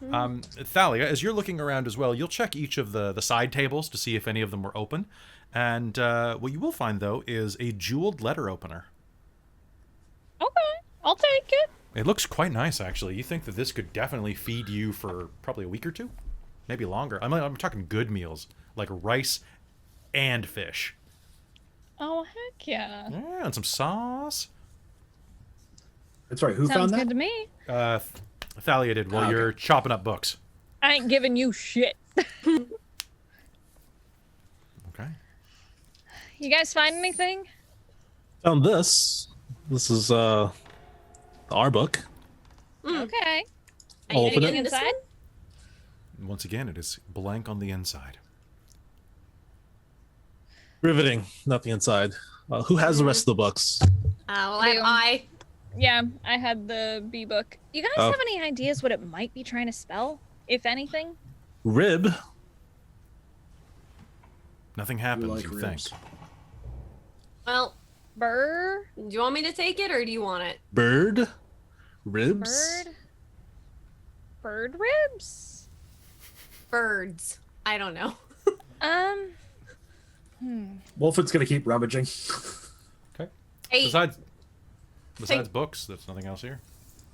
Thalia, as you're looking around as well, you'll check each of the side tables to see if any of them were open. And what you will find, though, is a jeweled letter opener. Okay, I'll take it. It looks quite nice, actually. You think that this could definitely feed you for probably a week or two? Maybe longer. I'm talking good meals, like rice and fish. Oh, heck yeah. Yeah, and some sauce. That's right. Who Sounds found good that? to me. Thalia did while Okay. you're chopping up books. I ain't giving you shit. Okay. You guys find anything? Found this. This is our book. Okay. I'll open getting it. this Inside? Once again, it is blank on the inside. Riveting. Nothing inside. Who has the rest of the books? Well, I have Boom. I. Yeah, I had the B book. You guys Oh. have any ideas what it might be trying to spell, if anything? Rib. Nothing happens, like you ribs. think. Well, Burr? do you want me to take it or do you want it? Bird. Ribs. Bird ribs? Birds. I don't know. Wolfen's gonna keep rummaging. Okay. Hey, Besides books, there's nothing else here.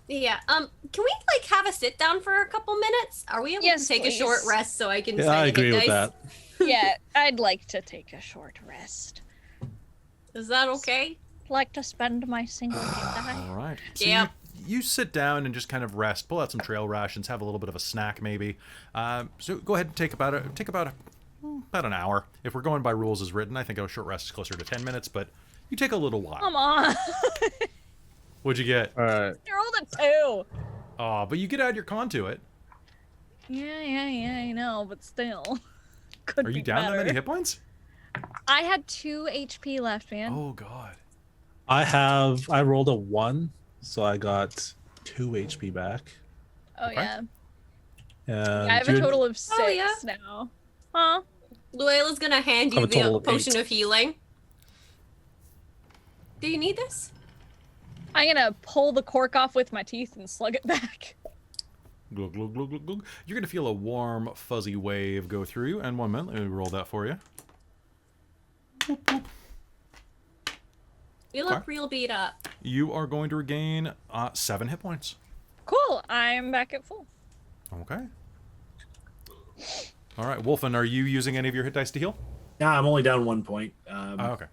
yeah. Can we like have a sit down for a couple minutes? Are we able Yes, to take please. a short rest so I can? Yeah, say I the agree hit with dice? that. Yeah, I'd like to take a short rest. Is that okay? Like to spend my single hit die. All right. So Yep. you sit down and just kind of rest, pull out some trail rations, have a little bit of a snack maybe. So go ahead and take about an hour. If we're going by rules as written, I think a short rest is closer to 10 minutes, but you take a little while. Come on. What'd you get? All right. You rolled a 2. Oh, but you get add your con to it. Yeah, I know, but still. Could Are you be down that better. many hit points? I had 2 HP left, man. Oh God. I rolled a 1, so I got 2 HP back. Oh, Okay. yeah. And I have a total of 6 yeah. now. Huh? Luella's gonna hand you Have a total the of potion 8. of healing. Do you need this? I'm gonna pull the cork off with my teeth and slug it back. Glug, glug, glug, glug, glug. You're gonna feel a warm, fuzzy wave go through you. And 1 minute, let me roll that for you. Boop, boop. You look Okay. real beat up. You are going to regain 7 hit points. Cool. I'm back at full. Okay. All right, Wolfen, are you using any of your hit dice to heal? Yeah, I'm only down 1 point. Okay.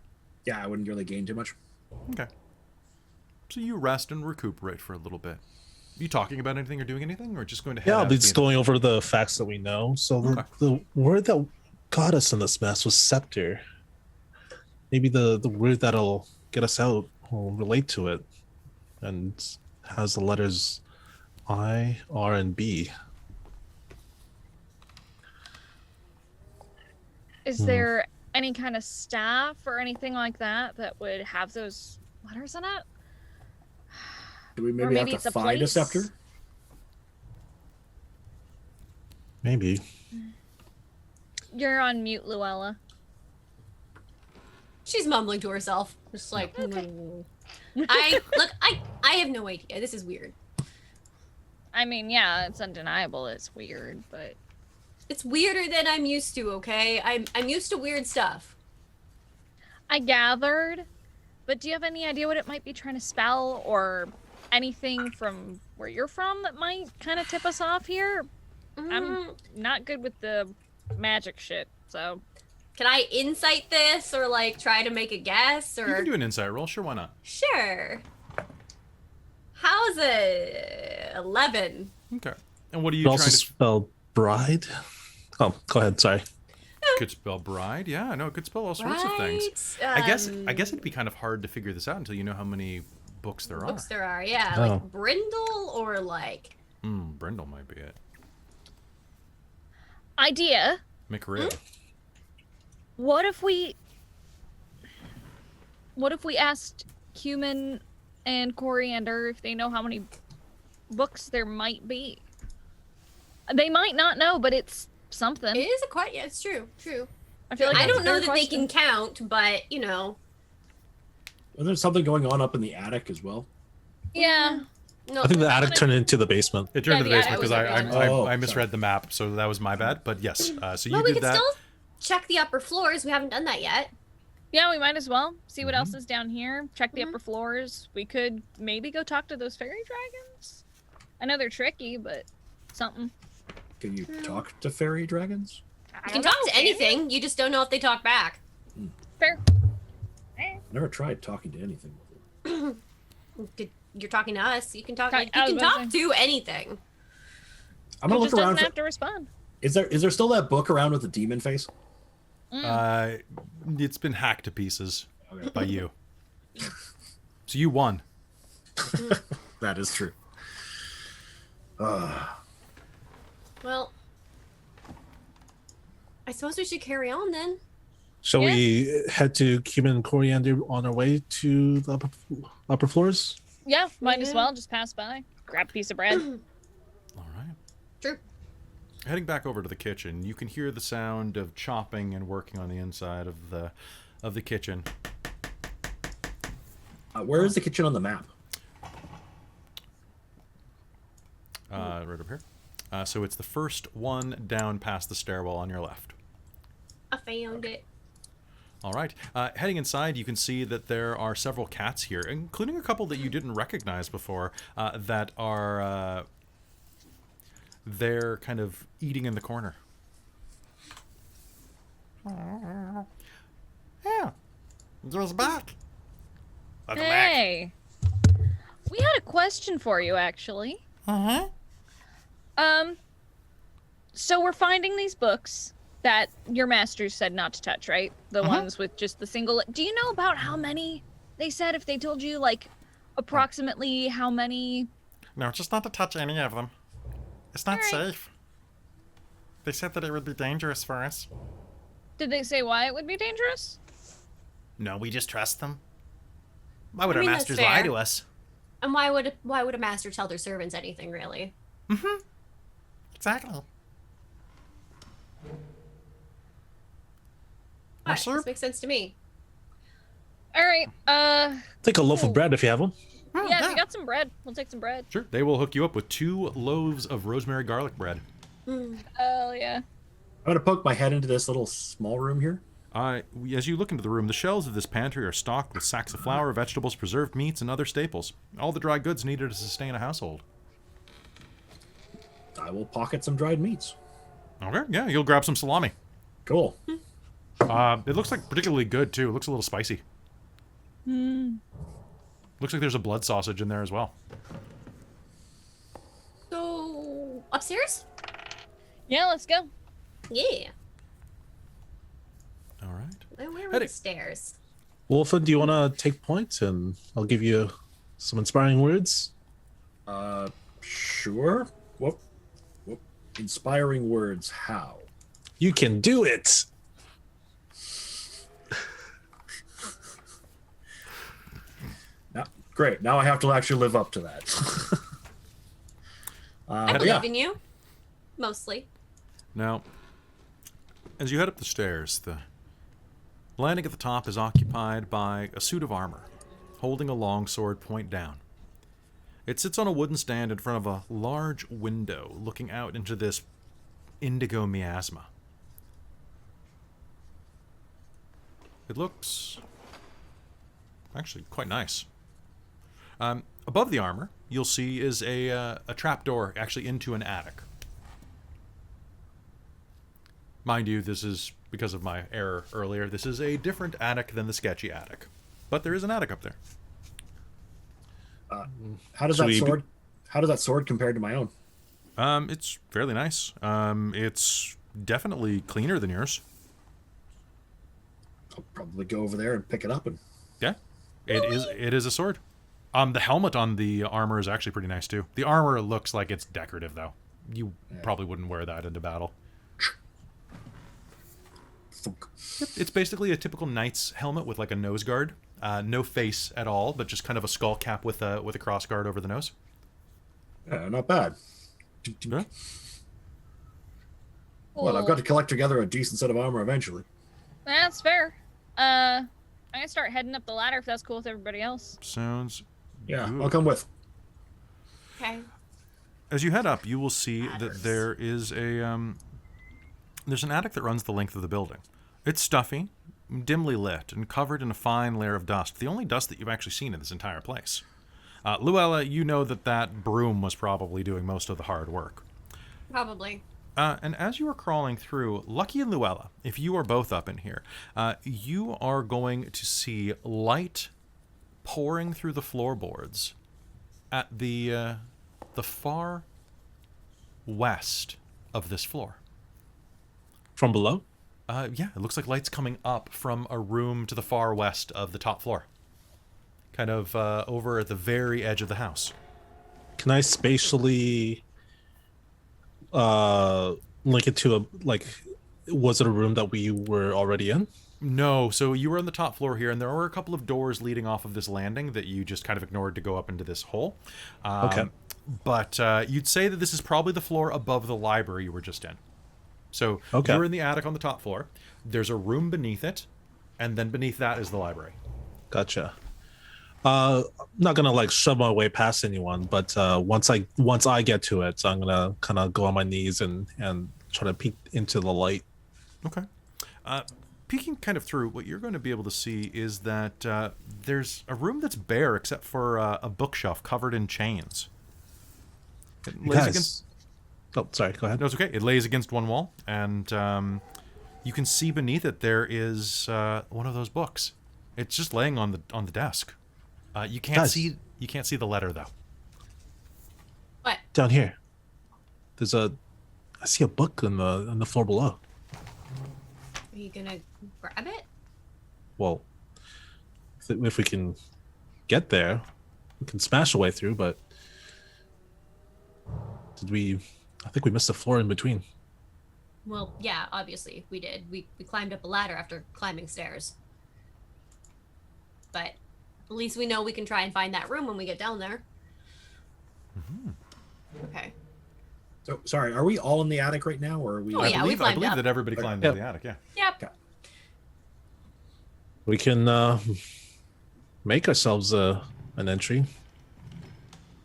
Yeah, I wouldn't really gain too much. Okay. So you rest and recuperate for a little bit. You talking about anything or doing anything, or just going to head Yeah, I'll out be to the just going over the facts that we know. So Okay. the word that got us in this mess was scepter. Maybe the word that'll get us out will relate to it, and has the letters I, R, and B. Is there any kind of staff or anything like that that would have those letters in it? Do we Or maybe maybe have it's to a find a place? scepter? Maybe. You're on mute, Luella. She's mumbling to herself, just like. Okay. I have no idea. This is weird. I mean, yeah, it's undeniable. It's weird, but It's weirder than I'm used to. Okay, I'm used to weird stuff. I gathered. But do you have any idea what it might be trying to spell, or anything from where you're from that might kind of tip us off here? I'm Mm, not good with the magic shit, so Can I insight this or like try to make a guess You or? can do an insight roll, sure, why not? Sure. How's a 11? Okay. And what are you You trying also to... spell bride. Oh, go ahead. Sorry. Could spell bride, yeah, no, it could spell all sorts of things. I guess it'd be kind of hard to figure this out until you know how many books there books are. there are. Yeah, Oh. like Brindle or like. Brindle might be it. idea. McRib. What if we asked Cumin and Coriander if they know how many books there might be? They might not know, but it's something. It is a quite. Yeah, it's true. True. I feel like I that's don't a know fair that they question. can count, but you know. Was there something going on up in the attic as well? Yeah. No, I think the attic turned into the basement. It turned Yeah, to the the basement attic because was I Oh, misread sorry. the map, so that was my bad. But yes, so you well, we did can that. still check the upper floors. We haven't done that yet. Yeah, we might as well see what Mhm. else is down here. Check the Mhm. upper floors. We could maybe go talk to those fairy dragons. I know they're tricky, but something. Can you talk to fairy dragons? You can talk to anything. You just don't know if they talk back. Fair. I've never tried talking to anything before. You're talking to us. You can talk. Talk- Like, you I was can about talk to to anything. I'm gonna It look just around. doesn't For, have to respond. is there still that book around with the demon face? It's been hacked to pieces Okay. by you. So you won. That is true. Well, I suppose we should carry on then. Shall Yeah. we head to Cumin and Coriander on our way to the upper floors? Yeah, might as Yeah. well just pass by, grab a piece of bread. All right. True. Heading back over to the kitchen, you can hear the sound of chopping and working on the inside of the kitchen. Where is the kitchen on the map? Right up here. So it's the first one down past the stairwell on your left. I found it. All right. Heading inside, you can see that there are several cats here, including a couple that you didn't recognize before, that are they're kind of eating in the corner. Yeah, just back. Welcome back. Hey, we had a question for you, actually. Uh-huh. So we're finding these books that your masters said not to touch, right? The Uh-huh. ones with just the single. Do you know about how many they said? If they told you, like, approximately how many? No, just not to touch any of them. It's not Alright. safe. They said that it would be dangerous for us. Did they say why it would be dangerous? No, we just trust them. Why would I our mean, that's masters lie fair. to us? And why would a master tell their servants anything, really? Exactly. Alright, syrup? this makes sense to me. All right. Take a loaf Cool. of bread if you have one. Yeah, we got some bread. We'll take some bread. Sure. They will hook you up with 2 loaves of rosemary garlic bread. Hell yeah. I'm gonna poke my head into this little small room here. As you look into the room, the shelves of this pantry are stocked with sacks of flour, vegetables, preserved meats, and other staples. All the dry goods needed to sustain a household. I will pocket some dried meats. Okay, yeah, you'll grab some salami. Cool. It looks like particularly good, too. It looks a little spicy. Looks like there's a blood sausage in there as well. So, upstairs? Yeah, let's go. Yeah. All right. Where were Heading. the stairs? Wolfen, do you want to take point and I'll give you some inspiring words? Sure. What inspiring words? How? You can do it. Great. Now I have to actually live up to that. I but believe yeah. in you. Mostly. Now, as you head up the stairs, the landing at the top is occupied by a suit of armor, holding a long sword point down. It sits on a wooden stand in front of a large window looking out into this indigo miasma. It looks actually quite nice. Above the armor, you'll see is a trapdoor actually into an attic. Mind you, this is, because of my error earlier, this is a different attic than the sketchy attic. But there is an attic up there. How does that sword compare to my own? It's fairly nice. It's definitely cleaner than yours. I'll probably go over there and pick it up and Yeah, it is a sword. The helmet on the armor is actually pretty nice too. The armor looks like it's decorative though. You probably wouldn't wear that into battle. thunk. It's basically a typical knight's helmet with like a nose guard. No face at all, but just kind of a skull cap with a cross guard over the nose. Yeah, not bad. Yeah. Well, I've got to collect together a decent set of armor eventually. That's fair. I'm gonna start heading up the ladder if that's cool with everybody else. Sounds Yeah, good. I'll come with. Okay. As you head up, you will see that there is there's an attic that runs the length of the building. It's stuffy, dimly lit, and covered in a fine layer of dust. The only dust that you've actually seen in this entire place. Luella, you know that broom was probably doing most of the hard work. Probably. And as you are crawling through, Lucky and Luella, if you are both up in here, you are going to see light pouring through the floorboards at the far west of this floor. From below? Yeah, it looks like light's coming up from a room to the far west of the top floor. Kind of over at the very edge of the house. Can I spatially link it to was it a room that we were already in? No, so you were on the top floor here, and there were a couple of doors leading off of this landing that you just kind of ignored to go up into this hole. Okay. But you'd say that this is probably the floor above the library you were just in. So Okay. you're in the attic on the top floor. There's a room beneath it, and then beneath that is the library. Gotcha. I'm not gonna shove my way past anyone, but once I get to it, I'm gonna kind of go on my knees and try to peek into the light. Okay. Peeking kind of through, what you're going to be able to see is that there's a room that's bare except for a bookshelf covered in chains. It lays Guys. against... Oh, sorry. Go ahead. No, it's okay. It lays against one wall, and you can see beneath it there is one of those books. It's just laying on the desk. You can't Guys. see the letter though. What? Down here. I see a book on the floor below. Are you gonna grab it? Well, if we can get there, we can smash our way through. But I think we missed the floor in between. Well, yeah, obviously we did. We climbed up a ladder after climbing stairs. But at least we know we can try and find that room when we get down there. Okay. So sorry, are we all in the attic right now, or are we? Oh, yeah, we I climbed believe up. that everybody climbed into the attic. Yeah. Yep. We can make ourselves an entry.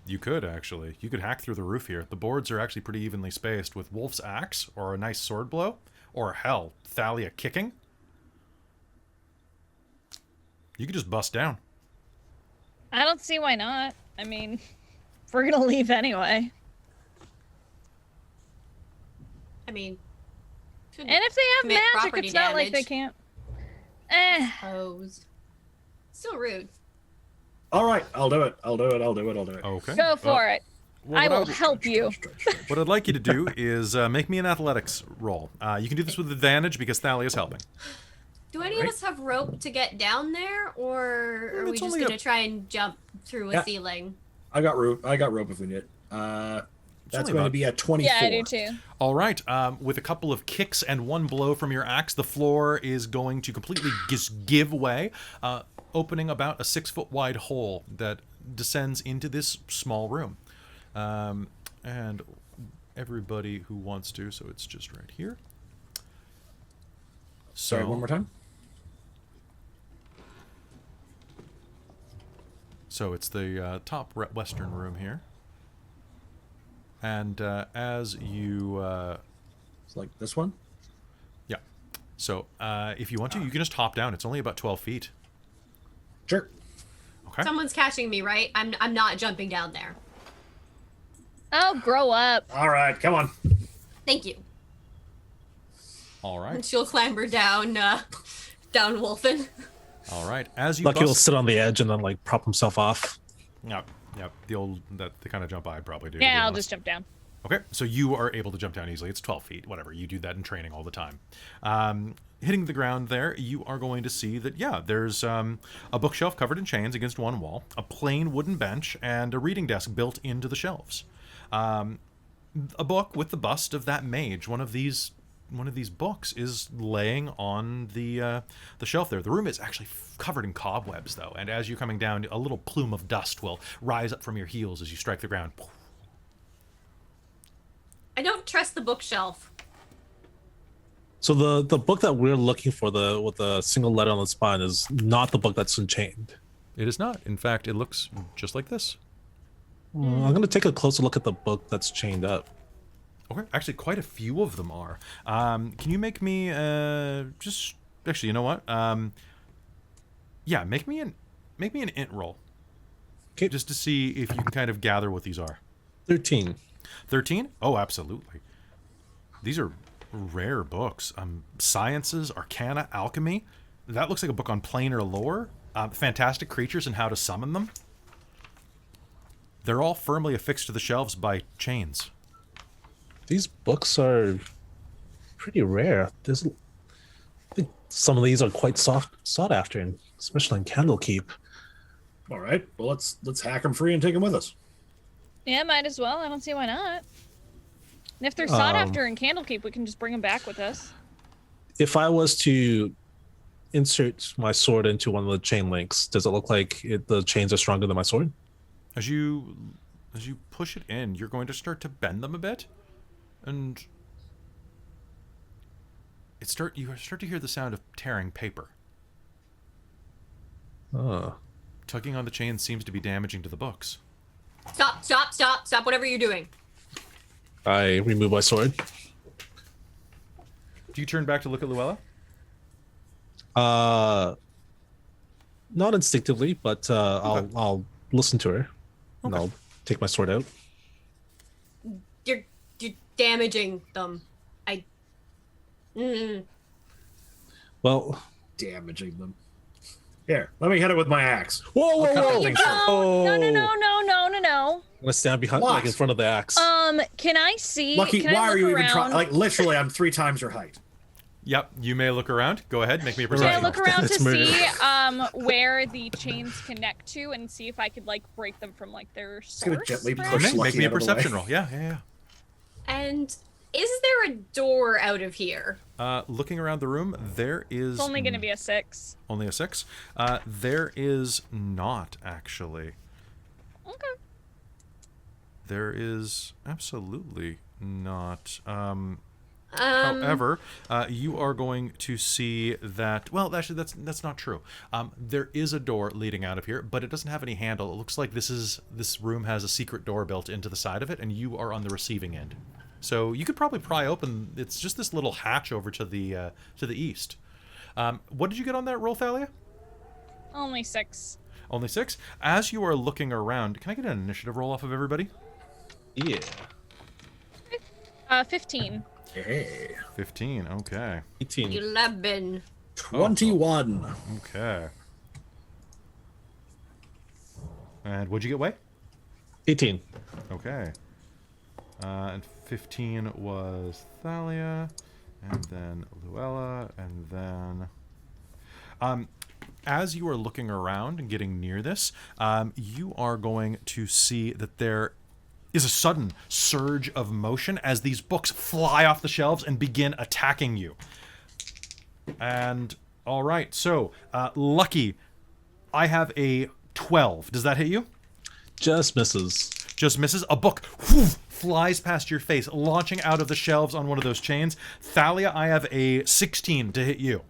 You could actually. You could hack through the roof here. The boards are actually pretty evenly spaced with Wolf's axe or a nice sword blow, or hell, Thalia kicking. You could just bust down. I don't see why not. I mean, if we're gonna leave anyway. I mean, And if they have commit magic, property it's not like they damage. can't. Pose. Still rude. All right, I'll do it. Okay. Go for it. Well, I what will help you. What I'd like you to do is make me an athletics roll. You can do this with advantage because Thalia's helping. Do any of us have rope to get down there, or are we it's just only gonna try and jump through a Yeah. ceiling? I got rope if we need it. That's only going to about- be a 24. Yeah, I do too. All right. With a couple of kicks and one blow from your axe, the floor is going to completely just give way, opening about a 6-foot wide hole that descends into this small room. And everybody who wants to, so it's just right here. Sorry, one more time. So it's the top western room here. And as you... It's like this one. yeah. So if you want to, you can just hop down. It's only about 12 feet. Sure. Okay. Someone's catching me, right? I'm not jumping down there. Oh, grow up. All right, come on. Thank you. All right. And she'll clamber down, down Wolfen. All right. As you Lucky will bust... sit on the edge and then like prop himself off. Yep. Yep. The kind of jump I'd probably do. to be Yeah, I'll honest. just jump down. Okay, so you are able to jump down easily. It's 12 feet, whatever. You do that in training all the time. Hitting the ground there, you are going to see that, yeah, there's a bookshelf covered in chains against one wall, a plain wooden bench, and a reading desk built into the shelves. A book with the bust of that mage. One of these books is laying on the shelf there. The room is actually covered in cobwebs, though, and as you're coming down, a little plume of dust will rise up from your heels as you strike the ground. I don't trust the bookshelf. So the book that we're looking for, with the single letter on the spine, is not the book that's enchained. It is not. In fact, it looks just like this. I'm going to take a closer look at the book that's chained up. Okay, actually, quite a few of them are. Can you make me just actually? You know what? Yeah, make me an int roll. Okay. Just to see if you can kind of gather what these are. 13. 13? Oh, absolutely. These are rare books. Sciences, Arcana, Alchemy. That looks like a book on planar lore. Fantastic creatures and how to summon them. They're all firmly affixed to the shelves by chains. These books are pretty rare. I think some of these are quite sought after, and especially in Candlekeep. All right. Well, let's hack them free and take them with us. Yeah, might as well. I don't see why not. And if they're sought after in Candlekeep, we can just bring them back with us. If I was to insert my sword into one of the chain links, does it look like the chains are stronger than my sword? As you push it in, you're going to start to bend them a bit, and you start to hear the sound of tearing paper. Tugging on the chain seems to be damaging to the books. Stop whatever you're doing. I remove my sword. Do you turn back to look at Luella? Not instinctively, but I'll listen to her, and I'll take my sword out. You're damaging them. Well, Damaging them. Here, let me hit it with my axe. whoa! No. I'm gonna stand behind, What? like in front of the axe. Can I see? Lucky, can I why look are you even around? trying? Like, literally, I'm 3 times your height. Yep, you may look around. Go ahead, make me a Can I perception. look around to It's murder. see where the chains connect to and see if I could like break them from like their gonna source? gently perhaps? push Make Lucky me a out of the perception way. roll. Yeah. And Is there a door out of here? Looking around the room, there is... It's only going to be a 6. Only a 6? There is not, actually. Okay. There is absolutely not. However, you are going to see that... Well, actually, that's not true. There is a door leading out of here, but it doesn't have any handle. It looks like this room has a secret door built into the side of it, and you are on the receiving end. So you could probably pry open... It's just this little hatch over to the east. What did you get on that roll, Thalia? Only 6. Only 6? As you are looking around... Can I get an initiative roll off of everybody? Yeah. 15. Hey. 15, okay. 18. 11. 21. Okay. And what'd you get, Wei? 18. Okay. And 15 was Thalia, and then Luella, and then... as you are looking around and getting near this, you are going to see that there is a sudden surge of motion as these books fly off the shelves and begin attacking you. And, all right, so, Lucky, I have a 12. Does that hit you? Just misses. Just misses. A book flies past your face, launching out of the shelves on one of those chains. Thalia, I have a 16 to hit you.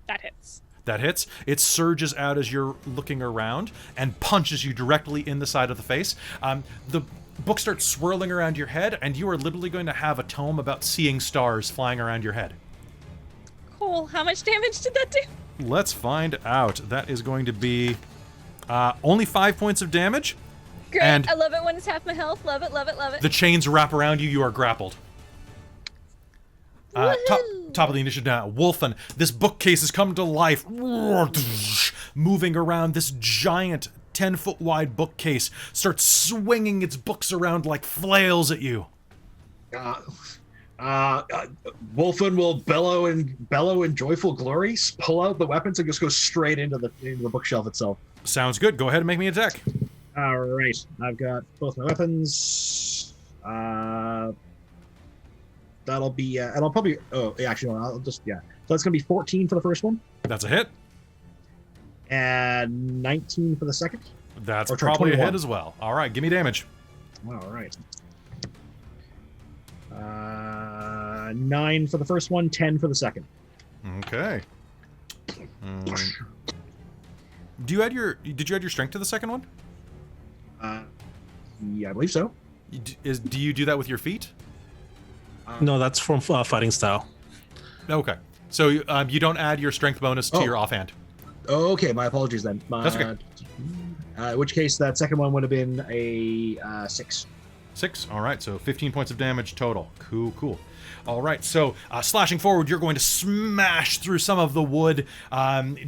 That hits. That hits. It surges out as you're looking around and punches you directly in the side of the face. The book starts swirling around your head, and you are literally going to have a tome about seeing stars flying around your head. Cool. How much damage did that do? Let's find out. That is going to be only 5 points of damage. Great. And I love it when it's half my health. Love it, love it, love it. the chains wrap around you. You are grappled. Top of the initiative now. Wolfen, this bookcase has come to life. Moving around, this giant 10-foot wide bookcase starts swinging its books around like flails at you. Wolfen will bellow in joyful glory, pull out the weapons, and just go straight into the bookshelf itself. Sounds good. Go ahead and make me an attack. All right, I've got both my weapons. That'll be, and I'll probably. Oh, actually, no, I'll just So that's gonna be 14 for the first one, That's a hit. and 19 for the second. That's Or try probably a 21. hit as well. All right, give me damage. All right. 9 for the first one, 10 for the second. Okay. Did you add your strength to the second one? Yeah, I believe so. Do you do that with your feet? No, that's from fighting style. Okay. So you don't add your strength bonus to your offhand. Okay, my apologies then. That's okay. In which case, that second one would have been a 6. 6. All right. So 15 points of damage total. Cool. All right. So slashing forward, you're going to smash through some of the wood,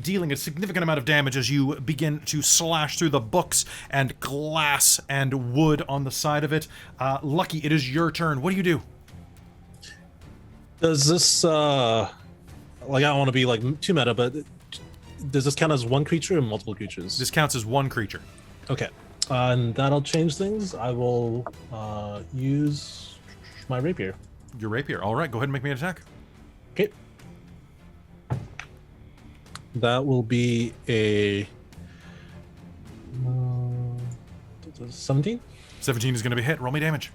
dealing a significant amount of damage as you begin to slash through the books and glass and wood on the side of it. Lucky, it is your turn. What do you do? Does this, I don't want to be like too meta, but does this count as one creature or multiple creatures? This counts as one creature. Okay. And that'll change things. I will use my rapier. Your rapier. All right. Go ahead and make me an attack. Okay. That will be a 17. 17 is going to be hit. Roll me damage.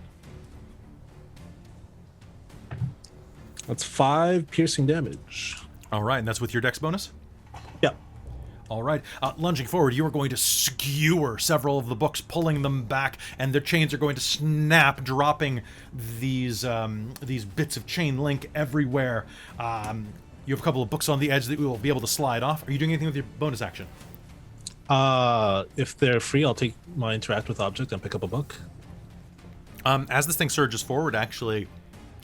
That's 5 piercing damage. All right. And that's with your dex bonus? Yeah. All right. Lunging forward, you are going to skewer several of the books, pulling them back, and their chains are going to snap, dropping these bits of chain link everywhere. You have a couple of books on the edge that we will be able to slide off. Are you doing anything with your bonus action? If they're free, I'll take my interact with object and pick up a book. As this thing surges forward, actually,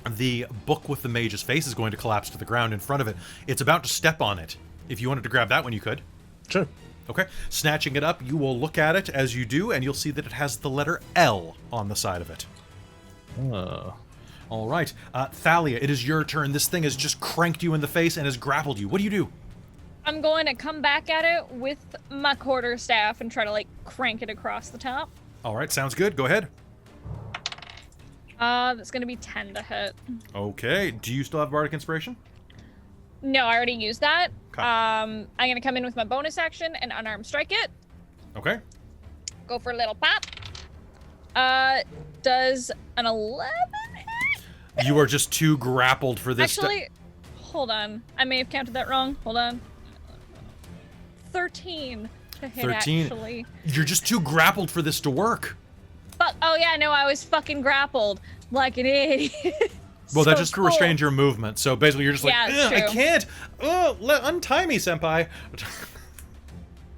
the book with the mage's face is going to collapse to the ground in front of it. It's about to step on it. If you wanted to grab that one, you could. Sure. Okay. Snatching it up, you will look at it as you do, and you'll see that it has the letter L on the side of it. All right. Thalia, it is your turn. This thing has just cranked you in the face and has grappled you. What do you do? I'm going to come back at it with my quarterstaff and try to, crank it across the top. All right. Sounds good. Go ahead. That's gonna be 10 to hit. Okay. Do you still have Bardic Inspiration? No, I already used that. Okay. I'm gonna come in with my bonus action and unarmed strike it. Okay. Go for a little pop. Does an 11 hit? You are just too grappled for this. Actually, hold on. I may have counted that wrong. Hold on. 13 to hit, 13. actually. You're just too grappled for this to work. Fuck. Oh, yeah, no, I was fucking grappled like an idiot. Well, So that just cool. restrains your movement. So basically, you're just like, Yeah, it's I true. can't. Oh, untie me, senpai.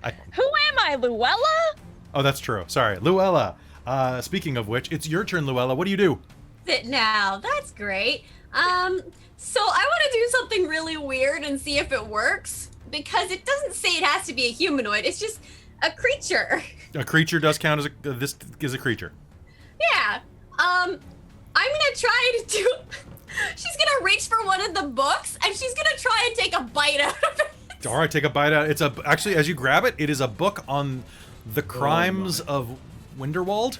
Who am I, Luella? Oh, that's true. Sorry, Luella. Speaking of which, it's your turn, Luella. What do you do? Sit now. That's great. So I want to do something really weird and see if it works, because it doesn't say it has to be a humanoid. It's just a creature. A creature does count as this is a creature. Yeah. I'm gonna try to do. She's gonna reach for one of the books and she's gonna try and take a bite out of it. All right, take a bite out. It's actually, as you grab it, it is a book on the crimes of Winterwald.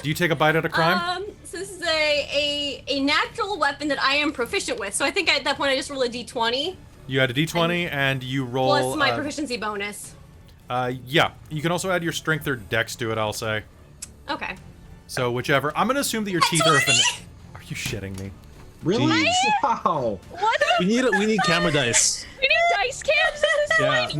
Do you take a bite out of crime? So this is a natural weapon that I am proficient with. So I think at that point I just roll a d20 You had a d20 and you roll. plus my proficiency bonus. Yeah, you can also add your strength or dex to it, I'll say. Okay. So whichever. I'm gonna assume that your teeth are. 20! Are you shitting me? Really? Jeez. Wow. What? We need camera dice. We need dice cams at this Yeah. point?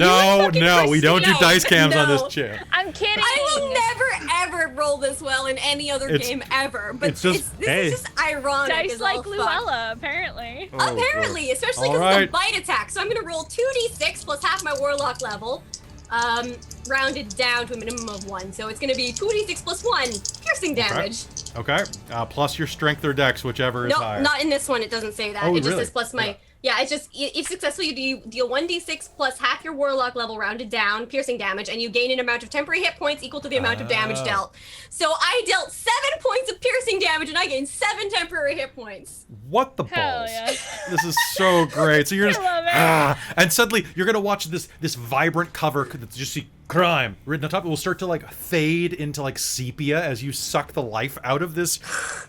No, we don't do no, dice cams on no. this channel. I'm kidding. I will never ever roll this well in any other It's- game ever. But it's just- this hey. is just ironic. Dice as like all fuck. Luella, apparently. Oh, Apparently, especially All because right. it's a bite attack. So I'm gonna roll 2d6 plus half my warlock level, rounded down to a minimum of 1. So it's gonna be 2d6 plus 1 piercing damage. Okay. Plus your strength or dex, whichever is No, higher. not in this one. It doesn't say that. Oh, It just really? says plus my. Yeah, it's just if successfully you deal 1d6 plus half your warlock level rounded down piercing damage, and you gain an amount of temporary hit points equal to the amount of damage Oh. dealt. So I dealt 7 points of piercing damage, and I gained 7 temporary hit points. What the Hell balls? yeah. This is so great. So you're just love it. and suddenly you're gonna watch this vibrant cover that's just see crime written on top. It will start to like fade into like sepia as you suck the life out of this.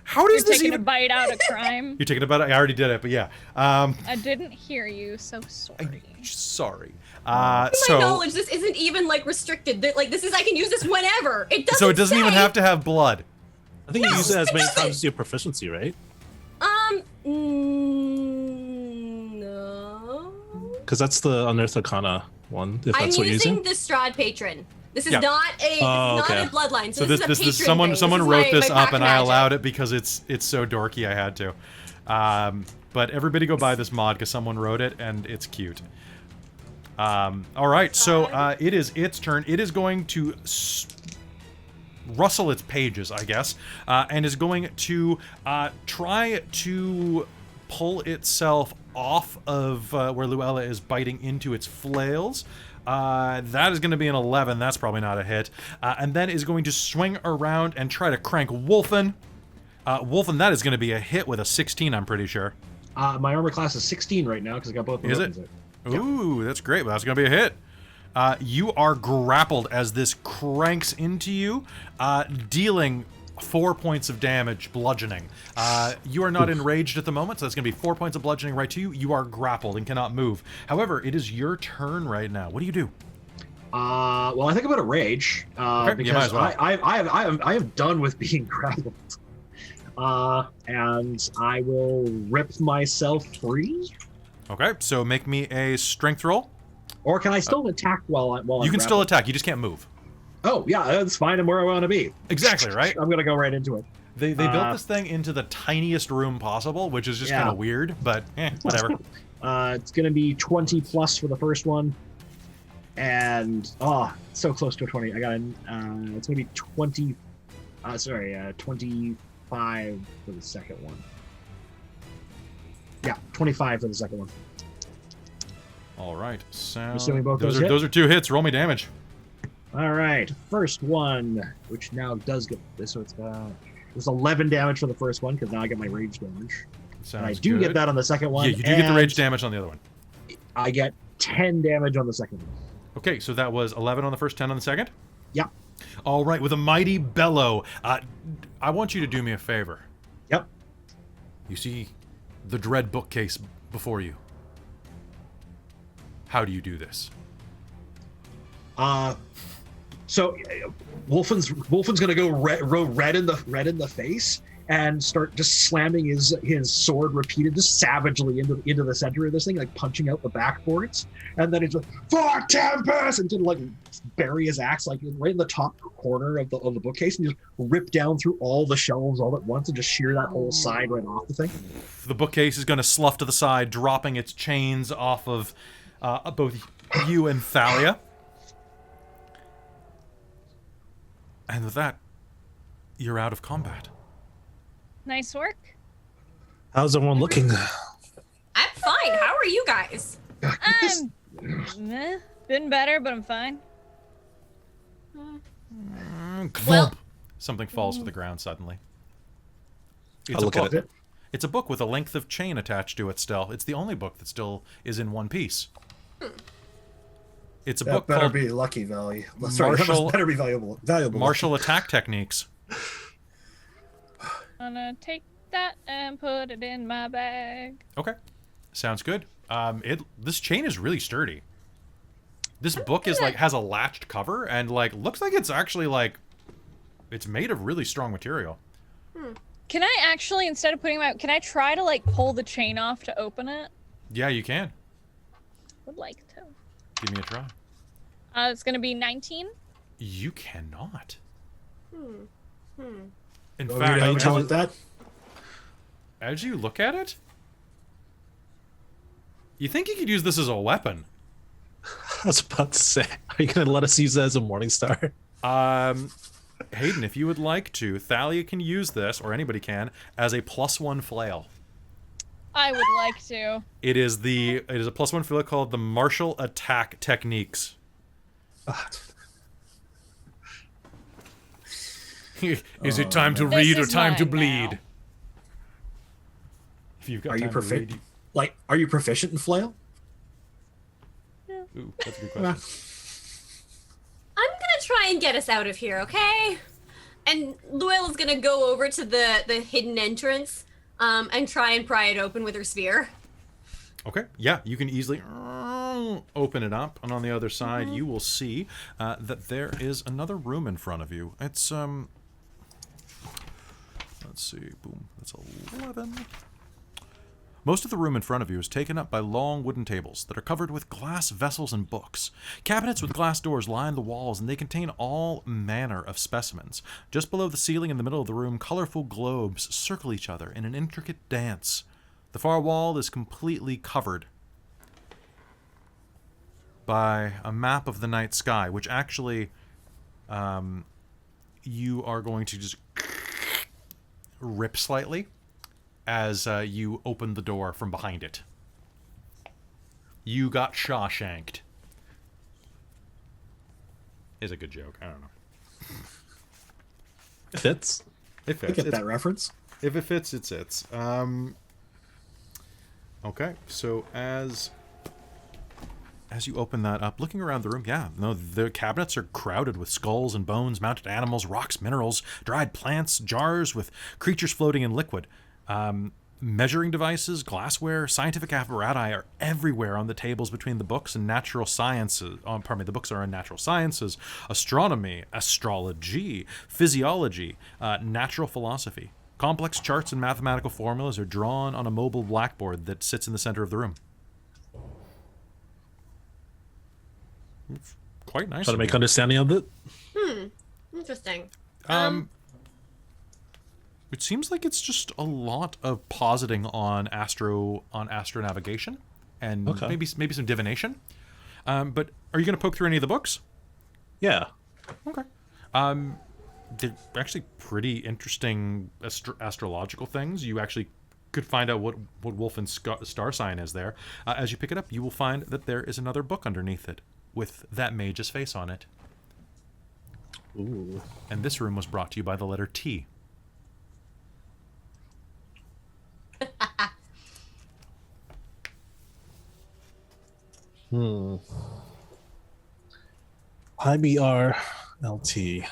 How You're does this taking a even? bite out of crime. You're taking about it. I already did it, but yeah. I didn't hear you, so sorry. Sorry. To my So knowledge, this isn't even like restricted. Like this is I can use this whenever. It doesn't. so it doesn't even say- have to have blood. I think you use it as it many doesn't. times as your proficiency, right? No. Because that's the Unearthed Arcana one, if I'm that's what you're using using. the Strahd patron. This is Yeah. not a Oh, this is okay. not a bloodline. So, So this is a patron someone thing. someone This is wrote my this up pack and I magic. allowed it because it's so dorky I had to. But everybody go buy this mod because someone wrote it and it's cute. All right, so it is its turn. It is going to rustle its pages, I guess, and is going to try to pull itself off of where Luella is biting into its flails. That is going to be an 11. That's probably not a hit. And then is going to swing around and try to crank Wolfen. Wolfen, that is going to be a hit with a 16, I'm pretty sure. My armor class is 16 right now because I got both the Is weapons it? there. Ooh, that's great. Well, that's going to be a hit. You are grappled as this cranks into you, dealing 4 points of damage, bludgeoning. You are not enraged at the moment, so that's going to be 4 points of bludgeoning right to you. You are grappled and cannot move. However, it is your turn right now. What do you do? Well, I think I'm gonna rage you might because as well. I am done with being grappled, and I will rip myself free. Okay, so make me a strength roll. Or can I still attack while I'm You can still attack, you just can't move. Oh yeah, that's fine. I'm where I want to be. Exactly, right? I'm gonna go right into it. They built this thing into the tiniest room possible, which is just Yeah. kind of weird, but whatever. It's gonna be 20 plus for the first one, and so close to a 20. I got it's gonna be 20. 25 for the second one. Yeah, 25 for the second one. All right, so assuming both those are hit? those are 2 hits. Roll me damage. All right, first one, which now does get this, so it's 11 damage for the first one because now I get my rage damage. Sounds And I do good. get that on the second one. Yeah, you do get the rage and damage on the other one. I get 10 damage on the second one. Okay, so that was 11 on the first, 10 on the second? Yeah. All right, with a mighty bellow, I want you to do me a favor. You see the dread bookcase before you. How do you do this? So Wolfen's gonna go red in the face and start just slamming his sword repeated just savagely into the center of this thing, like punching out the backboards. And then he's like, "For Tempest!" and just like bury his axe like right in the top corner of the bookcase and just rip down through all the shelves all at once and just shear that whole side right off the thing. The bookcase is going to slough to the side, dropping its chains off of both you and Thalia. And with that, you're out of combat. Nice work. How's everyone looking? I'm fine. How are you guys? Been better, but I'm fine. Well- Something falls to the ground suddenly. I'll look at it. It's a book with a length of chain attached to it still. It's the only book that still is in one piece. It's a book better called be lucky value. Sorry, that must better be valuable. Martial Attack Techniques. I'm gonna take that and put it in my bag. Okay. Sounds good. This chain is really sturdy. This book is like has a latched cover and like looks like it's actually like it's made of really strong material. Can I actually, instead of putting them out, can I try to like pull the chain off to open it? Yeah, you can. Would like to. Give me a try. It's gonna be 19. You cannot. In How fact, you tell it that? as you look at it, you think you could use this as a weapon. I was about to say, are you gonna let us use that as a morning star? Hayden, if you would like to, Thalia can use this, or anybody can, as a +1 flail. I would like to. It is a +1 flail called the Martial Attack Techniques. Is it time to read or is time to mine bleed? now. If you've got Are you time to read, proficient? Like, are you proficient in flail? Ooh, that's a good question. I'm gonna try and get us out of here, okay? And Luella's gonna go over to the hidden entrance, and try and pry it open with her spear. Okay, yeah, you can easily open it up, and on the other side, you will see that there is another room in front of you. It's let's see, boom, that's 11. Most of the room in front of you is taken up by long wooden tables that are covered with glass vessels and books. Cabinets with glass doors line the walls, and they contain all manner of specimens. Just below the ceiling in the middle of the room, colorful globes circle each other in an intricate dance. The far wall is completely covered by a map of the night sky, which actually you are going to just rip slightly as you open the door from behind it. You got Shawshanked. Is a good joke. I don't know. It fits. It I fits. get that reference. If it fits, it sits. Okay, so as you open that up, looking around the room, yeah, no, the cabinets are crowded with skulls and bones, mounted animals, rocks, minerals, dried plants, jars with creatures floating in liquid. Measuring devices, glassware, scientific apparatus are everywhere on the tables between the books and natural sciences. The books are in natural sciences, astronomy, astrology, physiology, natural philosophy. Complex charts and mathematical formulas are drawn on a mobile blackboard that sits in the center of the room. It's quite nice. Try to make understanding of it. Interesting. It seems like it's just a lot of positing on astronavigation and Okay. maybe some divination. But are you going to poke through any of the books? Yeah. Okay. They're actually pretty interesting astrological things. You actually could find out what Wolfen's star sign is there. As you pick it up, you will find that there is another book underneath it with that mage's face on it. Ooh. And this room was brought to you by the letter T. IBRLT.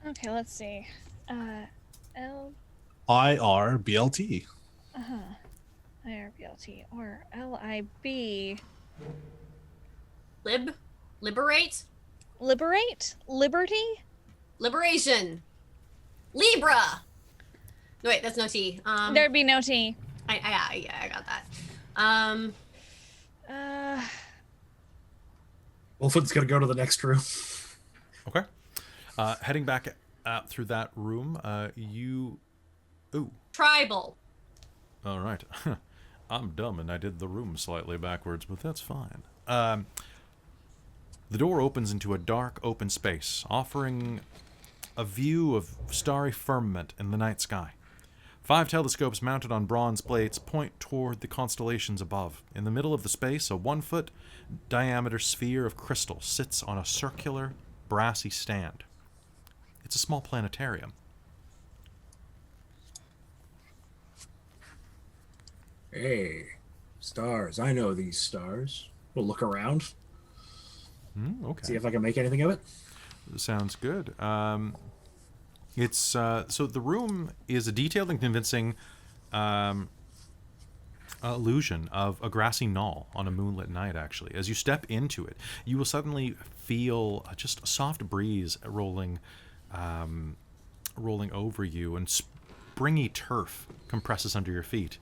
Okay, let's see. L. IRBLT. IRBLT or LIB. Liberate? Liberate? Liberty? Liberation. Libra. No, wait, that's no T. There'd be no T. I got that. Wolfen's gonna go to the next room. Okay. Heading back out through that room, you... Ooh. Tribal. All right. I'm dumb and I did the room slightly backwards, but that's fine. The door opens into a dark, open space, offering a view of starry firmament in the night sky. 5 telescopes mounted on bronze plates point toward the constellations above. In the middle of the space, a 1-foot diameter sphere of crystal sits on a circular, brassy stand. It's a small planetarium. Hey, stars. I know these stars. We'll look around, Okay. see if I can make anything of it. Sounds good. It's so the room is a detailed and convincing illusion of a grassy knoll on a moonlit night. Actually, as you step into it, you will suddenly feel just a soft breeze rolling over you, and springy turf compresses under your feet.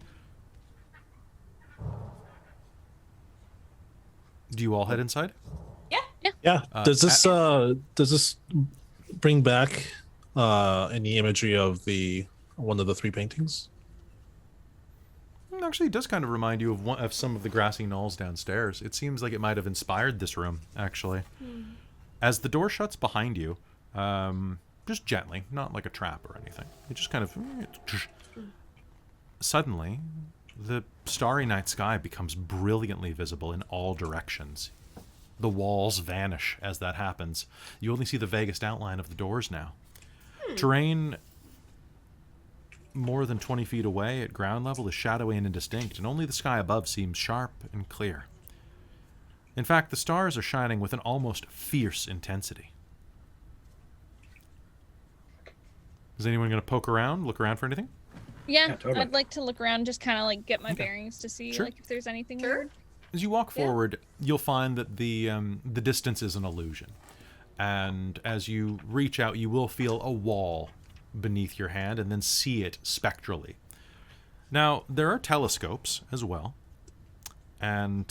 Do you all head inside? Yeah. Does this bring back any imagery of one of the 3 paintings? Actually, it does kind of remind you of some of the grassy knolls downstairs. It seems like it might have inspired this room, actually. As the door shuts behind you, just gently, not like a trap or anything, it just kind of... Suddenly, the starry night sky becomes brilliantly visible in all directions. The walls vanish as that happens. You only see the vaguest outline of the doors now. Terrain more than 20 feet away at ground level is shadowy and indistinct, and only the sky above seems sharp and clear. In fact, the stars are shining with an almost fierce intensity. Is anyone going to look around for anything? Yeah, totally. I'd like to look around, just kind of like get my bearings to see Sure. like if there's anything Sure. weird. As you walk forward, you'll find that the distance is an illusion. And as you reach out, you will feel a wall beneath your hand and then see it spectrally. Now, there are telescopes as well. And,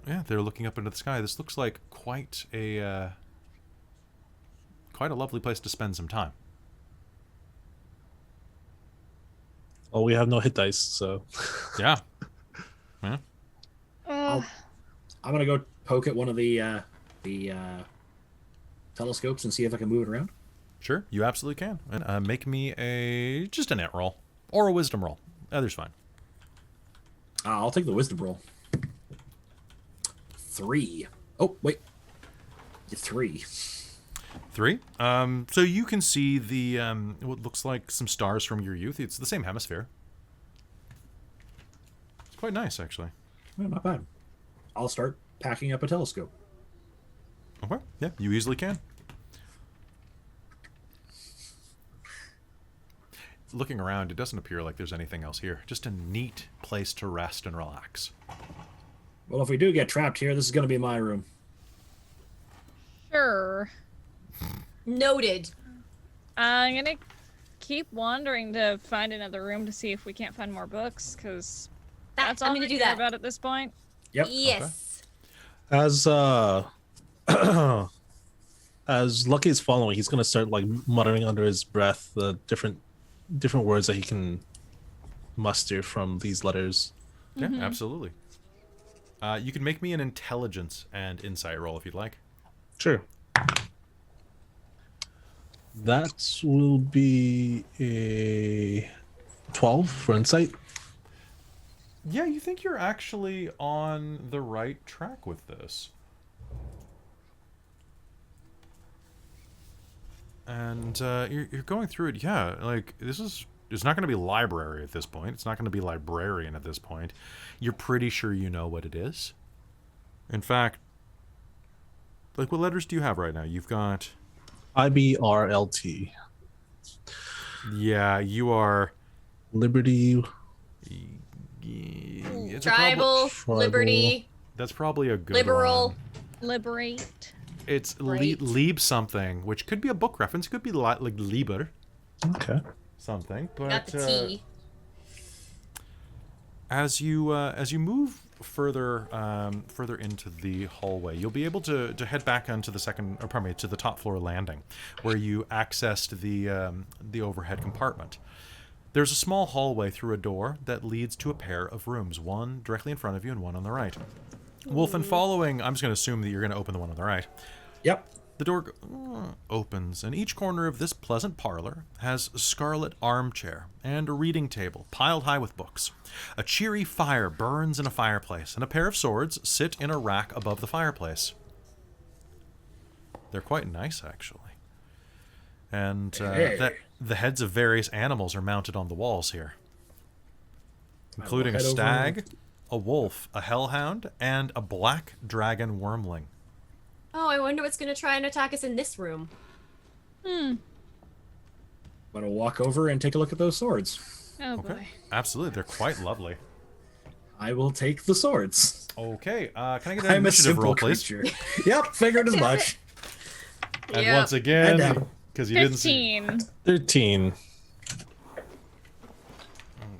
they're looking up into the sky. This looks like quite a lovely place to spend some time. Oh, we have no hit dice, so... Yeah. Uh, I'm gonna go poke at one of the telescopes and see if I can move it around. Sure, you absolutely can. And make me just a net roll. Or a wisdom roll. Either's fine. I'll take the wisdom roll. 3. Oh, wait. 3. 3. So you can see the what looks like some stars from your youth. It's the same hemisphere. It's quite nice, actually. Well, not bad. I'll start packing up a telescope. Okay. Yeah, you easily can. Looking around, it doesn't appear like there's anything else here. Just a neat place to rest and relax. Well, if we do get trapped here, this is going to be my room. sure. Noted. I'm gonna keep wandering to find another room to see if we can't find more books, because that's all I'm gonna I do care that. about at this point. Yep. Yes. As as Lucky is following, he's gonna start like muttering under his breath the different words that he can muster from these letters. Yeah, absolutely. You can make me an intelligence and insight roll if you'd like. Sure. That will be a 12 for insight. Yeah, you think you're actually on the right track with this. And you're going through it. Yeah, like it's not going to be library at this point. It's not going to be librarian at this point. You're pretty sure you know what it is. In fact, like what letters do you have right now? You've got IBRLT. Yeah, you are. Liberty. It's Tribal, liberty, that's probably a good liberal. one. Liberate. It's Right. Lieb something, which could be a book reference. It could be like Lieber Okay. something. But Got the T. as you move further into the hallway, you'll be able to head back onto to the top floor landing, where you accessed the overhead compartment. There's a small hallway through a door that leads to a pair of rooms, one directly in front of you and one on the right. Wolfen, following, I'm just going to assume that you're going to open the one on the right. Yep. The door opens, and each corner of this pleasant parlor has a scarlet armchair and a reading table piled high with books. A cheery fire burns in a fireplace, and a pair of swords sit in a rack above the fireplace. They're quite nice, actually. And the heads of various animals are mounted on the walls here, including a stag, a wolf, a hellhound, and a black dragon wormling. Oh, I wonder what's gonna try and attack us in this room. Hmm. I'm gonna walk over and take a look at those swords. Oh Okay. boy. Absolutely, they're quite lovely. I will take the swords. Okay, can I get an I'm a initiative simple roll, please? creature. Yep, figured as much. And Yep. once again, And because you didn't see. 15. 13.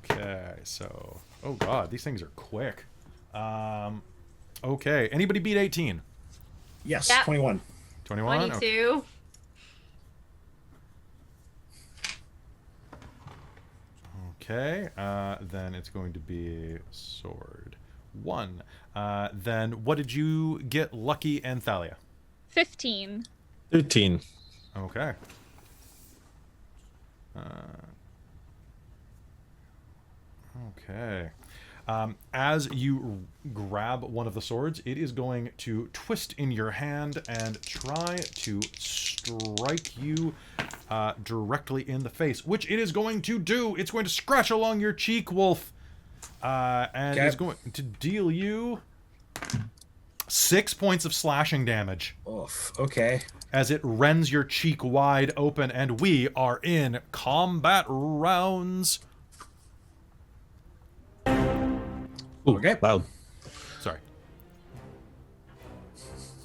Okay, so oh god, these things are quick. Okay, anybody beat 18? Yes, Yep. 21. 21? 22. Okay, then it's going to be sword 1. Then what did you get, Lucky and Thalia? 15. 13. Okay. Okay. As you grab one of the swords, it is going to twist in your hand and try to strike you directly in the face, which it is going to do. It's going to scratch along your cheek, Wolf, and Okay. it's going to deal you 6 points of slashing damage Oof. Okay. as it rends your cheek wide open, and we are in combat rounds. Ooh, Okay. Loud. Sorry.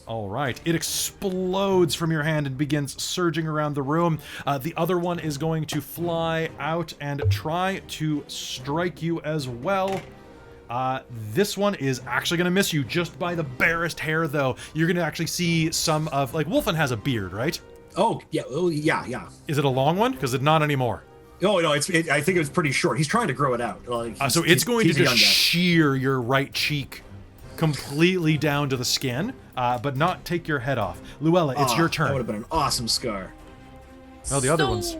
All right. It explodes from your hand and begins surging around the room. The other one is going to fly out and try to strike you as well. This one is actually going to miss you just by the barest hair, though. You're going to actually see some of, like, Wolfen has a beard, right? Oh, yeah. Oh, yeah, yeah. Is it a long one? Because it's not anymore. Oh, no, I think it was pretty short. He's trying to grow it out. Like, So it's going to he's just young guy. shear your right cheek completely down to the skin, but not take your head off. Luella, it's your That would turn. have been an awesome scar. Well, the other ones,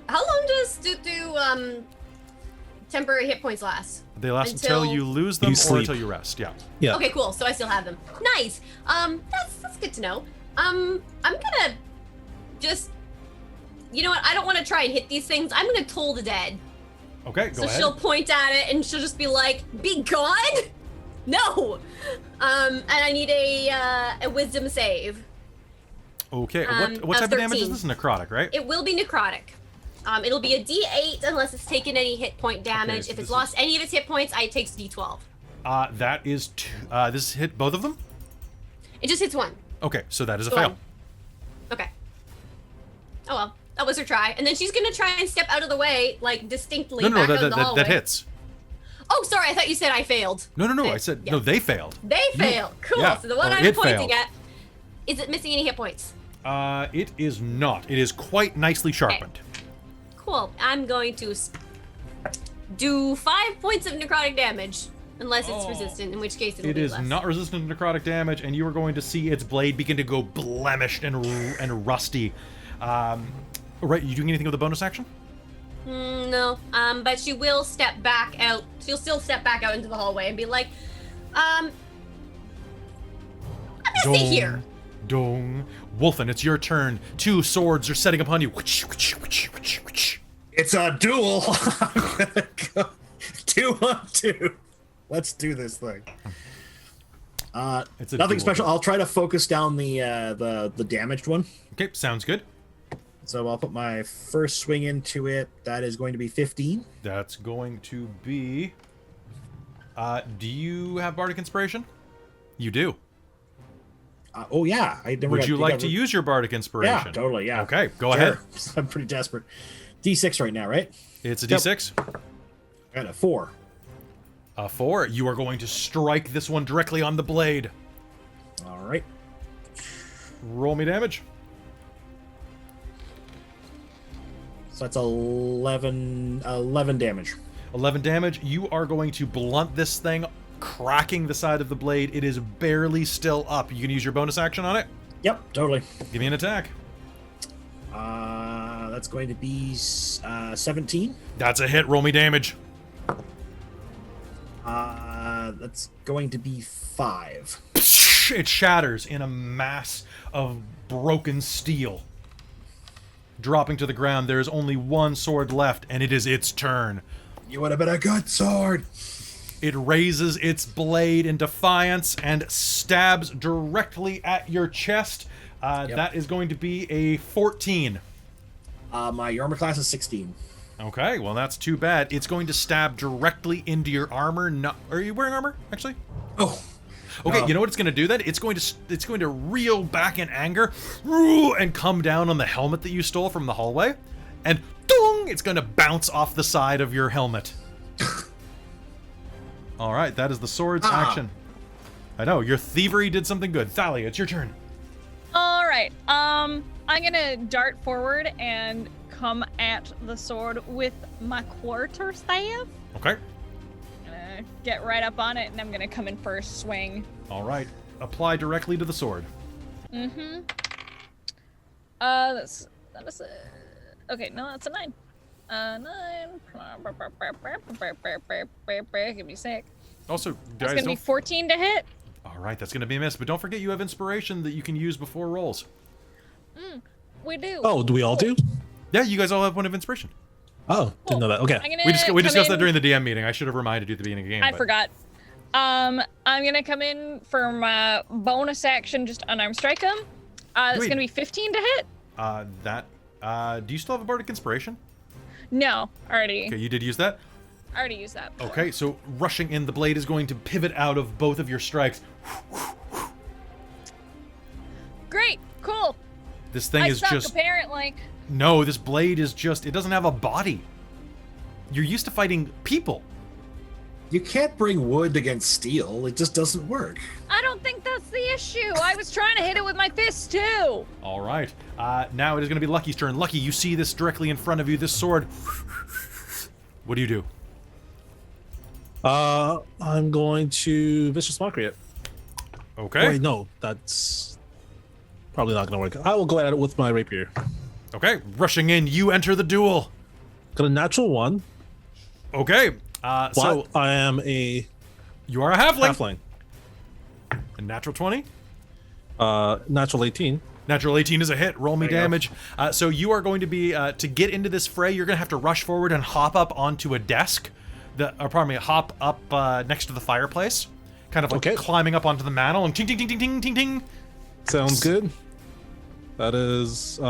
How long does temporary hit points last? they last until you lose them You or sleep. until you rest. Yeah. Yeah. Okay, cool. So I still have them. Nice. That's good to know. I'm gonna just, you know what? I don't want to try and hit these things. I'm gonna toll the dead. Okay, go So ahead. she'll point at it and she'll just be like, "Be gone!" No. And I need a wisdom save. Okay, what of type of damage is 13. this? Necrotic, right? It will be necrotic. It'll be a D8 unless it's taken any hit point damage. so If this it's lost any of its hit points, it takes D12. That is this hit both of them? It just hits one. Okay, so that is a Go fail. on. Okay. Oh well, that was her try. And then she's gonna try and step out of the way, like distinctly No, back out that the hallway. hits. Oh, sorry, I thought you said I failed. No, They- I said yeah. no. They failed. They failed. Cool. yeah, So the one or I'm it pointing failed. at, is it missing any hit points? It is not. It is quite nicely sharpened. Cool. I'm going to do 5 points of necrotic damage, unless it's resistant, in which case it'll It be is less. not resistant to necrotic damage, and you are going to see its blade begin to go blemished and rusty. Right, you doing anything with the bonus action? No. But she will step back out. She'll still step back out into the hallway and be like, I'm gonna stay here. Dong. Wolfen, it's your turn. 2 swords are setting upon you. It's a duel. I'm gonna go 2-on-2. Let's do this thing. It's a Nothing duel. special. I'll try to focus down the damaged one. Okay, sounds good. So I'll put my first swing into it. That is going to be 15. That's going to be... do you have Bardic Inspiration? You do. Oh, yeah. Would you like to use your Bardic Inspiration? Yeah, totally, yeah. Okay, go ahead. I'm pretty desperate. D6 right now, right? It's a D6. I got a 4. A 4. You are going to strike this one directly on the blade. All right. Roll me damage. So that's 11 damage. 11 damage. You are going to blunt this thing, cracking the side of the blade. It is barely still up. You can use your bonus action on it. Yep, totally. Give me an attack. That's going to be 17. That's a hit. Roll me damage. That's going to be 5. It shatters in a mass of broken steel. Dropping to the ground, there is only one sword left, and it is its turn. You would have been a good sword. It raises its blade in defiance and stabs directly at your chest. That is going to be a 14. My armor class is 16. Okay, well that's too bad. It's going to stab directly into your armor. No, are you wearing armor, actually? Oh. Okay, you know what it's going to do then? It's going to reel back in anger and come down on the helmet that you stole from the hallway, and dong! It's going to bounce off the side of your helmet. All right, that is the sword's action. I know, your thievery did something good. Thalia, it's your turn. All right. I'm gonna dart forward and come at the sword with my quarterstaff. Okay. Gonna get right up on it, and I'm gonna come in first swing. All right. Apply directly to the sword. Mm-hmm. That is okay, no, that's a 9. 9. Give me a sec. Also, That's guys, gonna be 14 to hit. All right, that's going to be a miss. But don't forget you have inspiration that you can use before rolls. We do. Oh, do we all do? Yeah, you guys all have one of inspiration. Oh, didn't know that. Okay. We discussed that during the DM meeting. I should have reminded you at the beginning of the game. I forgot. I'm gonna come in for my bonus action, just unarmed strike him. It's gonna be 15 to hit. Do you still have a Bardic Inspiration? No, already. Okay, you did use that? I already used that. Okay, so rushing in, the blade is going to pivot out of both of your strikes. Great, cool. This thing I is suck, just... apparently. No, this blade is just... It doesn't have a body. You're used to fighting people. You can't bring wood against steel. It just doesn't work. I don't think that's the issue. I was trying to hit it with my fist, too. All right. Now it is going to be Lucky's turn. Lucky, you see this directly in front of you, this sword. What do you do? I'm going to Vicious Mockery it. Okay. Wait, no, that's probably not going to work. I will go at it with my rapier. Okay, rushing in, you enter the duel. Got a natural 1. Okay. So I am a... You are a halfling. Halfling. A natural 20? Natural 18. Natural 18 is a hit. Roll me There you damage. So you are going to be, to get into this fray, you're going to have to rush forward and hop up onto a desk. Hop up next to the fireplace. Kind of like climbing up onto the mantle and ting, ting, ting, ting, ting, ting, ting. Sounds good. That is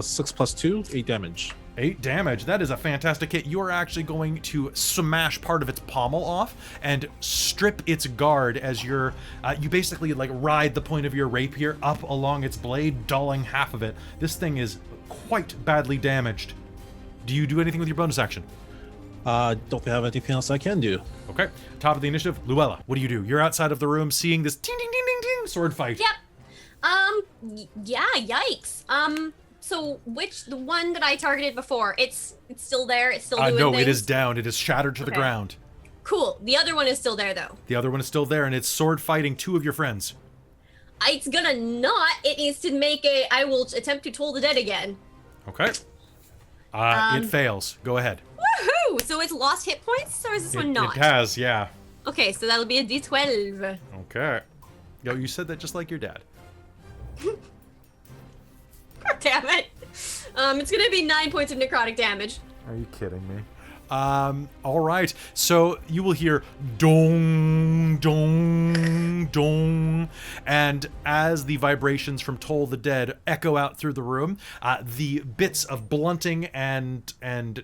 6 plus 2, 8 damage. 8 damage. That is a fantastic hit. You are actually going to smash part of its pommel off and strip its guard as you basically like ride the point of your rapier up along its blade, dulling half of it. This thing is quite badly damaged. Do you do anything with your bonus action? Don't have anything else I can do. Okay. Top of the initiative, Luella, what do you do? You're outside of the room seeing this ting, ting, ting, ting, ting sword fight. Yep. Yeah, yikes. So the one that I targeted before, it's still there? It's still doing No, things? it is down. It is shattered to the ground. Cool. The other one is still there, though. The other one is still there, and it's sword fighting 2 of your friends. It's gonna not. It needs to make I will attempt to toll the dead again. Okay. It fails. Go ahead. Woohoo! So it's lost hit points, or is this one not? It has, yeah. Okay, so that'll be a D12. Okay. Yo, you said that just like your dad. Damn it. It's gonna be 9 points of necrotic damage. Are you kidding me? All right. So you will hear dong, dong, dong. And as the vibrations from Toll the Dead echo out through the room, the bits of blunting and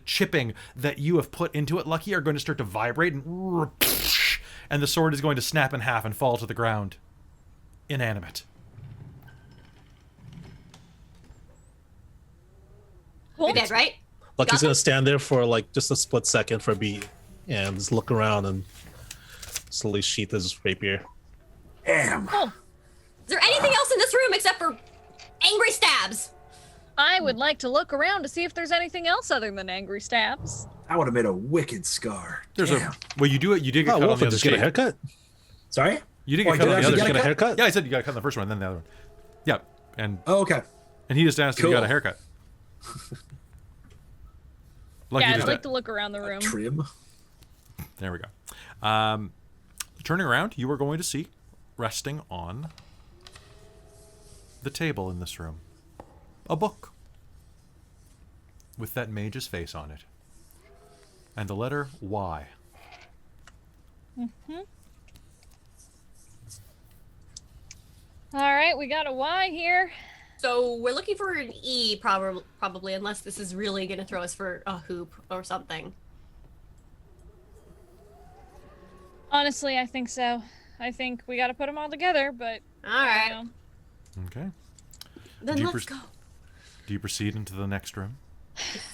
chipping that you have put into it, Lucky, are going to start to vibrate, and the sword is going to snap in half and fall to the ground, inanimate. You're dead, right? Lucky's Got gonna stand there for like just a split second for a beat and just look around and slowly sheath his rapier. Damn. Oh, Is there anything else in this room except for angry stabs? I would like to look around to see if there's anything else other than angry stabs. I would have made a wicked scar. There's Damn. well, you did get cut on Wolfen, the other did you get a cheek. haircut? Sorry? You did Oh, get I cut on did the other actually Did you cheek. get a haircut? Yeah, I said you got cut on the first one, then the other one. Yeah, and Oh, okay. he just asked if you got a Cool. haircut. Lucky Yeah, I'd just like to look around the room. Trim. There we go. Turning around, you are going to see, resting on the table in this room, a book with that mage's face on it, and the letter Y. All right, we got a Y here. So we're looking for an E, probably, unless this is really gonna throw us for a hoop or something. Honestly, I think so. I think we got to put them all together, but All right, you know. Okay. then Do you let's pers- go. Do you proceed into the next room?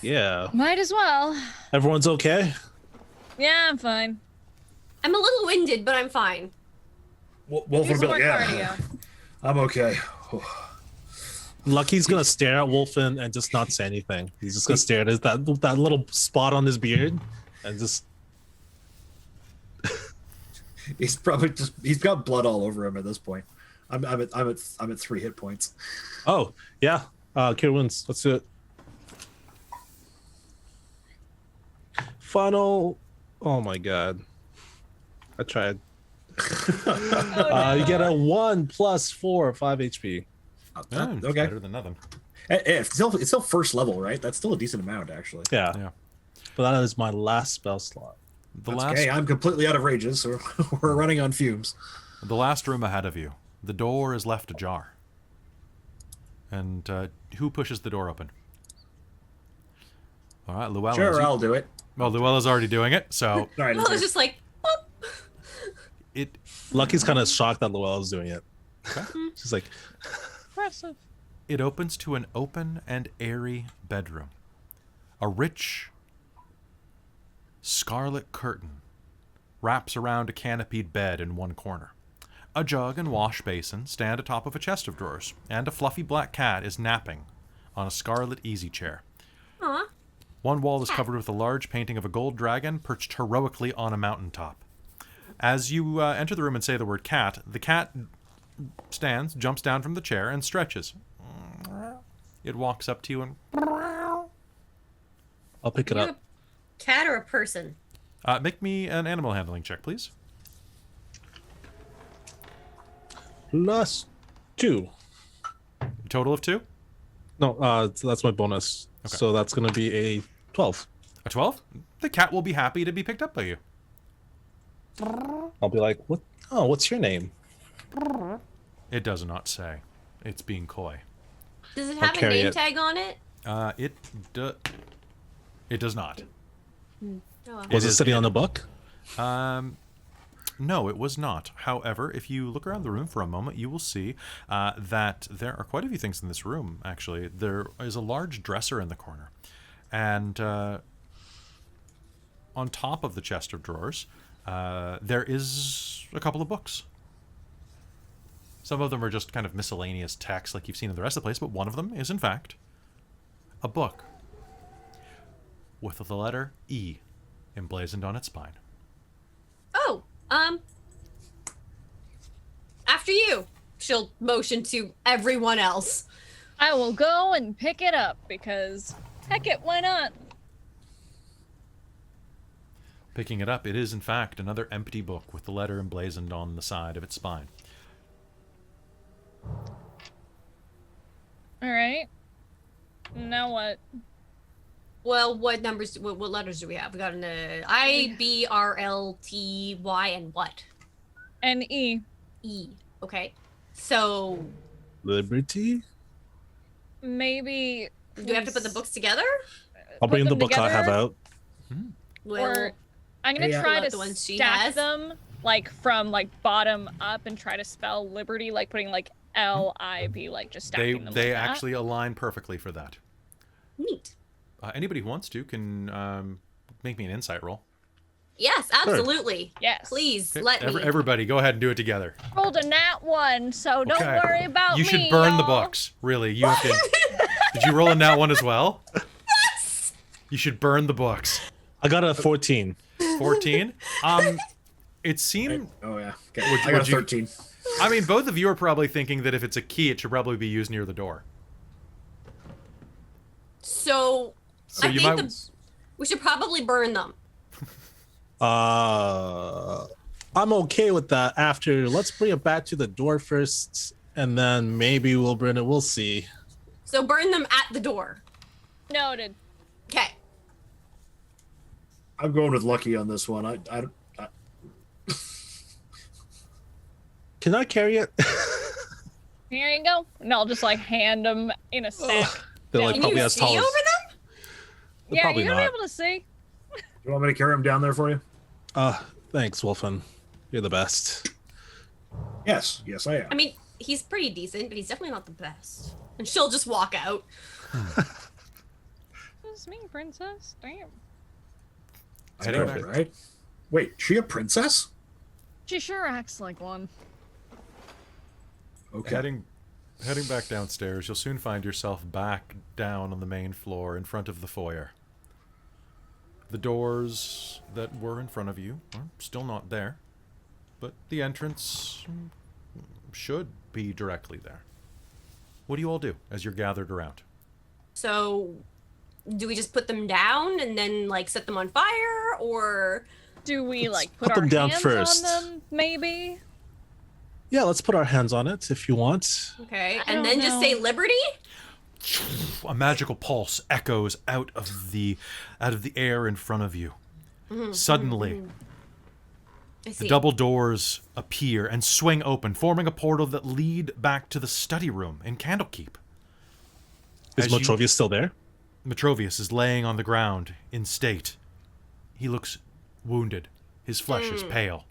Yeah. Might as well. Everyone's okay? Yeah, I'm fine. I'm a little winded, but I'm fine. Wolf Do would be some more like, yeah, cardio. I'm okay. Lucky's gonna stare at Wolfen and just not say anything. He's just gonna stare at that little spot on his beard and just He's probably he's got blood all over him at this point. I'm at 3 hit points. oh yeah. Cure wounds. Let's do it. Final. Oh my god. I tried. You get a 1 + 4, 5 HP. Oh, it's okay. better than nothing. It's still first level, right? That's still a decent amount, actually. Yeah. Yeah. But that is my last spell slot. The That's last, okay. I'm completely out of rages, so we're running on fumes. the last room ahead of you. The door is left ajar. And who pushes the door open? All right, Llewellyn. Sure, I'll do it. Well, Llewellyn's already doing it, so All right. Well, it's just like, boop. it. Lucky's kind of shocked that Llewellyn's doing it. She's like, Impressive. It opens to an open and airy bedroom. A rich scarlet curtain wraps around a canopied bed in one corner. A jug and wash basin stand atop of a chest of drawers, and a fluffy black cat is napping on a scarlet easy chair. Aw. One wall is covered with a large painting of a gold dragon perched heroically on a mountaintop. As you enter the room and say the word cat, the cat stands, jumps down from the chair, and stretches. It walks up to you and I'll pick it You up. a cat or a person? make me an animal handling check, please. +2. Total of 2? No, so that's my bonus. Okay. So that's gonna be a 12. A 12? The cat will be happy to be picked up by you. I'll be like, what? Oh, what's your name? It does not say. It's being coy. Does it I'll have a carry name it. tag on it? It does not. Oh, well. Was it is sitting in- on a book? No, it was not. However, if you look around the room for a moment, you will see that there are quite a few things in this room, actually. There is a large dresser in the corner. And on top of the chest of drawers, there is a couple of books. Some of them are just kind of miscellaneous text like you've seen in the rest of the place, but one of them is, in fact, a book with the letter E emblazoned on its spine. Oh, after you. She'll motion to everyone else. I will go and pick it up because heck it, why not? Picking it up, it is in fact another empty book with the letter emblazoned on the side of its spine. All right. Now what? Well, what numbers? What letters do we have? We got an I, B, R, L, T, Y, and what? N-E. E. Okay. So Liberty. Maybe. do we have to put the books together? I'll bring Put the them book I have together? out. Or I'm gonna Yeah. try Pull out to the ones she stack has. them like from like bottom up and try to spell liberty, like putting like L-I-B, like just They stacking them. they like that. actually align perfectly for that. Neat. Anybody who wants to can make me an insight roll. Yes, absolutely. Yes. Please Okay, let me. Everybody, go ahead and do it together. Rolled a nat 1, so don't Okay. worry about You me. should burn the y'all. books. Really, you have to. Did you roll a nat one as well? Yes. You should burn the books. I got a 14. 14. It seemed. Oh yeah. Okay. Would- I got would a you- 13. I mean, both of you are probably thinking that if it's a key, it should probably be used near the door. So, So I you think might. we should probably burn them. I'm okay with that. After, let's bring it back to the door first, and then maybe we'll burn it. We'll see. So burn them at the door. Noted. Okay. I'm going with Lucky on this one. I Can I carry it? Here you go. And I'll just like hand them in a stack. They're Yeah. like Can probably you as see tall over as. them? They're Yeah, probably you're gonna not. be able to see. you want me to carry him down there for you? Thanks, Wolfen. You're the best. Yes. Yes, I am. I mean, he's pretty decent, but he's definitely not the best. And she'll just walk out. This is me, princess. Damn. That's Heading perfect, back. right? Wait, she a princess? She sure acts like one. Okay. Heading back downstairs, you'll soon find yourself back down on the main floor in front of the foyer. The doors that were in front of you are still not there, but the entrance should be directly there. What do you all do as you're gathered around? So, do we just put them down and then like set them on fire, or Do we Let's like put put our them down hands first. on them? Maybe. Yeah, let's put our hands on it if you want. okay, I and don't then just say know. liberty? A magical pulse echoes out of the air in front of you. Suddenly, I the see. double doors appear and swing open, forming a portal that lead back to the study room in Candlekeep. Is As you- Matrovia still there? Metrovius is laying on the ground in state. He looks wounded. His flesh is pale.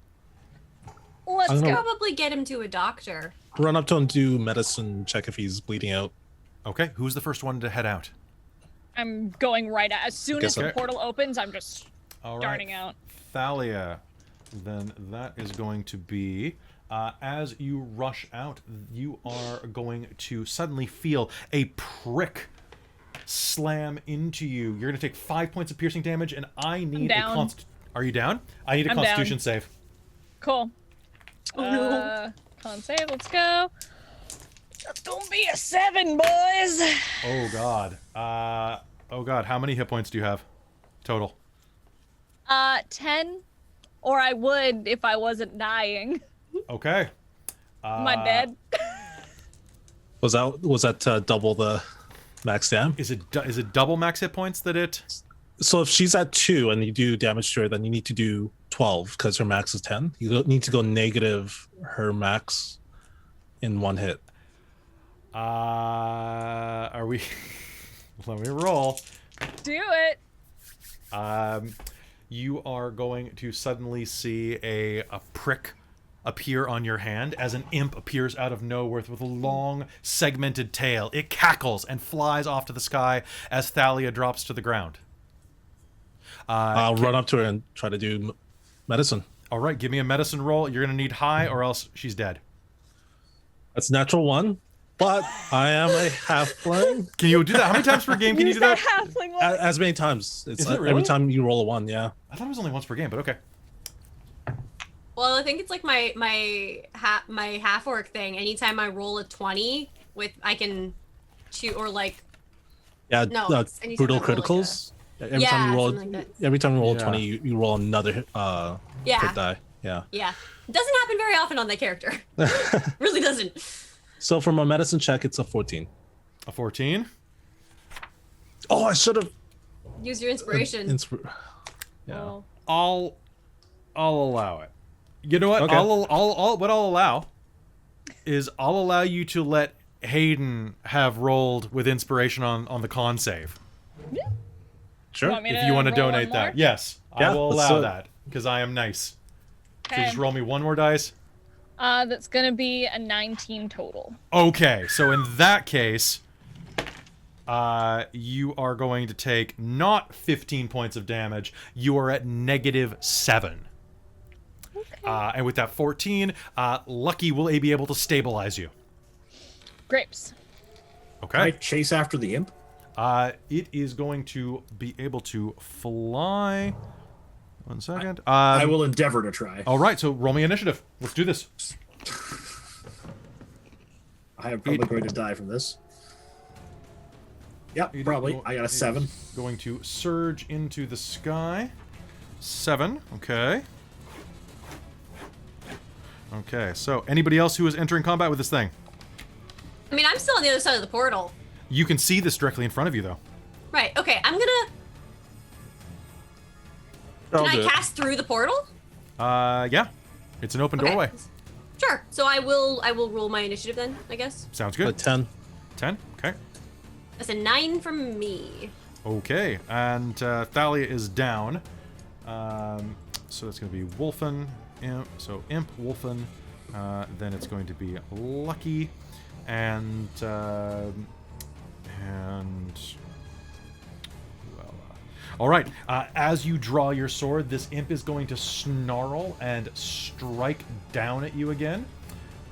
Let's I don't know. Probably get him to a doctor. Run up to him and do medicine check if he's bleeding out. Okay, who's the first one to head out? I'm going right out. As soon as Guess the so. portal opens, I'm just All right. darting out. Thalia, then that is going to be as you rush out, you are going to suddenly feel a prick slam into you. You're going to take 5 points of piercing damage, and I need a down. Are you down? I need a I'm Constitution down. save. Cool. Oh, no. Con save, let's go. That's gonna be a 7, boys. Oh God. Oh God. How many hit points do you have total? 10. Or I would if I wasn't dying. Okay. Am I dead? Was that double the max dam? Is it double max hit points that it? So if she's at 2 and you do damage to her, then you need to do 12 because her max is 10. Need to go negative her max in one hit. Are we? Let me roll. Do it. You are going to suddenly see a prick appear on your hand as an imp appears out of nowhere with a long, segmented tail. It cackles and flies off to the sky as Thalia drops to the ground. I'll run up to her and try to do medicine. All right, give me a medicine roll. You're going to need high or else she's dead. That's natural 1, but I am a halfling. Can you do that? How many times per game can you Use do that that? halfling one. As many times. It's Is it really? every time you roll a 1, yeah. I thought it was only once per game, but okay. Well, I think it's like my half orc thing. Anytime I roll a 20 with, I can shoot, or like, Yeah, No, it's anytime brutal I roll like criticals. Every Yeah, time you roll, something like every time you roll Yeah. a 20, you roll another hit yeah, die. Yeah. yeah. It doesn't happen very often on that character. Really doesn't. So from a medicine check, it's a 14. A 14. Oh, I should have Use your inspiration. Yeah. Oh. I'll allow it. You know what? Okay. What I'll allow is I'll allow you to let Hayden have rolled with inspiration on the con save. Sure. Want me If you want to roll one donate more? that. Yes, Yeah, I will let's allow do it. that because I am nice. So Okay. just roll me one more dice. That's gonna be a 19 total. Okay, so in that case, you are going to take not 15 points of damage. You are at -7. Okay. And with that 14, Lucky will be able to stabilize you. Grapes. Can I Okay. chase after the imp? It is going to be able to fly. 1 second. I will endeavor to try. All right, so roll me initiative. Let's do this. I am probably going to die from this. Yep, probably. I got a 7. Going to surge into the sky. 7. Okay. Okay, so anybody else who is entering combat with this thing? I mean, I'm still on the other side of the portal. You can see this directly in front of you, though. Right. Okay. I'm gonna. I'll Can do I it. cast through the portal? Yeah. It's an open Okay. doorway. Sure. So I will roll my initiative then, I guess. Sounds A good. 10. 10. Okay. That's a 9 from me. Okay, and Thalia is down. So that's going to be Wolfen, Imp. So Imp, Wolfen. Then it's going to be Lucky, and all right. As you draw your sword, this imp is going to snarl and strike down at you again.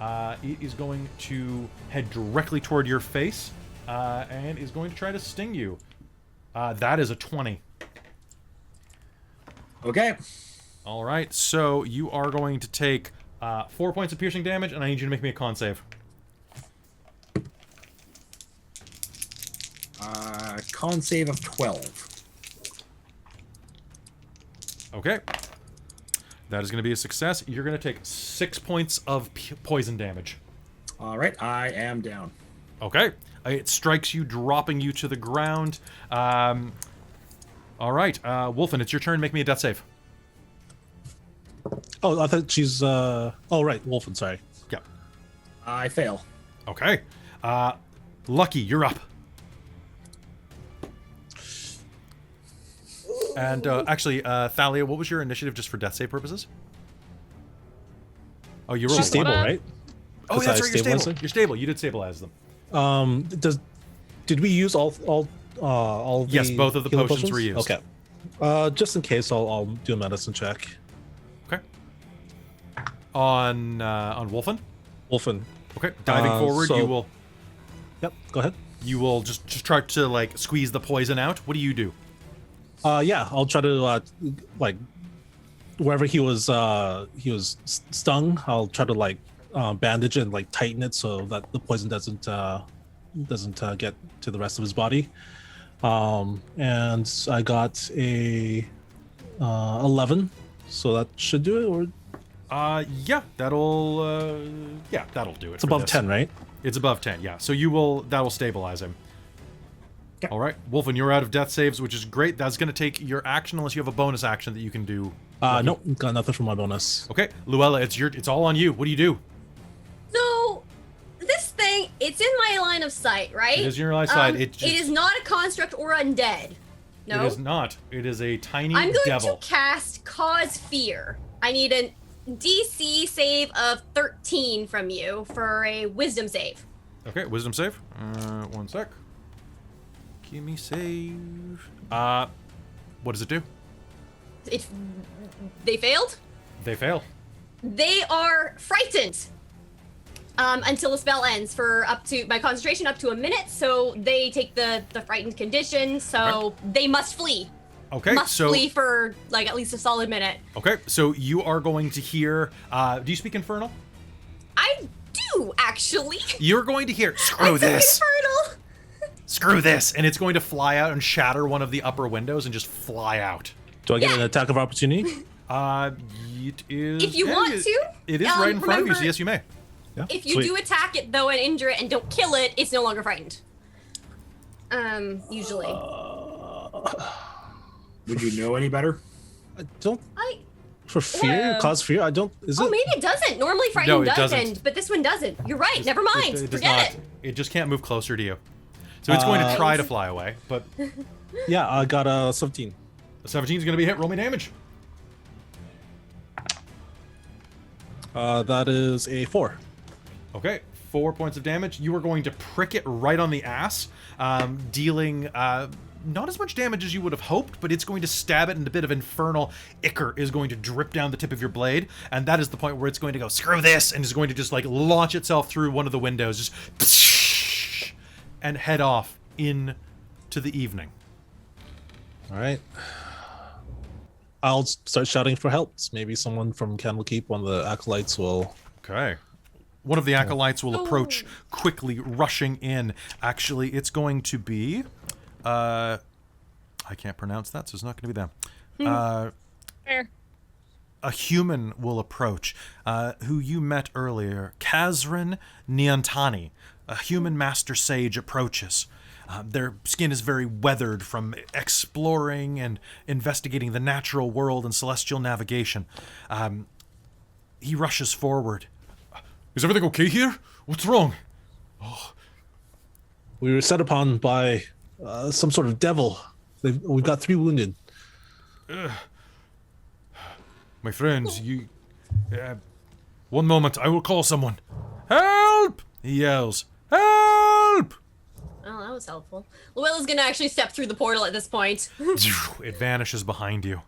It is going to head directly toward your face and is going to try to sting you. That is a 20. Okay. All right. So you are going to take 4 points of piercing damage, and I need you to make me a con save. Con save of 12. Okay. That is going to be a success. You're going to take 6 points of poison damage. All right, I am down. Okay. It strikes you, dropping you to the ground. All right. Wolfen, it's your turn. Make me a death save. Oh, I thought she's. Oh, right. Wolfen, sorry. Yeah. I fail. Okay. Lucky, you're up. And actually, Thalia, what was your initiative just for death save purposes? Oh, you rolled She's stable, one. right? Oh, Because that's I right. You're stabilized stable. her? You're stable. You did stabilize them. Did we use all the Yes, both of the healing potions were used. Okay. Just in case, I'll do a medicine check. Okay. On Wolfen. Wolfen. Okay. Diving forward, so- you will Yep. Go ahead. just try to like squeeze the poison out. What do you do? Yeah, I'll try to like wherever he was stung. I'll try to like bandage and like tighten it so that the poison doesn't get to the rest of his body. And I got a 11, so that should do it. Or Yeah, that'll do it. it's above 10, right? It's above 10, yeah. So that will stabilize him. Okay. All right, Wolfen, you're out of death saves, which is great. That's going to take your action unless you have a bonus action that you can do. Nope, got nothing for my bonus. Okay, Luella, it's all on you. What do you do? So this thing, it's in my line of sight, right? It is in your line of sight. It is not a construct or undead. No. It is not. It is a tiny I'm going devil. to cast Cause Fear. I need a DC save of 13 from you for a Wisdom save. Okay, wisdom save. 1 sec. Give me save. What does it do? They failed. They fail. They are frightened until the spell ends for my concentration up to a minute. So they take the frightened condition. So they must flee. Okay, Must so flee for like at least a solid minute. okay, so you are going to hear. Do you speak Infernal? I do actually. You're going to hear. I Screw speak this. Infernal. Screw this, and it's going to fly out and shatter one of the upper windows and just fly out. Do I get Yeah. an attack of opportunity? It is. If you want to, it is right in front of you. So remember- yes, you may. Yeah. If you sweet. do attack it though and injure it and don't kill it, it's no longer frightened. Usually. Would you know any better? I don't. I For fear, Whoa. cause fear. I don't. Is Oh, it? maybe it doesn't. Normally No, frightened it does doesn't. end, but this one doesn't. You're right. Never mind. It does Forget not. it. It just can't move closer to you. So it's going to try to fly away, but Yeah, I got a 17. the 17 is going to be hit. Roll me damage. That is a 4. Okay, 4 points of damage. You are going to prick it right on the ass, dealing not as much damage as you would have hoped, but it's going to stab it, and a bit of infernal ichor is going to drip down the tip of your blade, and that is the point where it's going to go, screw this, and is going to just like launch itself through one of the windows, just and head off into the evening. All right. I'll start shouting for help. Maybe someone from Candlekeep, one of the acolytes, will. Okay. One of the acolytes will approach quickly, rushing in. Actually, it's going to be... I can't pronounce that, so it's not going to be them. Fair. A human will approach, who you met earlier, Kazrin Niantani. A human master sage approaches. Their skin is very weathered from exploring and investigating the natural world and celestial navigation. He rushes forward. Is everything okay here? What's wrong? We were set upon by some sort of devil. We've got 3 wounded. My friends, you... one moment, I will call someone. Help! He yells. Help! Oh, that was helpful. Luella's gonna actually step through the portal at this point. It vanishes behind you.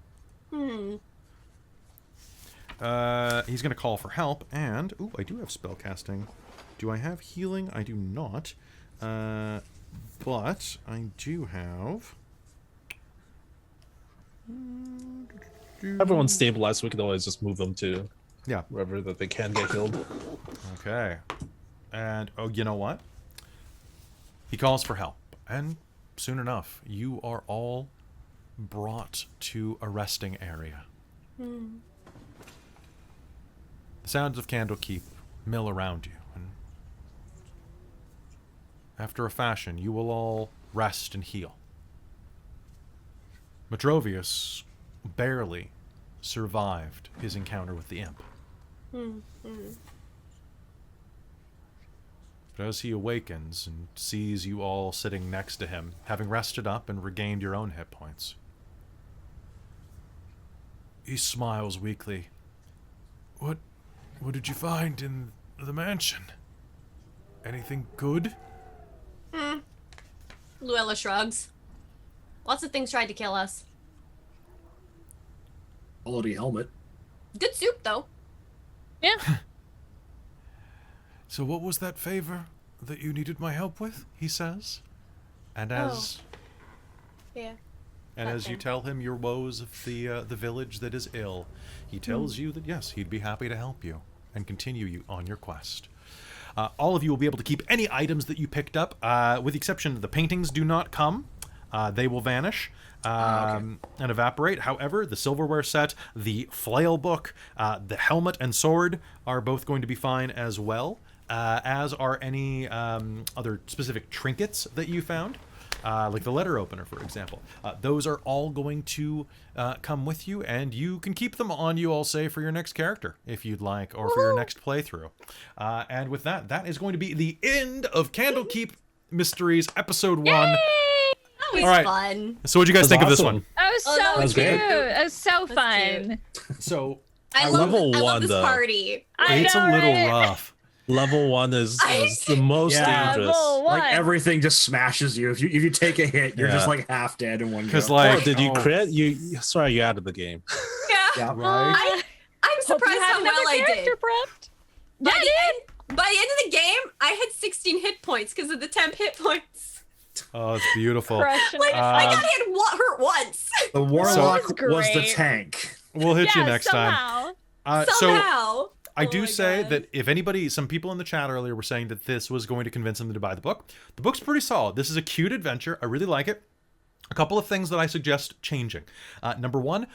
He's going to call for help, and... Ooh, I do have spellcasting. Do I have healing? I do not. But I do have... Everyone's stabilized, so we can always just move them to Yeah. wherever that they can get healed. Okay. And, oh, you know what? He calls for help. And soon enough, you are all brought to a resting area. The sounds of Candlekeep mill around you. And after a fashion, you will all rest and heal. Metrovius barely survived his encounter with the imp. But as he awakens and sees you all sitting next to him, having rested up and regained your own hit points, he smiles weakly. What did you find in the mansion? Anything good? Luella shrugs. Lots of things tried to kill us. Quality helmet. Good soup, though. Yeah. So what was that favor that you needed my help with? He says. And as Yeah. and as you tell him your woes of the village that is ill, he tells you that yes, he'd be happy to help you and continue you on your quest. All of you will be able to keep any items that you picked up, with the exception of the paintings do not come. They will vanish and evaporate. However, the silverware set, the flail book, the helmet and sword are both going to be fine as well, as are any other specific trinkets that you found. Like the letter opener, for example. Those are all going to come with you, and you can keep them on you, I'll say, for your next character, if you'd like, or for your next playthrough. And with that, that is going to be the end of Candlekeep Mysteries, Episode 1. That was All right. fun. So what'd you guys That's think of this awesome. one? That was Oh, so that was cute. great. That was so That's fun. So, I level love one, this though. party. it's a little rough. Level 1 is the most Yeah. dangerous. Level 1. Like everything just smashes you. If you take a hit, you're just Yeah. like half dead in one go. Because, like... Oh, did you crit? Sorry, you out of the game. Yeah. Yeah. Right? I'm Hope you surprised had how well another I did. character prepped. By the end of the game, I had 16 hit points because of the temp hit points. Oh, it's beautiful. Crushing Like, it. I got hurt once. The warlock was was the great. tank. We'll hit you Yeah, next time. somehow. So, Somehow. I Oh do my say God. that if anybody, some people in the chat earlier were saying that this was going to convince them to buy the book. The book's pretty solid. This is a cute adventure. I really like it. A couple of things that I suggest changing. Number one,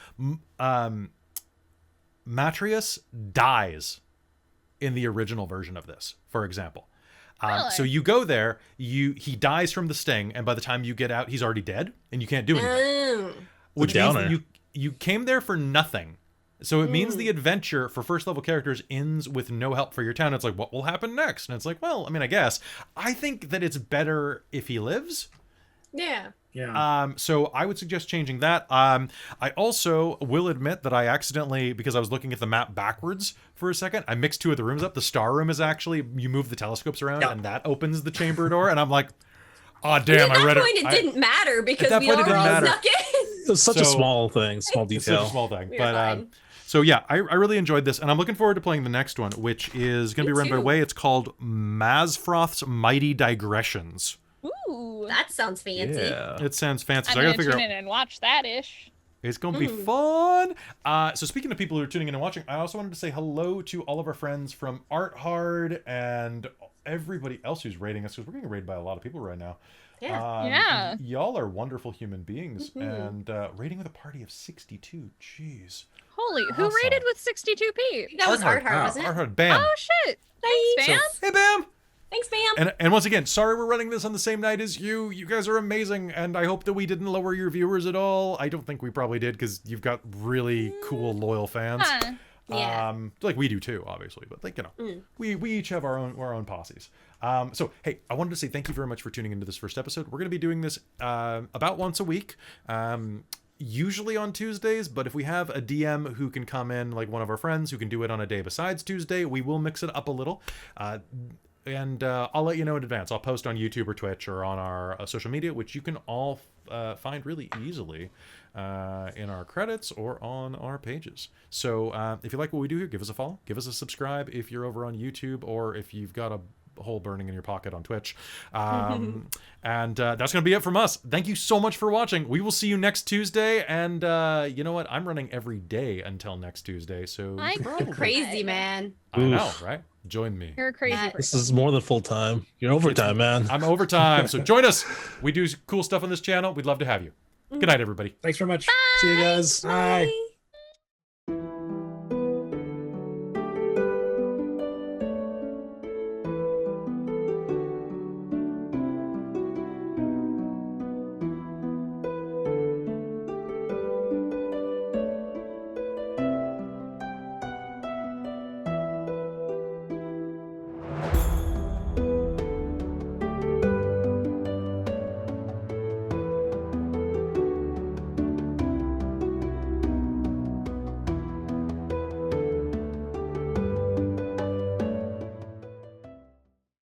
Matrius dies in the original version of this, for example. Really? So you go there, he dies from the sting, and by the time you get out, he's already dead, and you can't do anything. which means that downer. you came there for nothing. So it means the adventure for first level characters ends with no help for your town. It's like, what will happen next? And it's like, well, I mean, I guess. I think that it's better if he lives. Yeah. Yeah. So I would suggest changing that. I also will admit that I accidentally, because I was looking at the map backwards for a second, I mixed two of the rooms up. The star room is actually, you move the telescopes around and that opens the chamber door. And I'm like, oh, damn, At I read that point, it. it didn't matter because that we point, it didn't already matter. snuck in. It was such a small thing, small It's such detail. a small thing. We were But fine. so yeah, I really enjoyed this, and I'm looking forward to playing the next one, which is going to be run by too. Wei. It's called Mazfroth's Mighty Digressions. Ooh. That sounds fancy. Yeah. It sounds fancy. I'm So I gonna got to figure tune out. in and watch that ish. It's going to be fun. So speaking of people who are tuning in and watching, I also wanted to say hello to all of our friends from Art Hard and everybody else who's rating us, because we're getting rated by a lot of people right now. Yeah. Yeah. Y'all are wonderful human beings, and rating with a party of 62. Jeez. Holy, who Awesome. rated with 62p? That was Art Art Hard, Hard. wasn't Art it? Hard, bam. Oh shit! Thanks, So, man. hey, bam. Thanks, Bam. And once again, sorry we're running this on the same night as you. You guys are amazing, and I hope that we didn't lower your viewers at all. I don't think we probably did, because you've got really cool, loyal fans. Huh. Yeah. Like we do too, obviously, but like, you know, we each have our own posses. So hey, I wanted to say thank you very much for tuning into this first episode. We're going to be doing this about once a week. Usually on Tuesdays, but if we have a DM who can come in, like one of our friends who can do it on a day besides Tuesday, we will mix it up a little. And I'll let you know in advance. I'll post on YouTube or Twitch or on our social media, which you can all find really easily in our credits or on our pages. So if you like what we do here, give us a follow, give us a subscribe if you're over on YouTube, or if you've got a hole burning in your pocket on Twitch. And that's going to be it from us. Thank you so much for watching. We will see you next Tuesday. And you know what? I'm running every day until next Tuesday. So I probably- Crazy, man. I know, right? Join me. You're a crazy That- This person. is more than full time. You're overtime, man. I'm overtime, so join us. We do cool stuff on this channel. We'd love to have you. Good night, everybody. Thanks very much. See you guys. Bye. Bye.